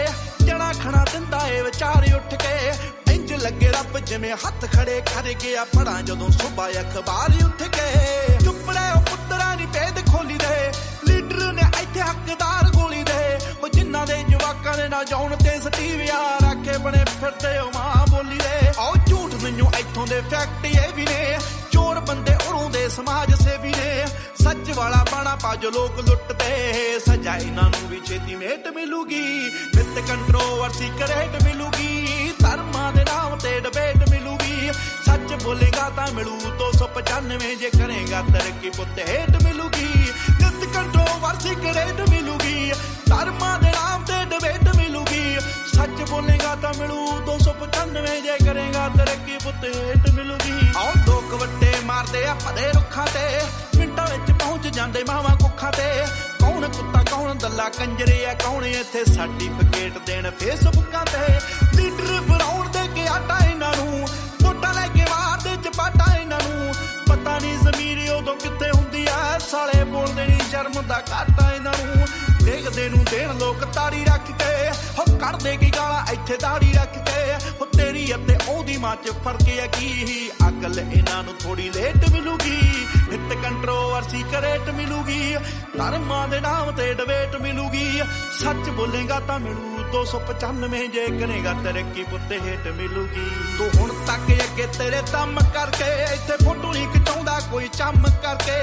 ਜਣਾ ਖਣਾ ਦਿੰਦਾ ਏ ਵਿਚਾਰ ਉੱਠ ਕੇ ਇੰਜ ਲੱਗੇ ਰੱਬ ਜਿਵੇਂ ਹੱਥ ਖੜੇ ਕਰ ਗਿਆ ਪੜਾਂ ਜਦੋਂ ਸੁਬਾ ਅਖਬਾਰ ਉੱਠ ਕੇ ਚੁੱਪ ਰਹਿ ਪੁੱਤਰਾਂ ਨੀ ਭੇਦ ਖੋਲੀ ਦੇ ਲੀਡਰ ਨੇ ਇੱਥੇ ਹੱਕਦਾਰ ਗੋਲੀ ਦੇ ਉਹ ਜਿਨ੍ਹਾਂ ਦੇ ਜਵਾਕਾਂ ਦੇ ਨਾ ਜਾਉਣ ਤੇ ਸਟੀਵਿਆ ਰੱਖੇ ਬਣੇ ਫਿਰਦੇ ਉਹ ਮਾਂ ਬੋਲੀ ਦੇ ਆਓ ਝੂਠ ਮੈਨੂੰ ਇੱਥੋਂ ਦੇ ਫੈਕਟ ਇਹ ਵੀ ਨੇ ਚੋਰ ਬੰਦੇ ਉਰੋਂ ਦੇ ਸਮਾਜ ਸੇਵੀ ਨੇ ਸੱਚ ਵਾਲਾ ਬਾਣਾ ਪਾ ਜੋ ਲੋਕ ਲੁੱਟਦੇ ਸਜ਼ਾ ਇਹਨਾਂ ਨੂੰ ਵੀ ਛੇਤੀ ਮੇਟ ਮਿਲੂਗੀ ਨਿਤ ਕੰਟਰੋਵਰਸੀ ਕਰੇਟ ਮਿਲੂਗੀ ਧਰਮਾਂ ਦੇ ਨਾਮ ਤੇ ਡਿਬੇਟ ਮਿਲੂਗੀ ਸੱਚ ਬੋਲੇਗਾ ਤਾਂ ਮਿਲੂ 295 ਜੇ ਕਰੇਗਾ ਤਰੱਕੀ ਪੁੱਤ ਹੇਟ ਮਿਲੂਗੀ ਨਿਤ ਕੰਟਰੋਵਰਸੀ ਕਰੇਟ ਮਿਲੂਗੀ ਧਰਮਾਂ ਦੇ ਨਾਮ ਤੇ ਡਿਬੇਟ ਮਿਲੂਗੀ ਸੱਚ ਬੋਲੇਗਾ ਤਾਂ ਮਿਲੂ 295 ਜੇ ਕਰੇਗਾ ਤਰੱਕੀ ਪੁੱਤ ਹੇਟ ਮਿਲੂਗੀ ਆਓ ਲੋਕ ਵੱਟੇ ਮਾਰਦੇ ਆ ਭਦੇ ਰੁੱਖਾਂ ਤੇ ਮਿੰਟਾਂ ਵਿੱਚ ਪਹੁੰਚ ਜਾਂਦੇ ਮਾਵਾਂ ਕੁੱਖਾਂ ਤੇ ਕੌਣ ਕੁੱਤਾ ਕੌਣ ਦੱਲਾ ਕੰਜਰੇ ਆ ਕੌਣ ਇੱਥੇ ਸਰਟੀਫਿਕੇਟ ਦੇਣ ਫੇਸਬੁੱਕਾਂ ਤੇ ਲੀਡਰ ਬਣਾਉਣ ਦੇ ਕੇ ਆਟਾ ਇਹਨਾਂ ਨੂੰ ਵੋਟਾਂ ਲੈ ਕੇ ਮਾਰਦੇ ਚਪਾਟਾ ਇਹਨਾਂ ਨੂੰ ਪਤਾ ਨਹੀਂ ਜ਼ਮੀਰ ਉਦੋਂ ਕਿੱਥੇ ਹੁੰਦੀ ਆ ਸਾਲੇ ਬੋਲਦੇ ਨਹੀਂ ਸ਼ਰਮ ਦਾ ਘਾਟਾ ਇਹਨਾਂ ਨੂੰ ਦੇਖਦੇ ਨੂੰ ਦੇਣ ਲੋਕ ਤਾੜੀ ਰੱਖ ਕੇ ਹੋ ਕੱਢਦੇ ਕੀ ਗਾਲਾਂ ਇੱਥੇ ਦਾੜੀ ਰੱਖ ਕੇ ਹੋ ਤੇਰੀ ਅਤੇ ਉਹਦੀ ਮਾਂ ਚ ਫਰਕ ਹੈ ਕੀ ਅਕਲ ਇਹਨਾਂ ਨੂੰ ਥੋੜੀ ਲੇਟ ਮਿਲੂਗੀ ਨਿੱਤ ਕੰਟਰੋਵਰਸੀ ਕਰੇਟ ਮਿਲੂਗੀ ਧਰਮਾਂ ਦੇ ਨਾਮ ਤੇ ਡਿਬੇਟ ਮਿਲੂਗੀ ਸੱਚ ਬੋਲੇਗਾ ਤਾਂ ਮਿਲੂ 295 ਜੇ ਕਰੇਗਾ ਤਰੱਕੀ ਪੁੱਤੇ ਹੇਟ ਮਿਲੂਗੀ ਤੂੰ ਹੁਣ ਤੱਕ ਅੱਗੇ ਤੇਰੇ ਦਮ ਕਰਕੇ ਇੱਥੇ ਫੋਟੋ ਨਹੀਂ ਖਿਚਾਉਂਦਾ ਕੋਈ ਚੰਮ ਕਰਕੇ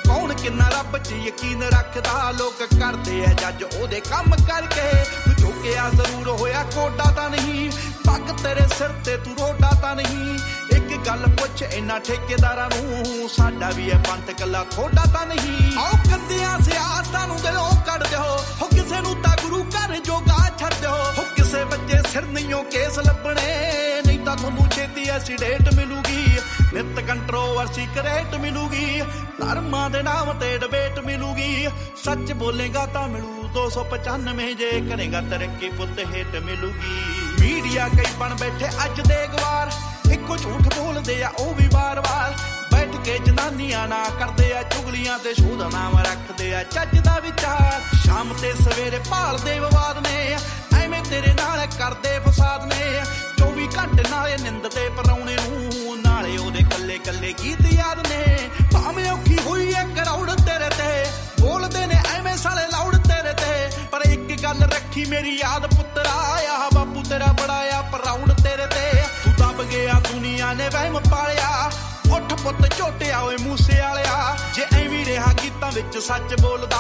ਕੌਣ ਕਿੰਨਾ ਰੱਬ 'ਚ ਯਕੀਨ ਰੱਖਦਾ ਲੋਕ ਕਰਦੇ ਆ ਜੱਜ ਉਹਦੇ ਕੰਮ ਕਰਕੇ ਤੂੰ ਝੁਕਿਆ ਜ਼ਰੂਰ ਹੋਇਆ ਕੋਡਾ ਤਾਂ ਨਹੀਂ ਪੱਗ ਤੇਰੇ ਸਿਰ ਤੇ ਤੂੰ ਰੋਡਾ ਤਾਂ ਨਹੀਂ ਇੱਕ ਗੱਲ ਪੁੱਛ ਇਹਨਾਂ ਠੇਕੇਦਾਰਾਂ ਨੂੰ ਸਾਡਾ ਵੀ ਇਹ ਪੰਥ ਕੱਲਾ ਥੋੜਾ ਤਾਂ ਨਹੀਂ ਆਓ ਕੰਦਿਆਂ ਸਿਆਸਤਾਂ ਨੂੰ ਦਿਲੋਂ ਕੱਢ ਦਿਓ ਹੋ ਕਿਸੇ ਨੂੰ ਤਾਂ ਗੁਰੂ ਘਰ ਜੋਗਾ ਛੱਡ ਦਿਓ ਹੋ ਕਿਸੇ ਬੱਚੇ ਸਿਰ ਨਹੀਂਓ ਕੇਸ ਲੱਭਣੇ ਨਹੀਂ ਤਾਂ ਤੁਹਾਨੂੰ ਛੇਤੀ ਐਸੀਡੇਟ ਮਿਲੂਗੀ ਨਿੱਤ ਕੰਟਰੋਵਰਸੀ ਕਰੇਟ ਮਿਲੂਗੀ ਧਰਮਾਂ ਦੇ ਨਾਮ ਤੇ ਡਿਬੇਟ ਮਿਲੂਗੀ ਸੱਚ ਬੋਲੇਗਾ ਤਾਂ ਮਿਲੂ 295 ਜੇ ਕਰੇਗਾ ਤਰੱਕੀ ਪੁੱਤ ਹੇਟ ਮਿਲੂਗੀ ਮੀਡੀਆ ਕਈ ਬਣ ਬੈਠੇ ਅੱਜ ਦੇ ਗਵਾਰ ਇੱਕੋ ਝੂਠ ਬੋਲਦੇ ਆ ਉਹ ਵੀ ਵਾਰ-ਵਾਰ ਬੈਠ ਕੇ ਜਨਾਨੀਆਂ ਨਾ ਕਰਦੇ ਆ ਚੁਗਲੀਆਂ ਤੇ ਸ਼ੋਧਾ ਨਾਮ ਰੱਖਦੇ ਆ ਚੱਜ ਦਾ ਵਿਚਾਰ ਸ਼ਾਮ ਤੇ ਸਵੇਰੇ ਭਾਲਦੇ ਵਿਵਾਦ ਨੇ ਐਵੇਂ ਤੇਰੇ ਨਾਲ ਕਰਦੇ ਫਸਾਦ ਨੇ 24 ਘੰਟੇ ਨਾਲੇ ਨਿੰਦ ਤੇ ਪਰਾਉਣੇ ਨੂੰ ਨਾਲੇ ਉਹਦੇ ਕੱਲੇ ਕੱਲੇ ਗੀਤ ਯਾਦ ਨੇ ਭਾਵੇਂ ਔਖੀ ਹੋਈ ਐ ਕਰੌੜ ਤੇਰੇ ਤੇ ਬੋਲਦੇ ਨੇ ਐਵੇਂ ਸਾਲੇ ਲਾਉੜ ਤੇਰੇ ਤੇ ਪਰ ਇੱਕ ਗੱਲ ਰੱਖੀ ਮੇਰੀ ਯਾਦ ਪੁੱਤਰਾ ਆ ਬਾਪੂ ਤੇਰਾ ਬੜਾ ਆ ਪ੍ਰਾਊਡ ਤੇਰੇ ਤੇ ਤੂੰ ਦਬ ਗਿਆ ਦੁਨੀਆ ਨੇ ਵਹਿਮ ਪਾਲਿਆ ਉੱਠ ਪੁੱਤ ਝੋਟਿਆ ਓਏ ਮੂਸੇ ਵਾਲਿਆ ਜੇ ਐਵੇਂ ਰਿਹਾ ਗੀਤਾਂ ਵਿੱਚ ਸੱਚ ਬੋਲਦਾ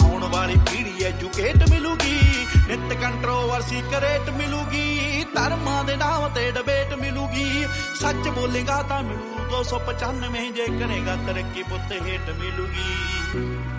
ਆਉਣ ਵਾਲੀ ਪੀੜ੍ਹੀ ਐਜੂਕੇਟ ਮਿਲੂਗੀ ਨਿੱਤ ਕੰਟਰੋਵਰਸੀ ਕਰੇਟ ਮਿਲੂਗੀ ਧਰਮਾਂ ਦੇ ਨਾਮ ਤੇ ਡਿਬੇਟ ਮਿਲੂਗੀ ਸੱਚ ਬੋਲੇਗਾ ਤਾਂ ਮਿਲੂ 295 ਜੇ ਕਰੇਗਾ ਤਰੱਕੀ ਪੁੱਤ ਹੇਟ ਮਿਲੂਗੀ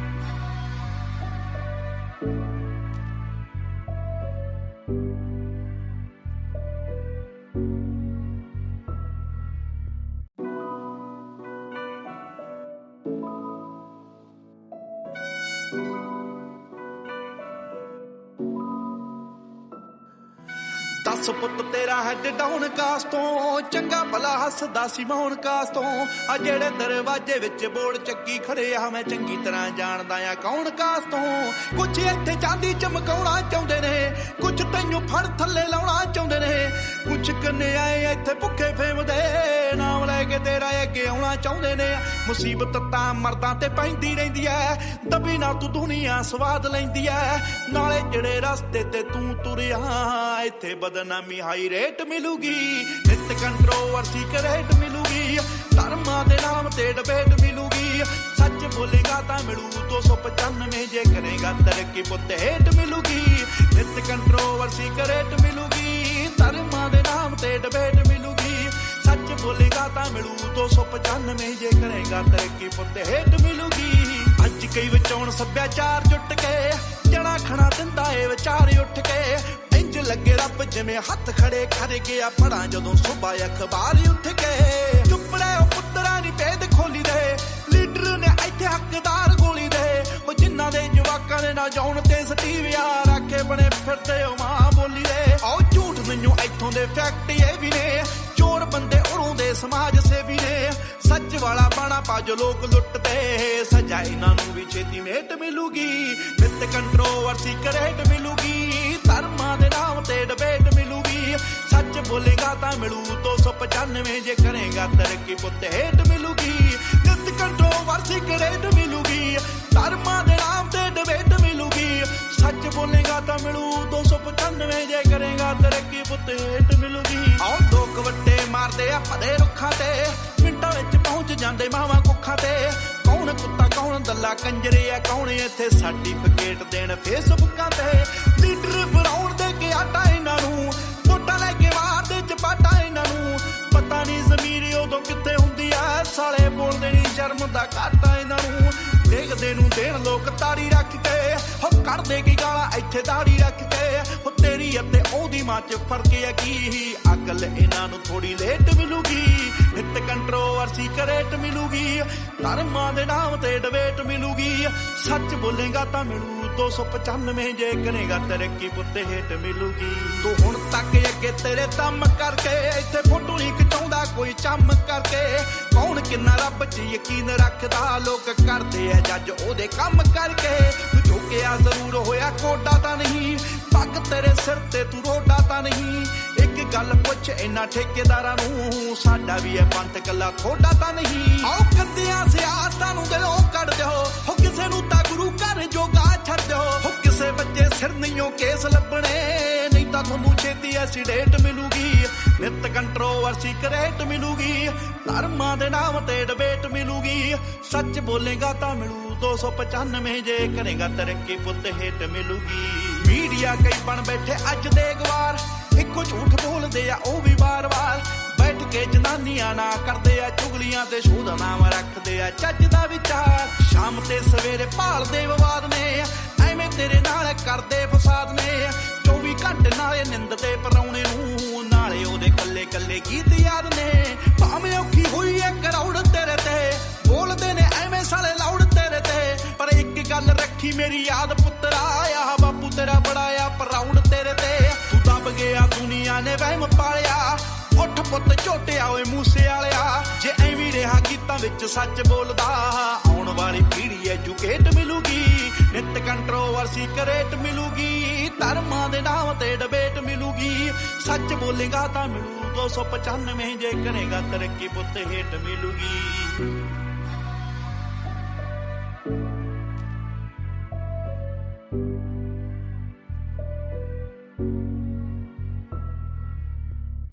ਦੱਸ ਪੁੱਤ ਤੇਰਾ ਹੈਡ ਡਾਊਨ ਕਾਸ ਤੋਂ ਚੰਗਾ ਭਲਾ ਹੱਸਦਾ ਸੀ ਮੌਨ ਕਾਸ ਤੋਂ ਆ ਜਿਹੜੇ ਦਰਵਾਜ਼ੇ ਵਿੱਚ ਬੋੜ ਚੱਕੀ ਖੜੇ ਆ ਮੈਂ ਚੰਗੀ ਤਰ੍ਹਾਂ ਜਾਣਦਾ ਆ ਕੌਣ ਕਾਸ ਤੋਂ ਕੁਛ ਇੱਥੇ ਚਾਂਦੀ ਚਮਕਾਉਣਾ ਚਾਹੁੰਦੇ ਨੇ ਕੁਛ ਤੈਨੂੰ ਫੜ ਥੱਲੇ ਲਾਉਣਾ ਚਾਹੁੰਦੇ ਨੇ ਕੁਛ ਕੰਨੇ ਆਏ ਇੱਥੇ ਭੁੱਖੇ ਫੇਮਦੇ ਨਾਮ ਲੈ ਕੇ ਤੇਰਾ ਅੱਗੇ ਆਉਣਾ ਚਾਹੁੰਦੇ ਨੇ ਮੁਸੀਬਤ ਤਾਂ ਮਰਦਾਂ ਤੇ ਪੈਂਦੀ ਰਹਿੰਦੀ ਐ ਦਬੀ ਨਾ ਤੂੰ ਦੁਨੀਆ ਸਵਾਦ ਲੈਂਦੀ ਐ ਨਾਲੇ ਜਿਹੜੇ ਰਸਤੇ ਤੇ ਤੂੰ ਤੁਰਿਆ ਇੱਥੇ ਬਦਨਾਮੀ ਹਾਈ ਰੇਟ ਮਿਲੂਗੀ ਨਿੱਤ ਕੰਟਰੋਵਰਸੀ ਕਰੇਟ ਮਿਲੂਗੀ ਧਰਮਾਂ ਦੇ ਨਾਮ ਤੇ ਡਿਬੇਟ ਮਿਲੂਗੀ ਸੱਚ ਬੋਲੇਗਾ ਤਾਂ ਮਿਲੂ 295 ਜੇ ਕਰੇਗਾ ਤਰੱਕੀ ਪੁੱਤ ਹੇਟ ਮਿਲੂਗੀ ਨਿੱਤ ਕੰਟਰੋਵਰਸੀ ਕਰੇਟ ਮਿਲੂਗੀ ਧਰਮਾਂ ਦੇ ਨਾਮ ਤੇ ਡਿਬੇਟ ਮਿਲੂਗੀ ਸੱਚ ਬੋਲੇਗਾ ਤਾਂ ਮਿਲੂ 295 ਜੇ ਕਰੇਗਾ ਤਰੱਕੀ ਪੁੱਤ ਹੇਟ ਮਿਲੂਗੀ ਅੱਜ ਕਈ ਵਿਚਾਉਣ ਸੱਭਿਆਚਾਰ ਜੁੱਟ ਕੇ ਜਣਾ ਖਣਾ ਦਿੰਦਾ ਏ ਵਿਚਾਰ ਉੱਠ ਕੇ ਇੰਜ ਲੱਗੇ ਰੱਬ ਜਿਵੇਂ ਹੱਥ ਖੜੇ ਕਰ ਗਿਆ ਪੜਾਂ ਜਦੋਂ ਸੁਬਾ ਅਖਬਾਰ ਉੱਠ ਕੇ ਚੁੱਪੜੇ ਉਹ ਪੁੱਤਰਾਂ ਦੀ ਭੇਦ ਖੋਲੀ ਦੇ ਲੀਡਰ ਨੇ ਇੱਥੇ ਹੱਕਦਾਰ ਗੋਲੀ ਦੇ ਉਹ ਜਿਨ੍ਹਾਂ ਦੇ ਜਵਾਕਾਂ ਦੇ ਨਾ ਜਾਉਣ ਤੇ ਸਟੀਵਿਆ ਰੱਖੇ ਬਣੇ ਫਿਰਦੇ ਉਹ ਮਾਂ ਬੋਲੀ ਦੇ ਆਓ ਝੂਠ ਮੈਨੂੰ ਇੱਥੋਂ ਦੇ ਫੈਕਟ ਇਹ ਵੀ ਨੇ ਚੋਰ ਬੰਦੇ ਉਰੋਂ ਦੇ ਸਮਾਜ ਸੇਵੀ ਨੇ ਸੱਚ ਵਾਲਾ ਬਾਣਾ ਪਾ ਜੋ ਲੋਕ ਲੁੱਟਦੇ ਸਜ਼ਾ ਇਹਨਾਂ ਨੂੰ ਵੀ ਛੇਤੀ ਮੇਟ ਮਿਲੂਗੀ ਨਿੱਤ ਕੰਟਰੋਵਰਸੀ ਕਰੇਟ ਮਿਲੂਗੀ ਧਰਮਾਂ ਦੇ ਨਾਮ ਤੇ ਡਿਬੇਟ ਮਿਲੂਗੀ ਸੱਚ ਬੋਲੇਗਾ ਤਾਂ ਮਿਲੂ 295 ਜੇ ਕਰੇਗਾ ਤਰੱਕੀ ਪੁੱਤ ਹੇਟ ਮਿਲੂਗੀ ਨਿੱਤ ਕੰਟਰੋਵਰਸੀ ਕਰੇਟ ਮਿਲੂਗੀ ਧਰਮਾਂ ਦੇ ਨਾਮ ਤੇ ਡਿਬੇਟ ਮਿਲੂਗੀ ਸੱਚ ਬੋਲੇਗਾ ਤਾਂ ਮਿਲੂ 295 ਜੇ ਕਰੇਗਾ ਤਰੱਕੀ ਪੁੱਤ ਹੇਟ ਮਿਲੂਗੀ ਆਓ ਲੋਕ ਵੱਟੇ ਮਾਰਦੇ ਆ ਭਦੇ ਰੁੱਖਾਂ ਤੇ ਮਿੰਟਾਂ ਵਿੱਚ ਪਹੁੰਚ ਜਾਂਦੇ ਮਾਵਾਂ ਕੁੱਖਾਂ ਤੇ ਕੌਣ ਕੁੱਤਾ ਕੌਣ ਦੱਲਾ ਕੰਜਰੇ ਆ ਕੌਣ ਇੱਥੇ ਸਰਟੀਫਿਕੇਟ ਦੇਣ ਫੇਸਬੁੱਕਾਂ ਤੇ ਲੀਡਰ ਬਣਾਉਣ ਦੇ ਕੇ ਆਟਾ ਇਹਨਾਂ ਨੂੰ ਵੋਟਾਂ ਲੈ ਕੇ ਮਾਰਦੇ ਚਪਾਟਾ ਇਹਨਾਂ ਨੂੰ ਪਤਾ ਨਹੀਂ ਜ਼ਮੀਰ ਉਦੋਂ ਕਿੱਥੇ ਹੁੰਦੀ ਆ ਸਾਲੇ ਬੋਲਦੇ ਨਹੀਂ ਸ਼ਰਮ ਦਾ ਘਾਟਾ ਇਹਨਾਂ ਨੂੰ ਦੇਖਦੇ ਨੂੰ ਦੇਣ ਲੋਕ ਤਾੜੀ ਰੱਖ ਕੇ ਹੋ ਕੱਢਦੇ ਕੀ ਗਾਲਾਂ ਇੱਥੇ ਦਾੜੀ ਰੱਖ ਕੇ ਹੋ ਤੇਰੀ ਅਤੇ ਉਹਦੀ ਮਾਂ ਚ ਫਰਕ ਹੈ ਕੀ ਅਕਲ ਇਹਨਾਂ ਨੂੰ ਥੋੜੀ ਲੇਟ ਮਿਲੂਗੀ ਨਿੱਤ ਕੰਟਰੋਵਰਸੀ ਸੀਕਰੇਟ ਮਿਲੂਗੀ ਧਰਮਾਂ ਦੇ ਨਾਮ ਤੇ ਡਿਬੇਟ ਮਿਲੂਗੀ ਸੱਚ ਬੋਲੇਗਾ ਤਾਂ ਮਿਲੂ 295 ਜੇ ਕਰੇਗਾ ਤਰੱਕੀ ਪੁੱਤੇ ਹੇਠ ਮਿਲੂਗੀ ਤੂੰ ਹੁਣ ਤੱਕ ਅੱਗੇ ਤੇਰੇ ਦਮ ਕਰਕੇ ਇੱਥੇ ਫੋਟੋ ਨਹੀਂ ਖਿਚਾਉਂਦਾ ਕੋਈ ਚੰਮ ਕਰਕੇ ਕੌਣ ਕਿੰਨਾ ਰੱਬ 'ਚ ਯਕੀਨ ਰੱਖਦਾ ਲੋਕ ਕਰਦੇ ਆ ਜੱਜ ਉਹਦੇ ਕੰਮ ਕਰਕੇ ਤੂੰ ਝੁਕਿਆ ਜ਼ਰੂਰ ਹੋਇਆ ਕੋਡਾ ਤਾਂ ਨਹੀਂ ਪੱਗ ਤੇਰੇ ਸਿਰ ਤੇ ਤੂੰ ਰੋਡਾ ਤਾਂ ਨਹੀਂ ਇੱਕ ਗੱਲ ਪੁੱਛ ਇਹਨਾਂ ਠੇਕੇਦਾਰਾਂ ਨੂੰ ਸਾਡਾ ਵੀ ਇਹ ਪੰਥ ਕੱਲਾ ਥੋੜਾ ਤਾਂ ਨਹੀਂ ਆਓ ਕੰਦਿਆਂ ਸਿਆਸਤਾਂ ਨੂੰ ਦਿਲੋਂ ਕੱਢ ਦਿਓ ਹੋ ਕਿਸੇ ਨੂੰ ਤਾਂ ਗੁਰੂ ਘਰ ਜੋਗਾ ਛੱਡ ਦਿਓ ਹੋ ਕਿਸੇ ਬੱਚੇ ਸਿਰ ਨਹੀਂਓ ਕੇਸ ਲੱਭਣੇ ਨਹੀਂ ਤਾਂ ਤੁਹਾਨੂੰ ਛੇਤੀ ਐਕਸੀਡੈਂਟ ਮਿਲੂਗੀ ਨਿਤ ਕੰਟਰੋਵਰਸੀ ਕਰੇਟ ਮਿਲੂਗੀ ਧਰਮਾਂ ਦੇ ਨਾਮ ਤੇ ਡਿਬੇਟ ਮਿਲੂਗੀ ਸੱਚ ਬੋਲੇਗਾ ਤਾਂ ਮਿਲੂ 295 ਜੇ ਕਰੇਗਾ ਤਰੱਕੀ ਪੁੱਤ ਹੇਠ ਮਿਲੂਗੀ ਮੀਡੀਆ ਕਈ ਬਣ ਬੈਠੇ ਅੱਜ ਦੇ ਗਵਾਰ ਇੱਕੋ ਝੂਠ ਬੋਲਦੇ ਆ ਉਹ ਵੀ ਵਾਰ-ਵਾਰ ਬੈਠ ਕੇ ਜਨਾਨੀਆਂ ਨਾ ਕਰਦੇ ਆ ਚੁਗਲੀਆਂ ਤੇ ਸ਼ੋਅ ਦਾ ਨਾਮ ਰੱਖਦੇ ਆ ਚੱਜ ਦਾ ਵਿਚਾਰ ਸ਼ਾਮ ਤੇ ਸਵੇਰੇ ਭਾਲਦੇ ਵਿਵਾਦ ਨੇ ਐਵੇਂ ਤੇਰੇ ਨਾਲ ਕਰਦੇ ਫਸਾਦ ਨੇ 24 ਘੰਟੇ ਨਾਲੇ ਨਿੰਦ ਤੇ ਪਰਾਉਣੇ ਨੂੰ ਨਾਲੇ ਉਹਦੇ ਕੱਲੇ ਕੱਲੇ ਗੀਤ ਯਾਦ ਨੇ ਭਾਵੇਂ ਔਖੀ ਹੋਈ ਐ ਕਰਾਉੜ ਤੇਰੇ ਤੇ ਬੋਲਦੇ ਨੇ ਐਵੇਂ ਸਾਲੇ ਲਾਉੜ ਤੇਰੇ ਤੇ ਪਰ ਇੱਕ ਗੱਲ ਰੱਖੀ ਮੇਰੀ ਯਾਦ ਪੁੱਤਰਾ ਆ ਬਾਪੂ ਤੇਰਾ ਬੜਾ ਆ ਪਰਾਉੜ ਤੇਰੇ ਤੇ ਤੂੰ ਦੱਬ ਗਿਆ ਦੁਨੀਆ ਨੇ ਵਹਿਮ ਪਾਲਿਆ ਉੱਠ ਪੁੱਤ ਝੋਟਿਆ ਓਏ ਮੂਸੇ ਵਾਲਿਆ ਜੇ ਐਵੇਂ ਰਿਹਾ ਗੀਤਾਂ ਵਿੱਚ ਸੱਚ ਬੋਲਦਾ ਆਉਣ ਵਾਲੀ ਪੀੜ੍ਹੀ ਐਜੂਕੇਟ ਮਿਲੂਗੀ ਨਿਤ ਕੰਟਰੋਵਰਸੀ ਕਰੇਟ ਮਿਲੂਗੀ ਧਰਮਾਂ ਦੇ ਨਾਮ ਤੇ ਡਿਬੇਟ ਮਿਲੂਗੀ ਸੱਚ ਬੋਲੇਗਾ ਤਾਂ ਮਿਲੂ 295 ਜੇ ਕਰੇਗਾ ਤਰੱਕੀ ਪੁੱਤ ਹੇਠ ਮਿਲੂਗੀ